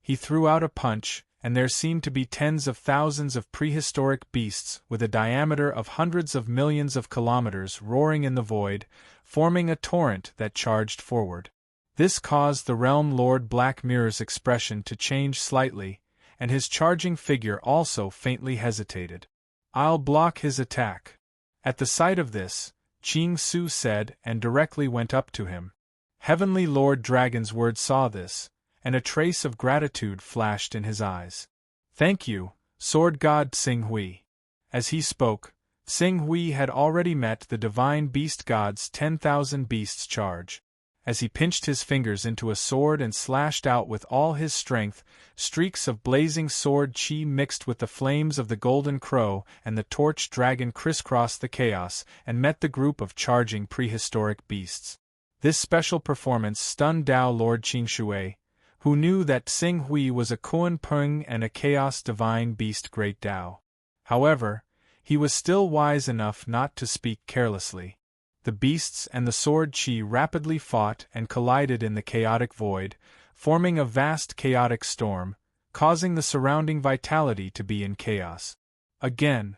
Speaker 1: He threw out a punch, and there seemed to be tens of thousands of prehistoric beasts with a diameter of hundreds of millions of kilometers roaring in the void, forming a torrent that charged forward. This caused the realm Lord Black Mirror's expression to change slightly, and his charging figure also faintly hesitated. I'll block his attack. At the sight of this, Ching Su said and directly went up to him. Heavenly Lord Dragon's word saw this, and a trace of gratitude flashed in his eyes. Thank you, Sword God Tsing Hui. As he spoke, Tsing Hui had already met the divine beast god's 10,000 beasts charge. As he pinched his fingers into a sword and slashed out with all his strength, streaks of blazing sword chi mixed with the flames of the golden crow and the torch dragon crisscrossed the chaos and met the group of charging prehistoric beasts. This special performance stunned Tao Lord Qingshui, who knew that Tsing Hui was a Kuan Peng and a chaos divine beast great Tao. However, he was still wise enough not to speak carelessly. The beasts and the sword chi rapidly fought and collided in the chaotic void, forming a vast chaotic storm, causing the surrounding vitality to be in chaos. Again,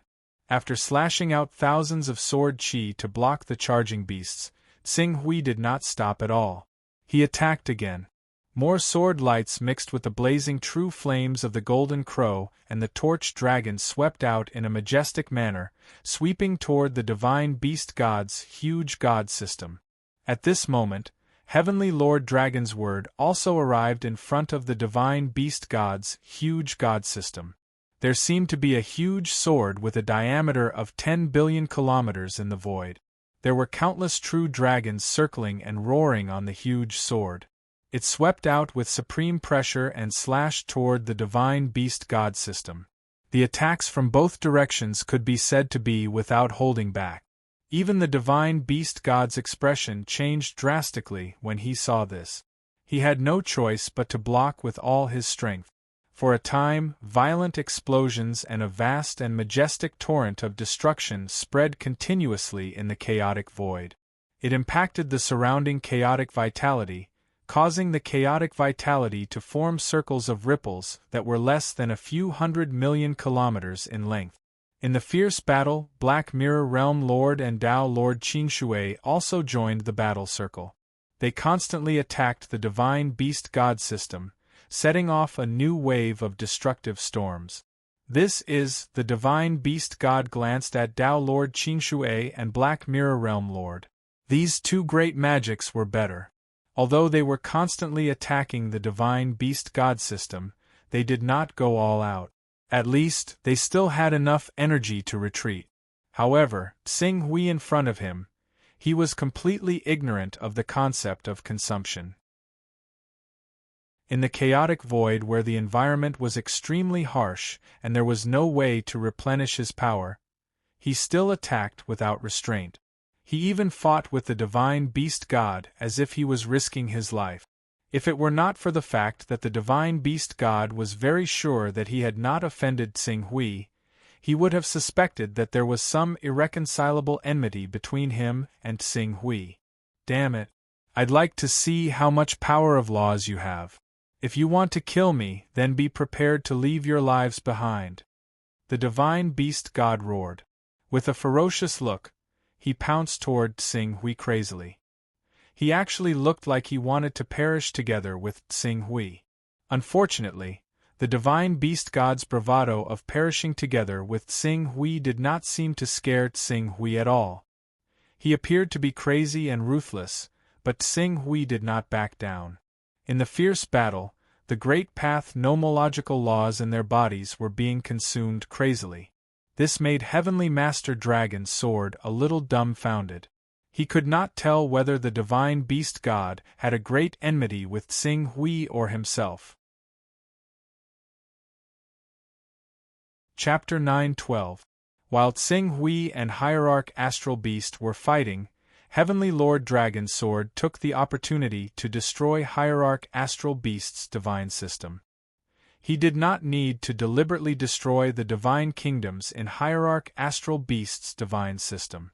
Speaker 1: after slashing out thousands of sword chi to block the charging beasts, Tsing Hui did not stop at all. He attacked again. More sword lights mixed with the blazing true flames of the golden crow and the torch dragon swept out in a majestic manner, sweeping toward the divine beast god's huge god system. At this moment, Heavenly Lord Dragon's word also arrived in front of the divine beast god's huge god system. There seemed to be a huge sword with a diameter of 10 billion kilometers in the void. There were countless true dragons circling and roaring on the huge sword. It swept out with supreme pressure and slashed toward the divine beast god system. The attacks from both directions could be said to be without holding back. Even the divine beast god's expression changed drastically when he saw this. He had no choice but to block with all his strength. For a time, violent explosions and a vast and majestic torrent of destruction spread continuously in the chaotic void. It impacted the surrounding chaotic vitality, causing the chaotic vitality to form circles of ripples that were less than a few 100 million kilometers in length. In the fierce battle, Black Mirror Realm Lord and Tao Lord Qingshui also joined the battle circle. They constantly attacked the divine beast god system, setting off a new wave of destructive storms. This is, the divine beast god glanced at Tao Lord Qingshui and Black Mirror Realm Lord. These two great magics were better. Although they were constantly attacking the divine beast god system, they did not go all out. At least, they still had enough energy to retreat. However, Tsing Hui in front of him, he was completely ignorant of the concept of consumption. In the chaotic void where the environment was extremely harsh and there was no way to replenish his power, he still attacked without restraint. He even fought with the divine beast god as if he was risking his life. If it were not for the fact that the divine beast god was very sure that he had not offended Xing Hui, he would have suspected that there was some irreconcilable enmity between him and Xing Hui. Damn it. I'd like to see how much power of laws you have. If you want to kill me, then be prepared to leave your lives behind. The divine beast god roared. With a ferocious look, he pounced toward Xing Hui crazily. He actually looked like he wanted to perish together with Xing Hui. Unfortunately, the divine beast god's bravado of perishing together with Xing Hui did not seem to scare Xing Hui at all. He appeared to be crazy and ruthless, but Xing Hui did not back down. In the fierce battle, the great path nomological laws in their bodies were being consumed crazily. This made Heavenly Master Dragon's sword a little dumbfounded. He could not tell whether the divine beast god had a great enmity with Xing Hui or himself. Chapter 9:12. While Xing Hui and Hierarch Astral Beast were fighting, Heavenly Lord Dragon's sword took the opportunity to destroy Hierarch Astral Beast's divine system. He did not need to deliberately destroy the divine kingdoms in Hierarch Astral Beast's divine system.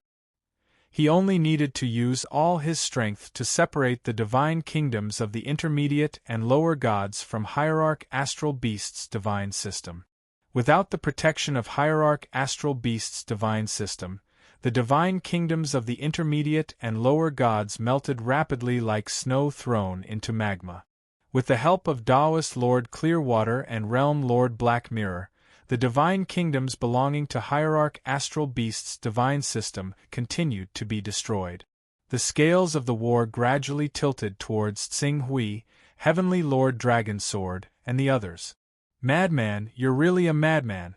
Speaker 1: He only needed to use all his strength to separate the divine kingdoms of the intermediate and lower gods from Hierarch Astral Beast's divine system. Without the protection of Hierarch Astral Beast's divine system, the divine kingdoms of the intermediate and lower gods melted rapidly like snow thrown into magma. With the help of Taoist Lord Clearwater and Realm Lord Black Mirror, the divine kingdoms belonging to Hierarch Astral Beast's divine system continued to be destroyed. The scales of the war gradually tilted towards Xing Hui, Heavenly Lord Dragon's sword, and the others. Madman, you're really a madman.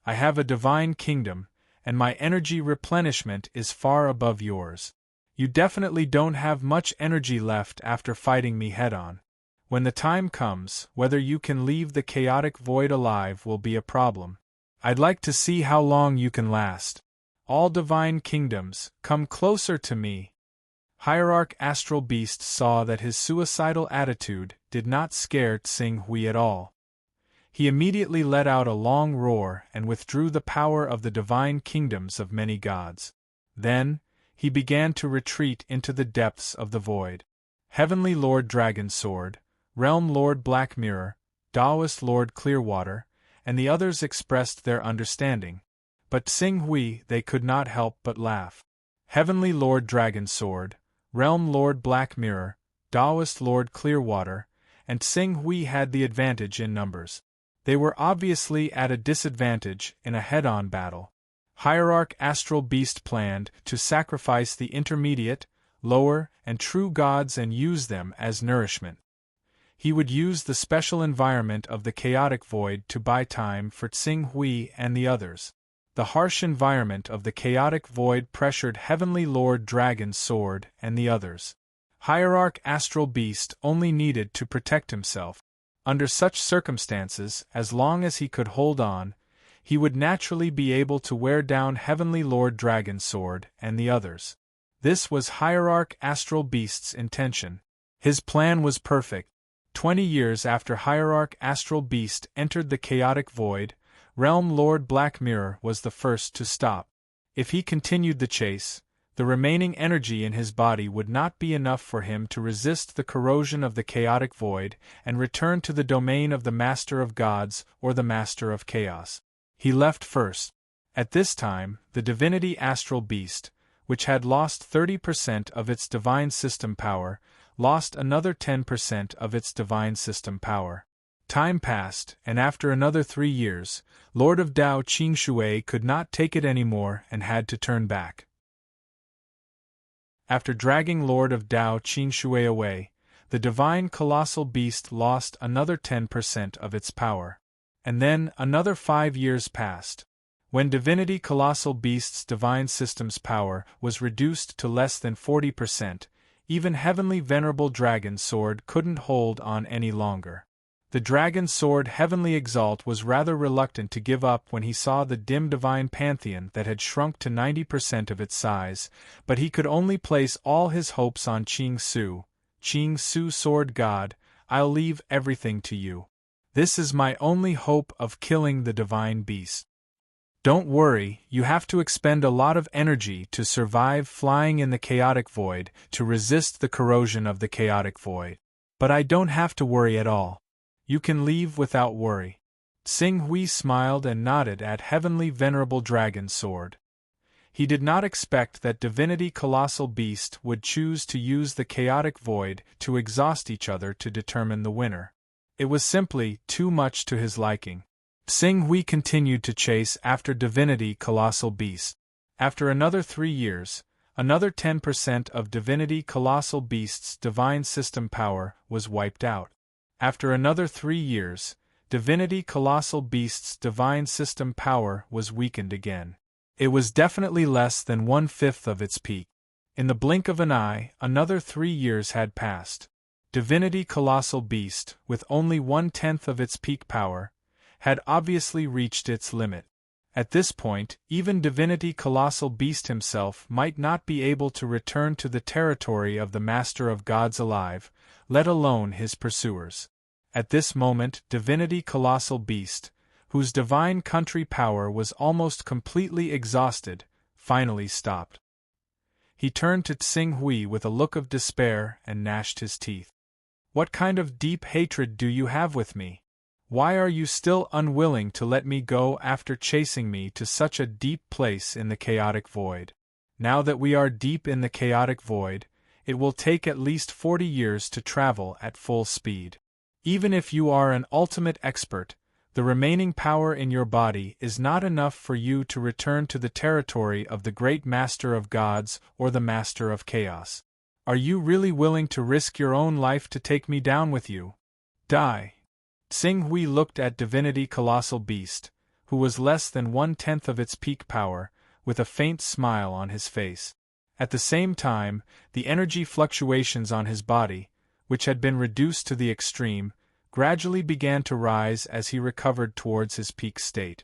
Speaker 1: I have a divine kingdom, and my energy replenishment is far above yours. You definitely don't have much energy left after fighting me head-on. When the time comes, whether you can leave the chaotic void alive will be a problem. I'd like to see how long you can last. All divine kingdoms, come closer to me. Hierarch Astral Beast saw that his suicidal attitude did not scare Xing Hui at all. He immediately let out a long roar and withdrew the power of the divine kingdoms of many gods. Then, he began to retreat into the depths of the void. Heavenly Lord Dragon's sword, Realm Lord Black Mirror, Taoist Lord Clearwater, and the others expressed their understanding. But Xing Hui they could not help but laugh. Heavenly Lord Dragon's sword, Realm Lord Black Mirror, Taoist Lord Clearwater, and Xing Hui had the advantage in numbers. They were obviously at a disadvantage in a head-on battle. Hierarch Astral Beast planned to sacrifice the intermediate, lower, and true gods and use them as nourishment. He would use the special environment of the chaotic void to buy time for Xing Hui and the others. The harsh environment of the chaotic void pressured Heavenly Lord Dragon's sword and the others. Hierarch Astral Beast only needed to protect himself. Under such circumstances, as long as he could hold on, he would naturally be able to wear down Heavenly Lord Dragon's sword and the others. This was Hierarch Astral Beast's intention. His plan was perfect. 20 years after Hierarch Astral Beast entered the chaotic void, Realm Lord Black Mirror was the first to stop. If he continued the chase, the remaining energy in his body would not be enough for him to resist the corrosion of the chaotic void and return to the domain of the Master of Gods or the Master of Chaos. He left first. At this time, the Divinity Astral Beast, which had lost 30% of its divine system power, lost another 10% of its divine system power. Time passed, and after another 3 years, Lord of Dao Qingshui could not take it anymore and had to turn back. After dragging Lord of Dao Qingshui away, the divine colossal beast lost another 10% of its power. And then another 5 years passed. When Divinity Colossal Beast's divine system's power was reduced to less than 40%, even Heavenly Venerable Dragon's sword couldn't hold on any longer. The dragon sword Heavenly Exalt was rather reluctant to give up when he saw the dim divine pantheon that had shrunk to 90% of its size, but he could only place all his hopes on Qing Su. Qing Su, sword god, I'll leave everything to you. This is my only hope of killing the divine beast. Don't worry, you have to expend a lot of energy to survive flying in the chaotic void, to resist the corrosion of the chaotic void. But I don't have to worry at all. You can leave without worry. Xing Hui smiled and nodded at Heavenly Venerable Dragon Sword. He did not expect that Divinity Colossal Beast would choose to use the chaotic void to exhaust each other to determine the winner. It was simply too much to his liking. Xing Hui continued to chase after Divinity Colossal Beast. After another 3 years, another 10% of Divinity Colossal Beast's divine system power was wiped out. After another 3 years, Divinity Colossal Beast's divine system power was weakened again. It was definitely less than 1/5 of its peak. In the blink of an eye, another 3 years had passed. Divinity Colossal Beast, with only 1/10 of its peak power, had obviously reached its limit. At this point, even Divinity Colossal Beast himself might not be able to return to the territory of the Master of Gods alive, let alone his pursuers. At this moment, Divinity Colossal Beast, whose divine country power was almost completely exhausted, finally stopped. He turned to Xing Hui with a look of despair and gnashed his teeth. What kind of deep hatred do you have with me? Why are you still unwilling to let me go after chasing me to such a deep place in the chaotic void? Now that we are deep in the chaotic void, it will take at least 40 years to travel at full speed. Even if you are an ultimate expert, the remaining power in your body is not enough for you to return to the territory of the great Master of Gods or the Master of Chaos. Are you really willing to risk your own life to take me down with you? Die. Xing Hui looked at Divinity Colossal Beast, who was less than 1/10 of its peak power, with a faint smile on his face. At the same time, the energy fluctuations on his body, which had been reduced to the extreme, gradually began to rise as he recovered towards his peak state.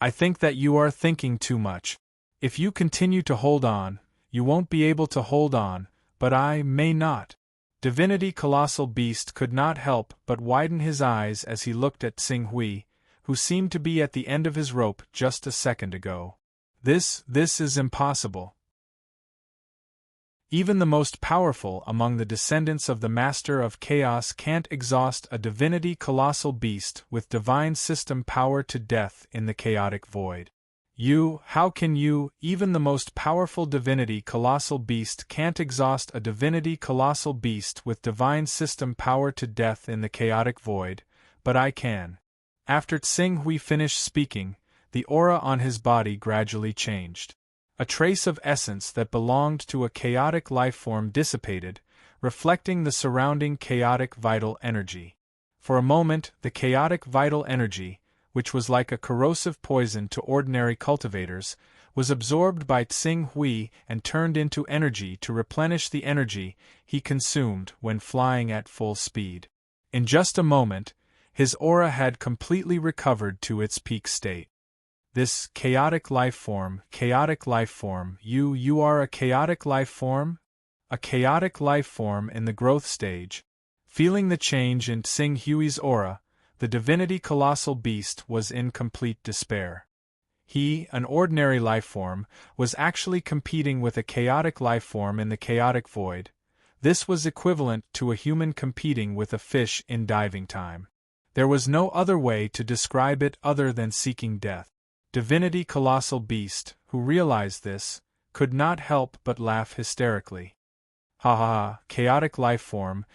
Speaker 1: I think that you are thinking too much. If you continue to hold on, you won't be able to hold on, but I may not. Divinity Colossal Beast could not help but widen his eyes as he looked at Xing Hui, who seemed to be at the end of his rope just a second ago. This is impossible. Even the most powerful among the descendants of the Master of Chaos can't exhaust a Divinity Colossal Beast with divine system power to death in the chaotic void. How can you, even the most powerful Divinity Colossal Beast can't exhaust a Divinity Colossal Beast with divine system power to death in the chaotic void, but I can. After Xing Hui finished speaking, the aura on his body gradually changed. A trace of essence that belonged to a chaotic life form dissipated, reflecting the surrounding chaotic vital energy. For a moment, the chaotic vital energy, which was like a corrosive poison to ordinary cultivators, was absorbed by Xing Hui and turned into energy to replenish the energy he consumed when flying at full speed. In just a moment, his aura had completely recovered to its peak state. This chaotic life form, you are a chaotic life form? A chaotic life form in the growth stage. Feeling the change in Xing Hui's aura, the Divinity Colossal Beast was in complete despair. He, an ordinary life form, was actually competing with a chaotic life form in the chaotic void. This was equivalent to a human competing with a fish in diving time. There was no other way to describe it other than seeking death. Divinity Colossal Beast, who realized this, could not help but laugh hysterically. Ha ha ha, chaotic life form,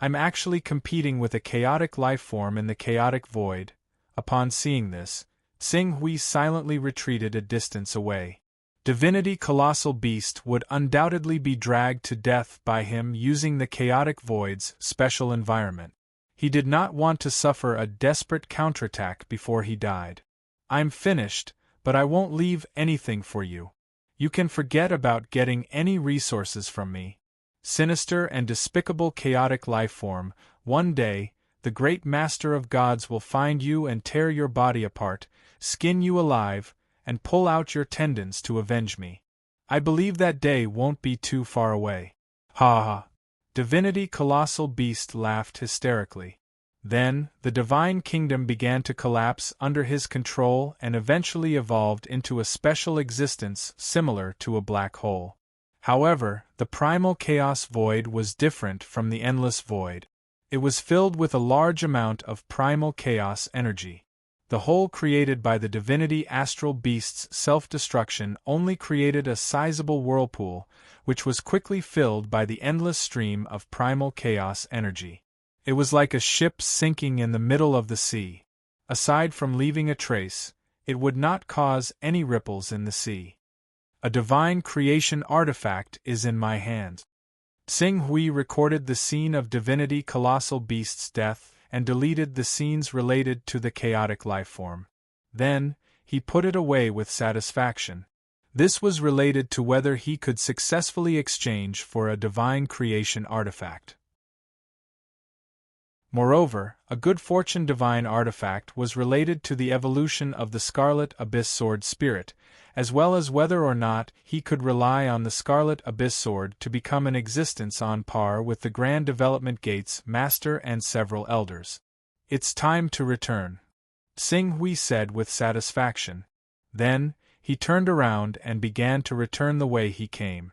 Speaker 1: I'm actually competing with a chaotic life form in the chaotic void. Upon seeing this, Xing Hui silently retreated a distance away. Divinity Colossal Beast would undoubtedly be dragged to death by him using the chaotic void's special environment. He did not want to suffer a desperate counterattack before he died. I'm finished, but I won't leave anything for you. You can forget about getting any resources from me. Sinister and despicable chaotic life form, one day, the great Master of Gods will find you and tear your body apart, skin you alive, and pull out your tendons to avenge me. I believe that day won't be too far away. Ha ha! Divinity Colossal Beast laughed hysterically. Then, the divine kingdom began to collapse under his control and eventually evolved into a special existence similar to a black hole. However, the primal chaos void was different from the endless void. It was filled with a large amount of primal chaos energy. The hole created by the divinity astral beast's self-destruction only created a sizable whirlpool, which was quickly filled by the endless stream of primal chaos energy. It was like a ship sinking in the middle of the sea. Aside from leaving a trace, it would not cause any ripples in the sea. A divine creation artifact is in my hand. Tsing Hui recorded the scene of Divinity Colossal Beast's death and deleted the scenes related to the chaotic lifeform. Then, he put it away with satisfaction. This was related to whether he could successfully exchange for a divine creation artifact. Moreover, a good fortune divine artifact was related to the evolution of the Scarlet Abyss Sword spirit, as well as whether or not he could rely on the Scarlet Abyss Sword to become an existence on par with the Grand Development Gate's master and several elders. It's time to return, Tsing Hui said with satisfaction. Then, he turned around and began to return the way he came.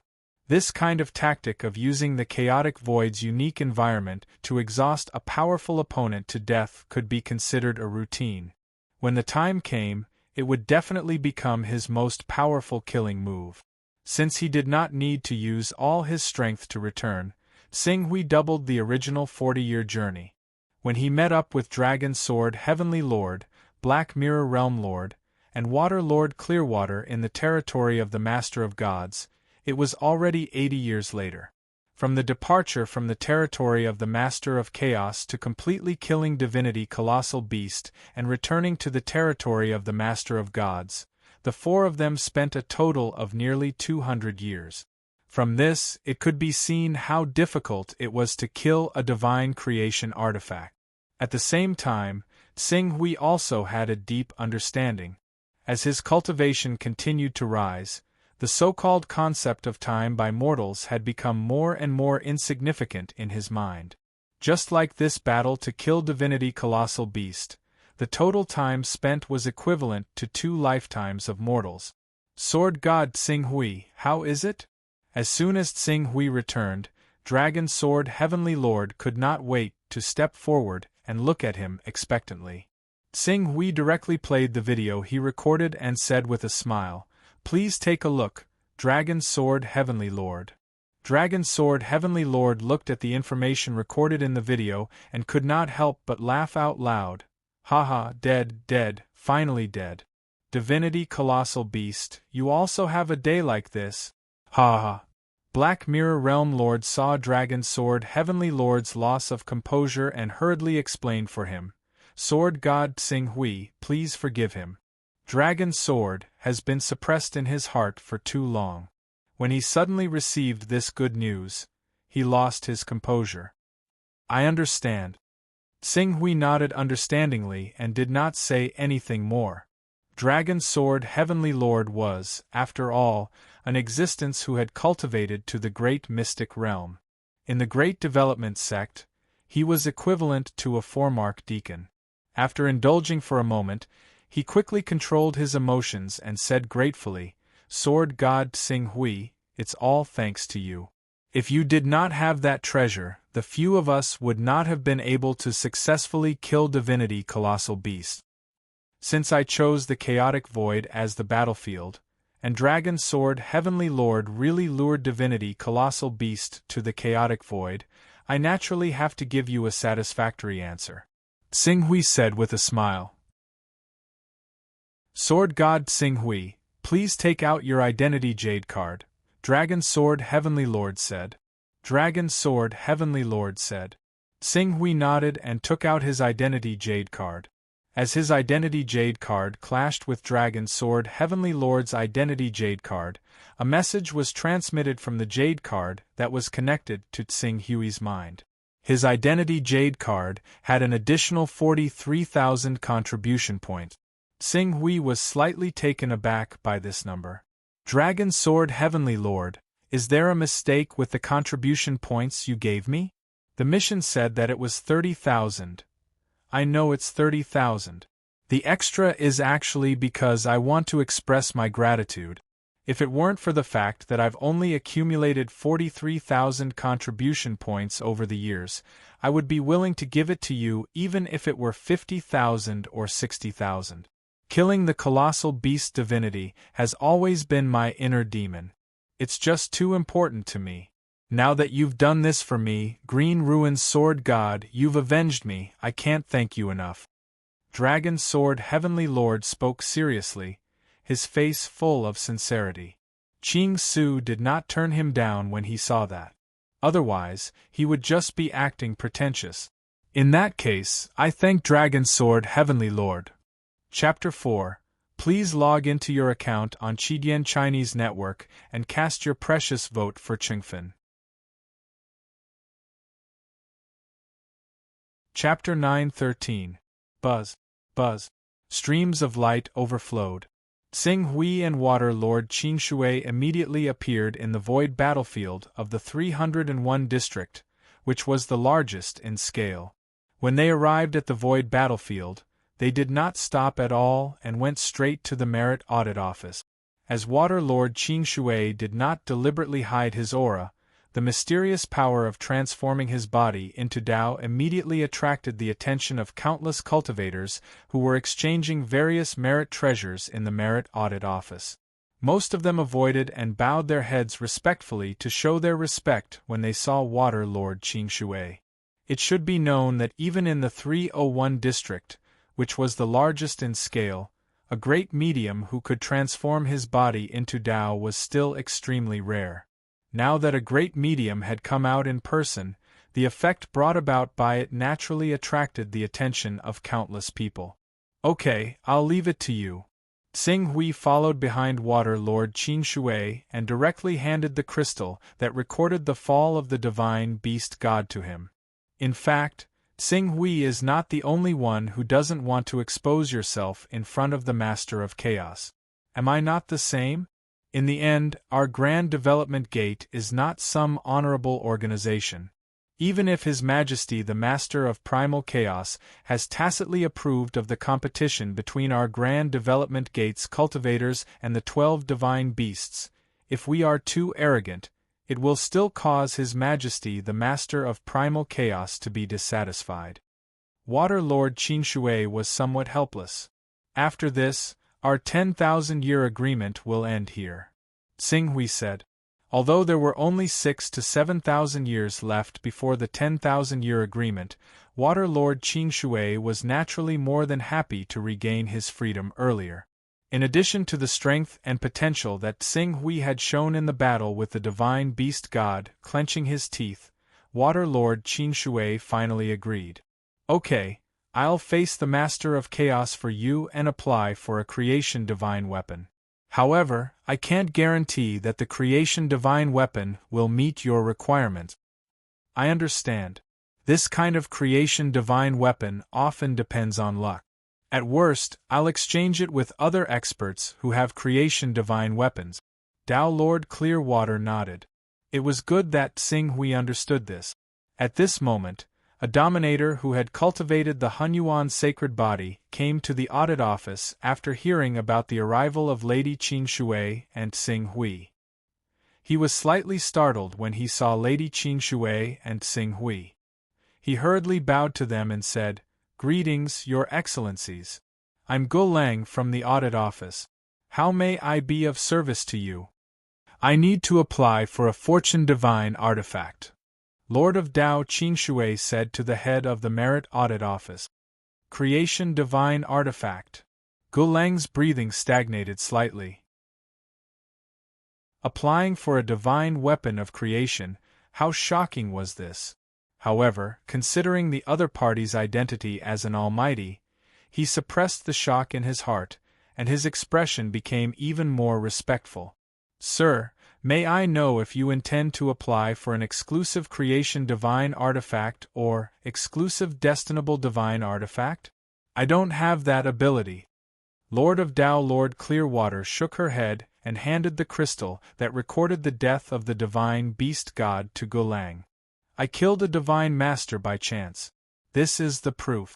Speaker 1: This kind of tactic of using the chaotic void's unique environment to exhaust a powerful opponent to death could be considered a routine. When the time came, it would definitely become his most powerful killing move. Since he did not need to use all his strength to return, Tsing Hui doubled the original 40-year journey. When he met up with Dragon Sword Heavenly Lord, Black Mirror Realm Lord, and Water Lord Clearwater in the territory of the Master of Gods, it was already 80 years later. From the departure from the territory of the Master of Chaos to completely killing Divinity Colossal Beast and returning to the territory of the Master of Gods, the four of them spent a total of nearly 200 years. From this, it could be seen how difficult it was to kill a divine creation artifact. At the same time, Tsing Hui also had a deep understanding. As his cultivation continued to rise, the so-called concept of time by mortals had become more and more insignificant in his mind. Just like this battle to kill Divinity Colossal Beast, the total time spent was equivalent to 2 lifetimes of mortals. Sword God Tsing Hui, how is it? As soon as Tsing Hui returned, Dragon Sword Heavenly Lord could not wait to step forward and look at him expectantly. Tsing Hui directly played the video he recorded and said with a smile, "Please take a look, Dragon Sword Heavenly Lord." Dragon Sword Heavenly Lord looked at the information recorded in the video and could not help but laugh out loud. Haha, dead, finally dead. Divinity Colossal Beast, you also have a day like this? Haha. Black Mirror Realm Lord saw Dragon Sword Heavenly Lord's loss of composure and hurriedly explained for him. Sword God Tsing Hui, please forgive him. Dragon Sword has been suppressed in his heart for too long. When he suddenly received this good news, he lost his composure. I understand. Tsing Hui nodded understandingly and did not say anything more. Dragon Sword Heavenly Lord was, after all, an existence who had cultivated to the great mystic realm. In the Great Development Sect, he was equivalent to a foremark deacon. After indulging for a moment, he quickly controlled his emotions and said gratefully, Sword God Tsing Hui, it's all thanks to you. If you did not have that treasure, the few of us would not have been able to successfully kill Divinity Colossal Beast. Since I chose the chaotic void as the battlefield, and Dragon Sword Heavenly Lord really lured Divinity Colossal Beast to the chaotic void, I naturally have to give you a satisfactory answer. Tsing Hui said with a smile. Sword God Tsing Hui, please take out your identity jade card, Dragon Sword Heavenly Lord said. Dragon Sword Heavenly Lord said. Tsing Hui nodded and took out his identity jade card. As his identity jade card clashed with Dragon Sword Heavenly Lord's identity jade card, a message was transmitted from the jade card that was connected to Tsing Hui's mind. His identity jade card had an additional 43,000 contribution points. Xing Hui was slightly taken aback by this number. Dragon Sword Heavenly Lord, is there a mistake with the contribution points you gave me? The mission said that it was 30,000. I know it's 30,000. The extra is actually because I want to express my gratitude. If it weren't for the fact that I've only accumulated 43,000 contribution points over the years, I would be willing to give it to you even if it were 50,000 or 60,000. Killing the colossal beast divinity has always been my inner demon. It's just too important to me. Now that you've done this for me, Green Ruin's Sword God, you've avenged me, I can't thank you enough. Dragon Sword Heavenly Lord spoke seriously, his face full of sincerity. Qing Su did not turn him down when he saw that. Otherwise, he would just be acting pretentious. In that case, I thank Dragon Sword Heavenly Lord. Chapter 4. Please log into your account on Qidian Chinese Network and cast your precious vote for Qingfen. Chapter 9:13. Buzz. Buzz. Streams of light overflowed. Xing Hui and Water Lord Qin Shui immediately appeared in the void battlefield of the 301 district, which was the largest in scale. When they arrived at the void battlefield, they did not stop at all and went straight to the Merit Audit Office. As Water Lord Qin Shui did not deliberately hide his aura, the mysterious power of transforming his body into Dao immediately attracted the attention of countless cultivators who were exchanging various merit treasures in the Merit Audit Office. Most of them avoided and bowed their heads respectfully to show their respect when they saw Water Lord Qin Shui. It should be known that even in the 301 district, which was the largest in scale, a great medium who could transform his body into Dao was still extremely rare. Now that a great medium had come out in person, the effect brought about by it naturally attracted the attention of countless people. Okay, I'll leave it to you. Xing Hui followed behind Water Lord Qin Shui and directly handed the crystal that recorded the fall of the divine beast god to him. In fact, Xing Hui is not the only one who doesn't want to expose yourself in front of the Master of Chaos. Am I not the same? In the end, our Grand Development Gate is not some honorable organization. Even if His Majesty the Master of Primal Chaos has tacitly approved of the competition between our Grand Development Gate's cultivators and the 12 divine beasts, if we are too arrogant, it will still cause His Majesty the Master of Primal Chaos to be dissatisfied. Water Lord Qin Shui was somewhat helpless. After this, our 10,000-year agreement will end here. Xing Hui said. Although there were only 6,000 to 7,000 years left before the 10,000-year agreement, Water Lord Qin Shui was naturally more than happy to regain his freedom earlier. In addition to the strength and potential that Xing Hui had shown in the battle with the divine beast god, clenching his teeth, Water Lord Qin Shui finally agreed. Okay, I'll face the Master of Chaos for you and apply for a Creation Divine Weapon. However, I can't guarantee that the Creation Divine Weapon will meet your requirements. I understand. This kind of Creation Divine Weapon often depends on luck. At worst, I'll exchange it with other experts who have Creation Divine Weapons. Dao Lord Clearwater nodded. It was good that Xing Hui understood this. At this moment, a dominator who had cultivated the Hunyuan sacred body came to the audit office after hearing about the arrival of Lady Qin Shui and Xing Hui. He was slightly startled when he saw Lady Qin Shui and Xing Hui. He hurriedly bowed to them and said, "Greetings, Your Excellencies. I'm Gu Lang from the audit office. How may I be of service to you? I need to apply for a Fortune Divine artifact." Lord of Dao Qin Shui said to the head of the Merit Audit Office. Creation Divine Artifact. Gu Lang's breathing stagnated slightly. Applying for a divine weapon of creation, how shocking was this? However, considering the other party's identity as an almighty, he suppressed the shock in his heart, and his expression became even more respectful. Sir, may I know if you intend to apply for an exclusive creation divine artifact or exclusive destinable divine artifact? I don't have that ability. Lord of Tao Lord Clearwater shook her head and handed the crystal that recorded the death of the divine beast god to Gulang. I killed a divine master by chance. This is the proof.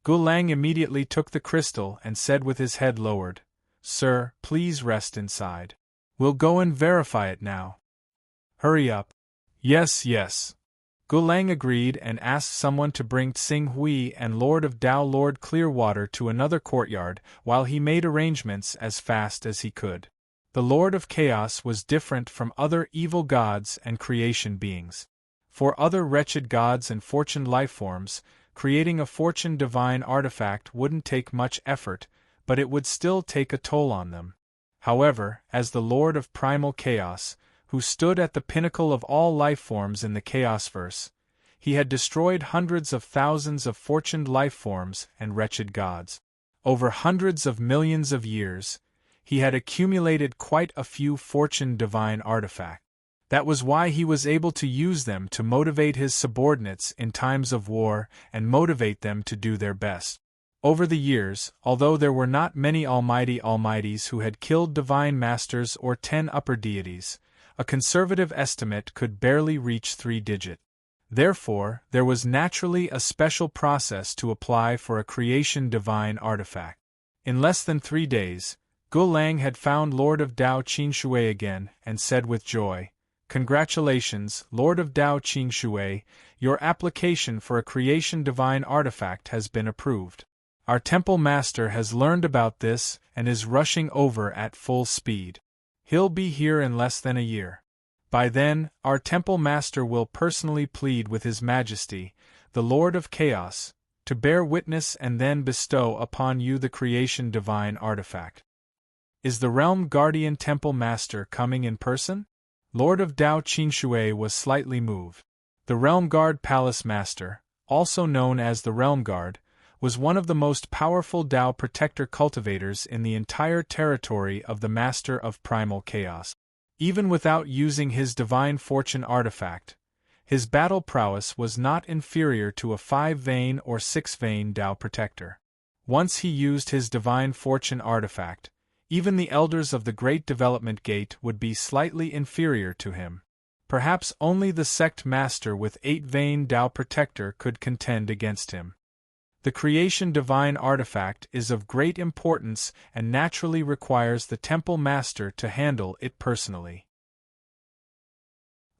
Speaker 1: Gulang immediately took the crystal and said with his head lowered, Sir, please rest inside. We'll go and verify it now. Hurry up. Yes, yes. Gulang agreed and asked someone to bring Tsing Hui and Lord of Tao Lord Clearwater to another courtyard while he made arrangements as fast as he could. The Lord of Chaos was different from other evil gods and creation beings. For other wretched gods and fortune lifeforms, creating a fortune divine artifact wouldn't take much effort, but it would still take a toll on them. However, as the Lord of Primal Chaos, who stood at the pinnacle of all lifeforms in the Chaosverse, he had destroyed hundreds of thousands of fortuned lifeforms and wretched gods. Over hundreds of millions of years, he had accumulated quite a few fortune divine artifacts. That was why he was able to use them to motivate his subordinates in times of war and motivate them to do their best. Over the years, although there were not many almighties who had killed divine masters or 10 upper deities, a conservative estimate could barely reach 3-digit. Therefore, there was naturally a special process to apply for a creation divine artifact. In less than 3 days, Gulang had found Lord of Tao Qingshui again and said with joy, Congratulations, Lord of Tao Qingshui, your application for a creation divine artifact has been approved. Our temple master has learned about this and is rushing over at full speed. He'll be here in less than a year. By then, our temple master will personally plead with His Majesty, the Lord of Chaos, to bear witness and then bestow upon you the creation divine artifact. Is the Realm Guardian Temple Master coming in person? Lord of Tao Qingshui was slightly moved. The Realm Guard Palace Master, also known as the Realm Guard, was one of the most powerful Tao Protector cultivators in the entire territory of the Master of Primal Chaos. Even without using his Divine Fortune artifact, his battle prowess was not inferior to a 5-vein or 6-vein Tao Protector. Once he used his Divine Fortune artifact, even the Elders of the Great Development Gate would be slightly inferior to him. Perhaps only the Sect Master with 8-vein Tao Protector could contend against him. The creation divine artifact is of great importance and naturally requires the Temple Master to handle it personally.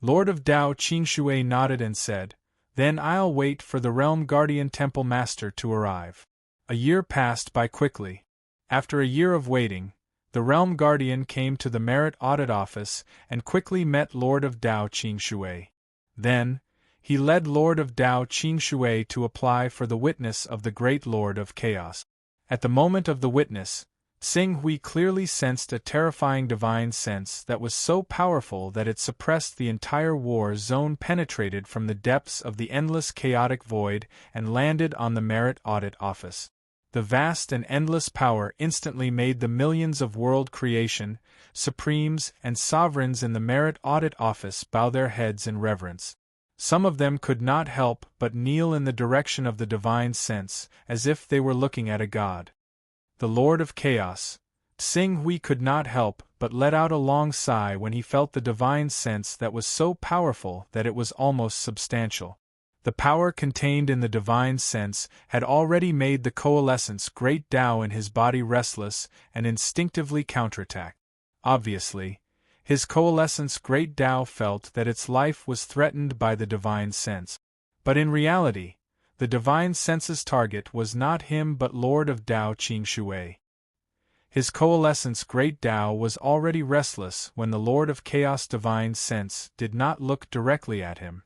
Speaker 1: Lord of Tao Qingshui nodded and said, Then I'll wait for the Realm Guardian Temple Master to arrive. A year passed by quickly. After a year of waiting, the Realm Guardian came to the Merit Audit Office and quickly met Lord of Tao Qingshui. Then, he led Lord of Tao Qingshui to apply for the witness of the Great Lord of Chaos. At the moment of the witness, Tsing Hui clearly sensed a terrifying divine sense that was so powerful that it suppressed the entire war zone, penetrated from the depths of the endless chaotic void and landed on the Merit Audit Office. The vast and endless power instantly made the millions of world creation, supremes and sovereigns in the Merit Audit Office bow their heads in reverence. Some of them could not help but kneel in the direction of the divine sense, as if they were looking at a god. The Lord of Chaos, Tsing Hui, could not help but let out a long sigh when he felt the divine sense that was so powerful that it was almost substantial. The power contained in the divine sense had already made the coalescence Great Tao in his body restless and instinctively counterattack. Obviously, his coalescence Great Tao felt that its life was threatened by the divine sense. But in reality, the divine sense's target was not him but Lord of Tao Qingshui. His coalescence Great Tao was already restless when the Lord of Chaos divine sense did not look directly at him.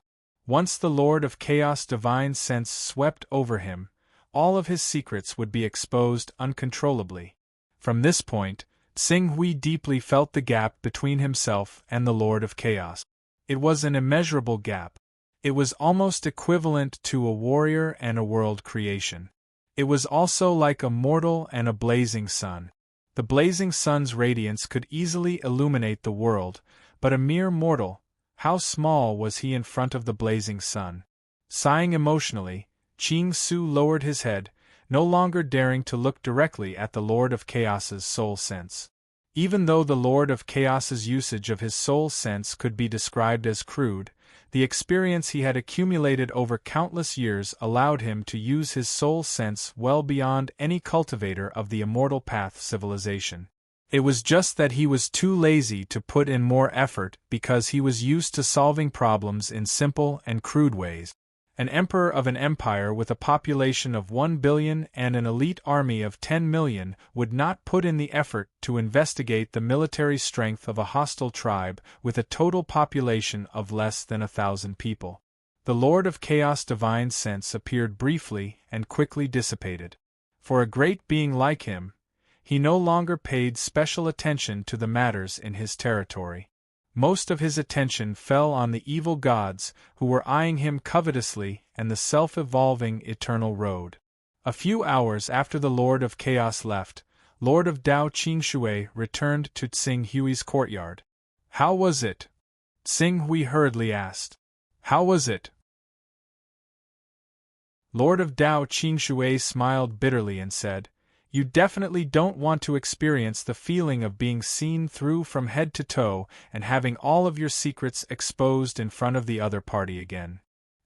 Speaker 1: Once the Lord of Chaos divine sense swept over him, all of his secrets would be exposed uncontrollably. From this point, Tsing Hui deeply felt the gap between himself and the Lord of Chaos. It was an immeasurable gap. It was almost equivalent to a warrior and a world creation. It was also like a mortal and a blazing sun. The blazing sun's radiance could easily illuminate the world, but a mere mortal, how small was he in front of the blazing sun? Sighing emotionally, Qing Su lowered his head, no longer daring to look directly at the Lord of Chaos's soul sense. Even though the Lord of Chaos's usage of his soul sense could be described as crude, the experience he had accumulated over countless years allowed him to use his soul sense well beyond any cultivator of the immortal path civilization. It was just that he was too lazy to put in more effort because he was used to solving problems in simple and crude ways. An emperor of an empire with a population of 1 billion and an elite army of 10 million would not put in the effort to investigate the military strength of a hostile tribe with a total population of less than 1,000 people. The Lord of Chaos divine sense appeared briefly and quickly dissipated. For a great being like him, he no longer paid special attention to the matters in his territory. Most of his attention fell on the evil gods who were eyeing him covetously and the self-evolving eternal road. A few hours after the Lord of Chaos left, Lord of Dao Qingshui returned to Tsing Hui's courtyard. "How was it?" Tsing Hui hurriedly asked. "How was it?" Lord of Dao Qingshui smiled bitterly and said, "You definitely don't want to experience the feeling of being seen through from head to toe and having all of your secrets exposed in front of the other party again."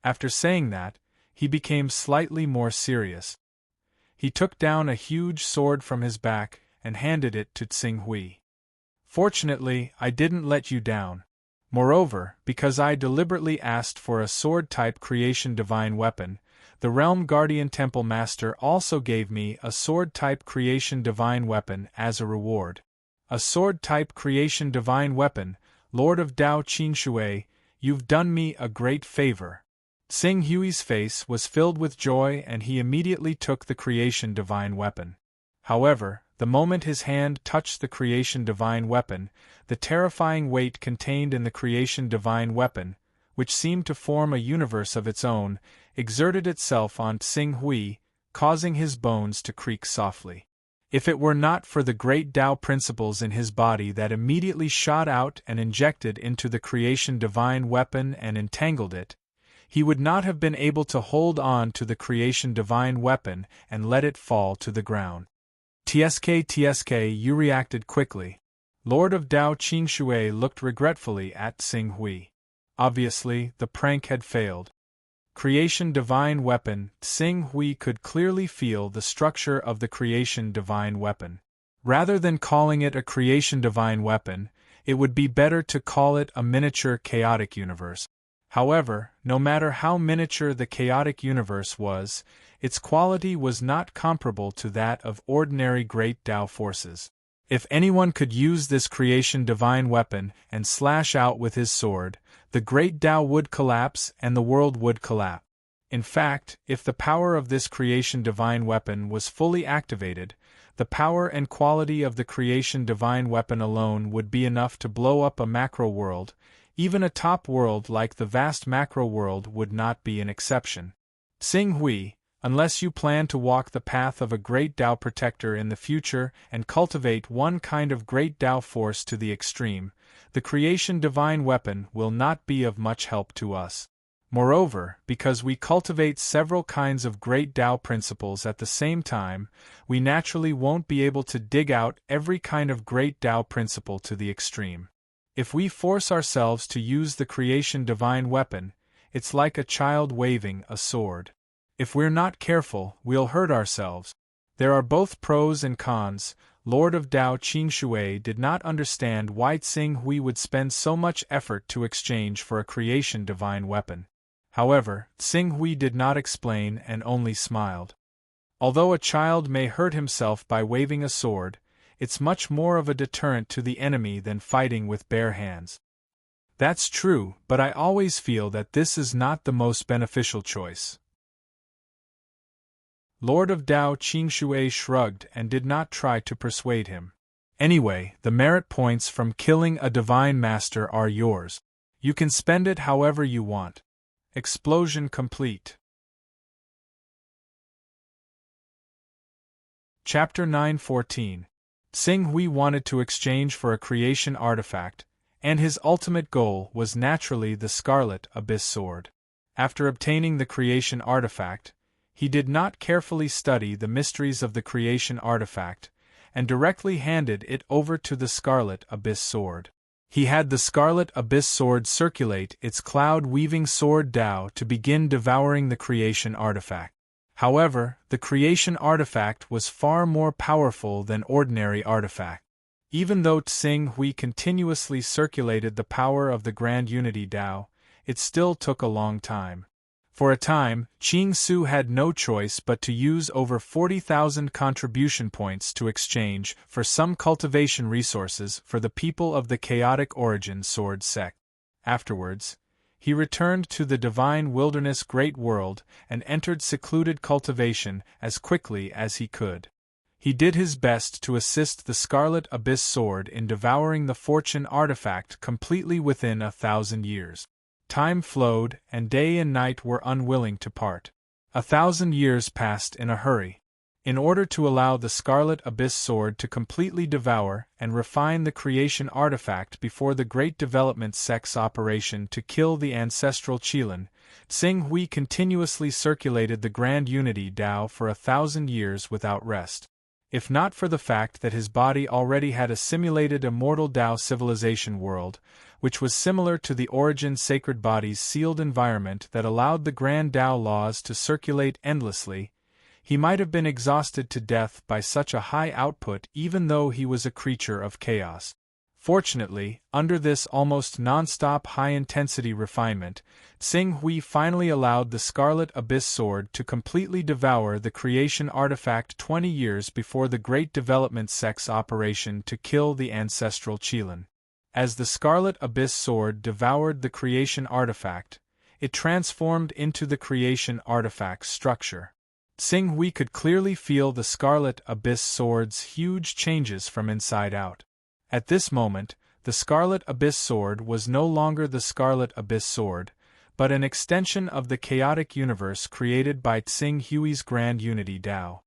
Speaker 1: After saying that, he became slightly more serious. He took down a huge sword from his back and handed it to Tsing Hui. "Fortunately, I didn't let you down. Moreover, because I deliberately asked for a sword-type creation divine weapon, the Realm Guardian Temple Master also gave me a sword-type creation divine weapon as a reward." "A sword-type creation divine weapon, Lord of Dao Qingshui, you've done me a great favor." Tsing Hui's face was filled with joy and he immediately took the creation divine weapon. However, the moment his hand touched the creation divine weapon, the terrifying weight contained in the creation divine weapon, which seemed to form a universe of its own, exerted itself on Tsing Hui, causing his bones to creak softly. If it were not for the great Tao principles in his body that immediately shot out and injected into the creation divine weapon and entangled it, he would not have been able to hold on to the creation divine weapon and let it fall to the ground. TSK, you reacted quickly. Lord of Dao Qingshui looked regretfully at Tsing Hui. Obviously, the prank had failed. Creation divine weapon, Tsing Hui could clearly feel the structure of the creation divine weapon. Rather than calling it a creation divine weapon, it would be better to call it a miniature chaotic universe. However, no matter how miniature the chaotic universe was, its quality was not comparable to that of ordinary great Tao forces. If anyone could use this creation divine weapon and slash out with his sword, the great Tao would collapse and the world would collapse. In fact, if the power of this creation divine weapon was fully activated, the power and quality of the creation divine weapon alone would be enough to blow up a macro world. Even a top world like the vast macro world would not be an exception. Tsing Hui, unless you plan to walk the path of a great Tao protector in the future and cultivate one kind of great Tao force to the extreme, the creation divine weapon will not be of much help to us. Moreover, because we cultivate several kinds of great Tao principles at the same time, we naturally won't be able to dig out every kind of great Tao principle to the extreme. If we force ourselves to use the creation divine weapon, it's like a child waving a sword. If we're not careful, we'll hurt ourselves. There are both pros and cons. Lord of Dao Qingshui did not understand why Tsing Hui would spend so much effort to exchange for a creation divine weapon. However, Tsing Hui did not explain and only smiled. Although a child may hurt himself by waving a sword, it's much more of a deterrent to the enemy than fighting with bare hands. That's true, but I always feel that this is not the most beneficial choice. Lord of Dao Qingshui shrugged and did not try to persuade him. Anyway, the merit points from killing a divine master are yours. You can spend it however you want. Explosion complete. Chapter 9:14. Tsing Hui wanted to exchange for a creation artifact, and his ultimate goal was naturally the Scarlet Abyss Sword. After obtaining the creation artifact, he did not carefully study the mysteries of the creation artifact, and directly handed it over to the Scarlet Abyss Sword. He had the Scarlet Abyss Sword circulate its cloud-weaving sword Tao to begin devouring the creation artifact. However, the creation artifact was far more powerful than ordinary artifact. Even though Tsing Hui continuously circulated the power of the Grand Unity Tao, it still took a long time. For a time, Qing Su had no choice but to use over 40,000 contribution points to exchange for some cultivation resources for the people of the Chaotic Origin Sword sect. Afterwards, he returned to the Divine Wilderness Great World and entered secluded cultivation as quickly as he could. He did his best to assist the Scarlet Abyss Sword in devouring the fortune artifact completely within 1,000 years. Time flowed, and day and night were unwilling to part. 1,000 years passed in a hurry. In order to allow the Scarlet Abyss Sword to completely devour and refine the creation artifact before the Great Development Sect's operation to kill the ancestral Qilin, Tsing Hui continuously circulated the Grand Unity Tao for 1,000 years without rest. If not for the fact that his body already had a simulated immortal Tao civilization world, which was similar to the Origin Sacred Body's sealed environment that allowed the Grand Tao laws to circulate endlessly, he might have been exhausted to death by such a high output even though he was a creature of chaos. Fortunately, under this almost non-stop high-intensity refinement, Tsing Hui finally allowed the Scarlet Abyss Sword to completely devour the creation artifact 20 years before the Great Development Sect's operation to kill the ancestral Qilin. As the Scarlet Abyss Sword devoured the creation artifact, it transformed into the creation artifact's structure. Tsing Hui could clearly feel the Scarlet Abyss Sword's huge changes from inside out. At this moment, the Scarlet Abyss Sword was no longer the Scarlet Abyss Sword, but an extension of the chaotic universe created by Tsing Hui's Grand Unity Tao.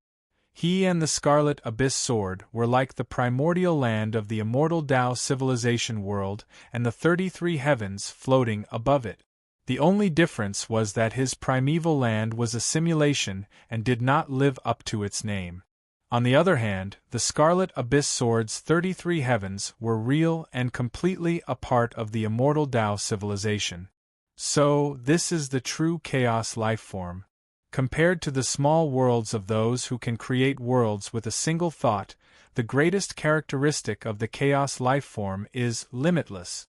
Speaker 1: He and the Scarlet Abyss Sword were like the primordial land of the immortal Tao civilization world and the 33 heavens floating above it. The only difference was that his primeval land was a simulation and did not live up to its name. On the other hand, the Scarlet Abyss Sword's 33 heavens were real and completely a part of the immortal Tao civilization. So, this is the true chaos life form. Compared to the small worlds of those who can create worlds with a single thought, the greatest characteristic of the chaos life form is limitless.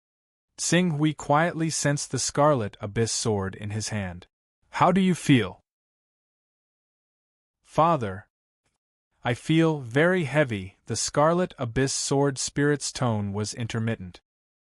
Speaker 1: Tsing Hui quietly sensed the Scarlet Abyss Sword in his hand. "How do you feel?" "Father, I feel very heavy." The Scarlet Abyss Sword spirit's tone was intermittent.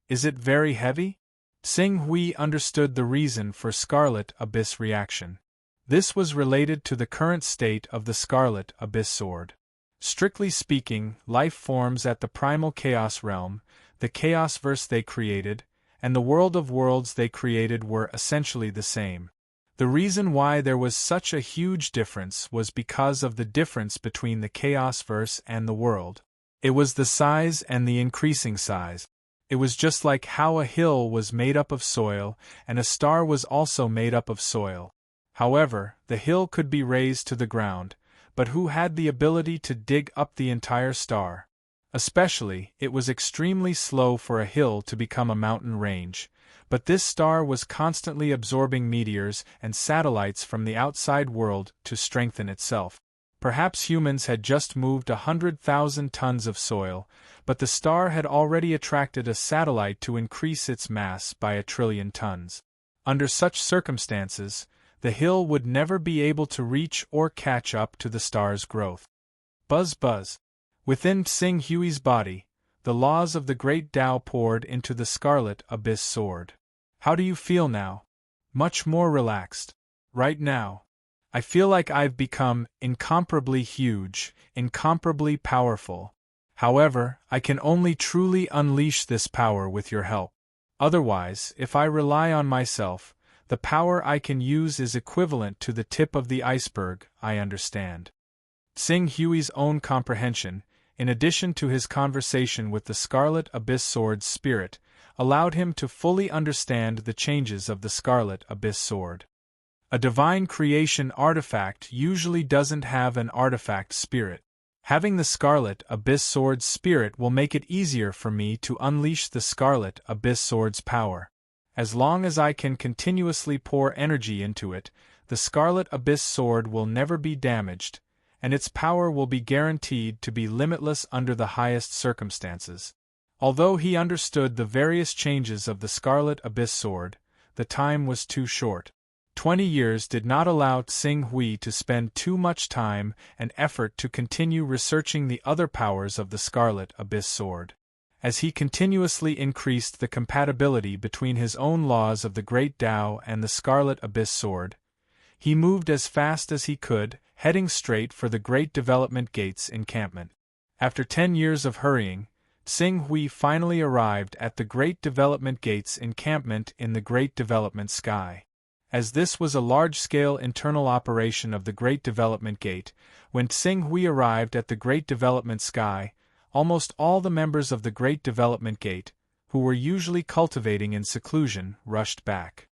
Speaker 1: "Is it very heavy?" Tsing Hui understood the reason for Scarlet Abyss reaction. This was related to the current state of the Scarlet Abyss Sword. Strictly speaking, life forms at the primal chaos realm, the chaos verse they created, and the world of worlds they created were essentially the same. The reason why there was such a huge difference was because of the difference between the chaos verse and the world. It was the size and the increasing size. It was just like how a hill was made up of soil and a star was also made up of soil. However, the hill could be raised to the ground, but who had the ability to dig up the entire star? Especially, it was extremely slow for a hill to become a mountain range, but this star was constantly absorbing meteors and satellites from the outside world to strengthen itself. Perhaps humans had just moved 100,000 tons of soil, but the star had already attracted a satellite to increase its mass by 1,000,000,000,000 tons. Under such circumstances, the hill would never be able to reach or catch up to the star's growth. Buzz buzz. Within Tsing Hui's body, the laws of the great Tao poured into the Scarlet Abyss Sword. "How do you feel now?" "Much more relaxed. Right now, I feel like I've become incomparably huge, incomparably powerful. However, I can only truly unleash this power with your help. Otherwise, if I rely on myself, the power I can use is equivalent to the tip of the iceberg, I understand." Tsing Hui's own comprehension, in addition to his conversation with the Scarlet Abyss Sword's spirit, allowed him to fully understand the changes of the Scarlet Abyss Sword. A divine creation artifact usually doesn't have an artifact spirit. Having the Scarlet Abyss Sword's spirit will make it easier for me to unleash the Scarlet Abyss Sword's power. As long as I can continuously pour energy into it, the Scarlet Abyss Sword will never be damaged, and its power will be guaranteed to be limitless under the highest circumstances. Although he understood the various changes of the Scarlet Abyss Sword, the time was too short. 20 years did not allow Tsing Hui to spend too much time and effort to continue researching the other powers of the Scarlet Abyss Sword. As he continuously increased the compatibility between his own laws of the Great Tao and the Scarlet Abyss Sword, he moved as fast as he could, heading straight for the Great Development Gate's encampment. After 10 years of hurrying, Tsing Hui finally arrived at the Great Development Gate's encampment in the Great Development Sky. As this was a large-scale internal operation of the Great Development Gate, when Tsing Hui arrived at the Great Development Sky, almost all the members of the Great Development Gate, who were usually cultivating in seclusion, rushed back.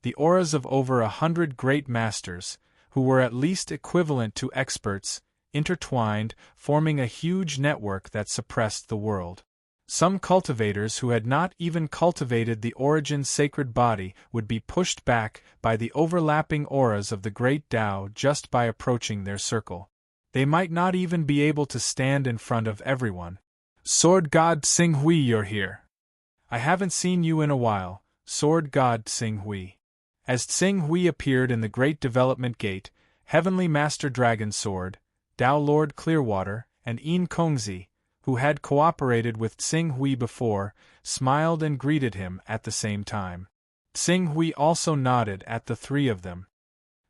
Speaker 1: The auras of over 100 great masters, who were at least equivalent to experts, intertwined, forming a huge network that suppressed the world. Some cultivators who had not even cultivated the origin sacred body would be pushed back by the overlapping auras of the Great Tao just by approaching their circle. They might not even be able to stand in front of everyone. Sword God Tsing Hui, you're here. I haven't seen you in a while, Sword God Tsing Hui. As Tsing Hui appeared in the Great Development Gate, Heavenly Master Dragon Sword, Tao Lord Clearwater, and Yin Kongzi, who had cooperated with Tsing Hui before, smiled and greeted him at the same time. Tsing Hui also nodded at the three of them.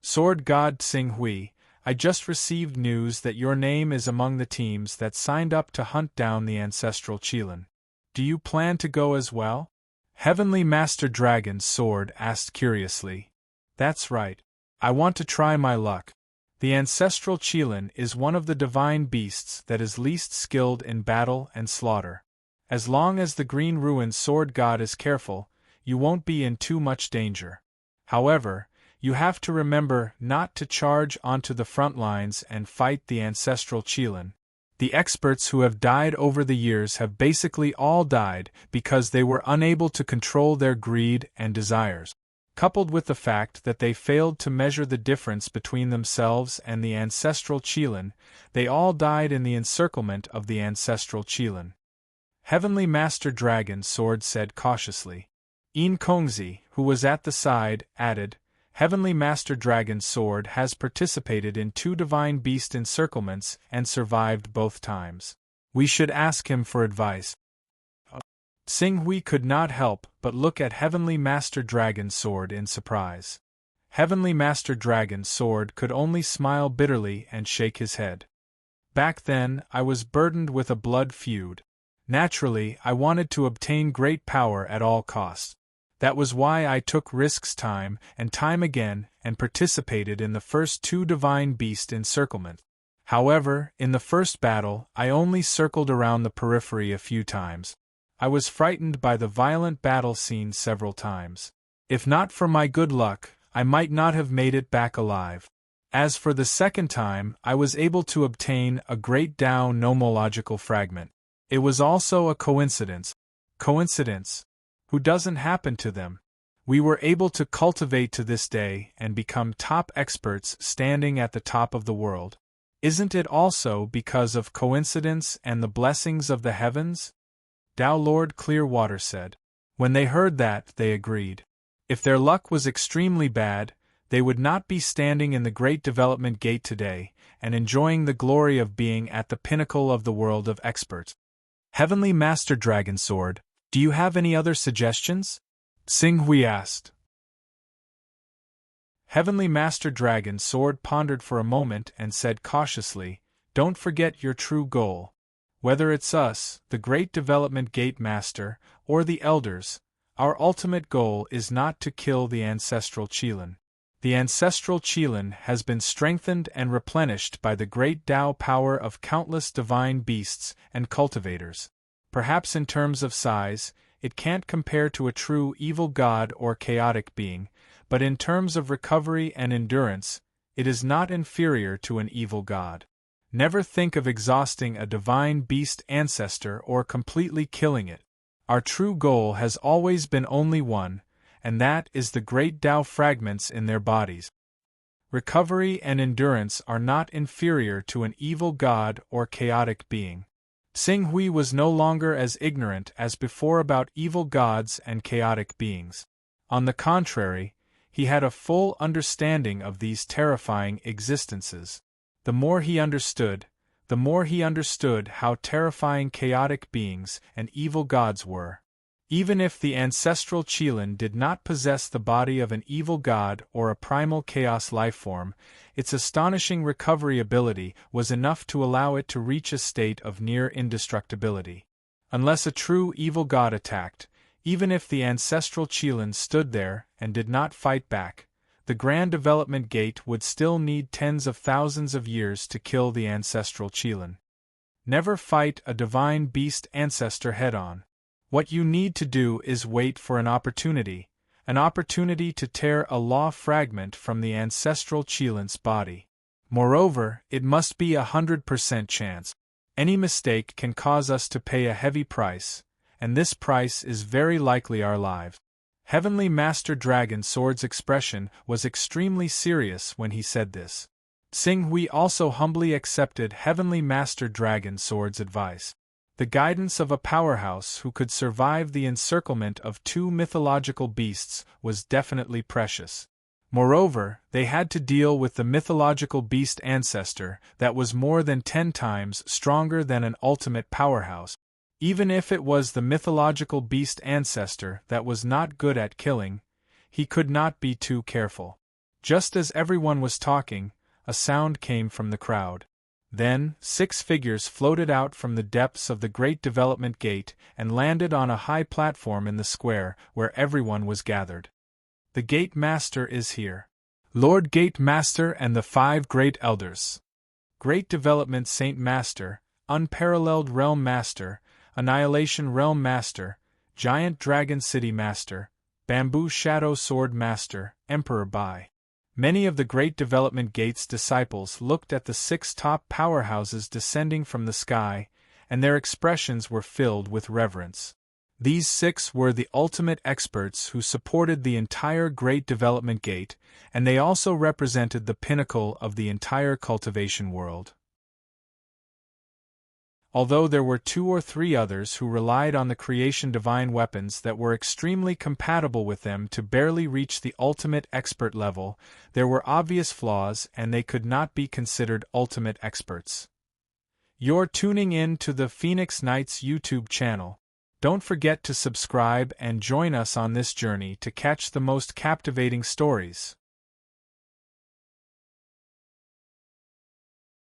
Speaker 1: Sword God Tsing Hui, I just received news that your name is among the teams that signed up to hunt down the ancestral Qilin. Do you plan to go as well? Heavenly Master Dragon's Sword asked curiously. That's right. I want to try my luck. The ancestral Qilin is one of the divine beasts that is least skilled in battle and slaughter. As long as the Green Ruin Sword God is careful, you won't be in too much danger. However, you have to remember not to charge onto the front lines and fight the ancestral Qilin. The experts who have died over the years have basically all died because they were unable to control their greed and desires. Coupled with the fact that they failed to measure the difference between themselves and the ancestral Qilin, they all died in the encirclement of the ancestral Qilin. Heavenly Master Dragon Sword said cautiously. Yin Kongzi, who was at the side, added, Heavenly Master Dragon Sword has participated in 2 divine beast encirclements and survived both times. We should ask him for advice. Tsing Hui could not help but look at Heavenly Master Dragon Sword in surprise. Heavenly Master Dragon Sword could only smile bitterly and shake his head. Back then, I was burdened with a blood feud. Naturally, I wanted to obtain great power at all costs. That was why I took risks time and time again and participated in the first 2 divine beast encirclements. However, in the first battle, I only circled around the periphery a few times. I was frightened by the violent battle scene several times. If not for my good luck, I might not have made it back alive. As for the second time, I was able to obtain a great Tao nomological fragment. It was also a coincidence. Coincidence? Who doesn't happen to them? We were able to cultivate to this day and become top experts standing at the top of the world. Isn't it also because of coincidence and the blessings of the heavens? Tao Lord Clearwater said. When they heard that, they agreed. If their luck was extremely bad, they would not be standing in the Great Development Gate today and enjoying the glory of being at the pinnacle of the world of experts. Heavenly Master Dragon Sword, do you have any other suggestions? Tsing Hui asked. Heavenly Master Dragon Sword pondered for a moment and said cautiously, Don't forget your true goal. Whether it's us, the Great Development Gate Master, or the Elders, our ultimate goal is not to kill the ancestral Qilin. The ancestral Qilin has been strengthened and replenished by the great Tao power of countless divine beasts and cultivators. Perhaps in terms of size, it can't compare to a true evil god or chaotic being, but in terms of recovery and endurance, it is not inferior to an evil god. Never think of exhausting a divine beast ancestor or completely killing it. Our true goal has always been only one, and that is the great Tao fragments in their bodies. Recovery and endurance are not inferior to an evil god or chaotic being. Xing Hui was no longer as ignorant as before about evil gods and chaotic beings. On the contrary, he had a full understanding of these terrifying existences. The more he understood how terrifying chaotic beings and evil gods were. Even if the ancestral Qilin did not possess the body of an evil god or a primal chaos lifeform, its astonishing recovery ability was enough to allow it to reach a state of near indestructibility. Unless a true evil god attacked, even if the ancestral Qilin stood there and did not fight back, the Grand Development Gate would still need tens of thousands of years to kill the ancestral Qilin. Never fight a divine beast ancestor head-on. What you need to do is wait for an opportunity to tear a law fragment from the ancestral Qilin's body. Moreover, it must be 100% chance. Any mistake can cause us to pay a heavy price, and this price is very likely our lives. Heavenly Master Dragon Sword's expression was extremely serious when he said this. Xing Hui also humbly accepted Heavenly Master Dragon Sword's advice. The guidance of a powerhouse who could survive the encirclement of two mythological beasts was definitely precious. Moreover, they had to deal with the mythological beast ancestor that was more than 10 times stronger than an ultimate powerhouse. Even if it was the mythological beast ancestor that was not good at killing, he could not be too careful. Just as everyone was talking, a sound came from the crowd. Then, 6 figures floated out from the depths of the Great Development Gate and landed on a high platform in the square where everyone was gathered. The Gate Master is here. Lord Gate Master and the 5 Great Elders. Great Development Saint Master, Unparalleled Realm Master, Annihilation Realm Master, Giant Dragon City Master, Bamboo Shadow Sword Master, Emperor Bai. Many of the Great Development Gate's disciples looked at the 6 top powerhouses descending from the sky, and their expressions were filled with reverence. These 6 were the ultimate experts who supported the entire Great Development Gate, and they also represented the pinnacle of the entire cultivation world. Although there were 2 or 3 others who relied on the creation divine weapons that were extremely compatible with them to barely reach the ultimate expert level, there were obvious flaws and they could not be considered ultimate experts. You're tuning in to the Phoenix Knights YouTube channel. Don't forget to subscribe and join us on this journey to catch the most captivating stories.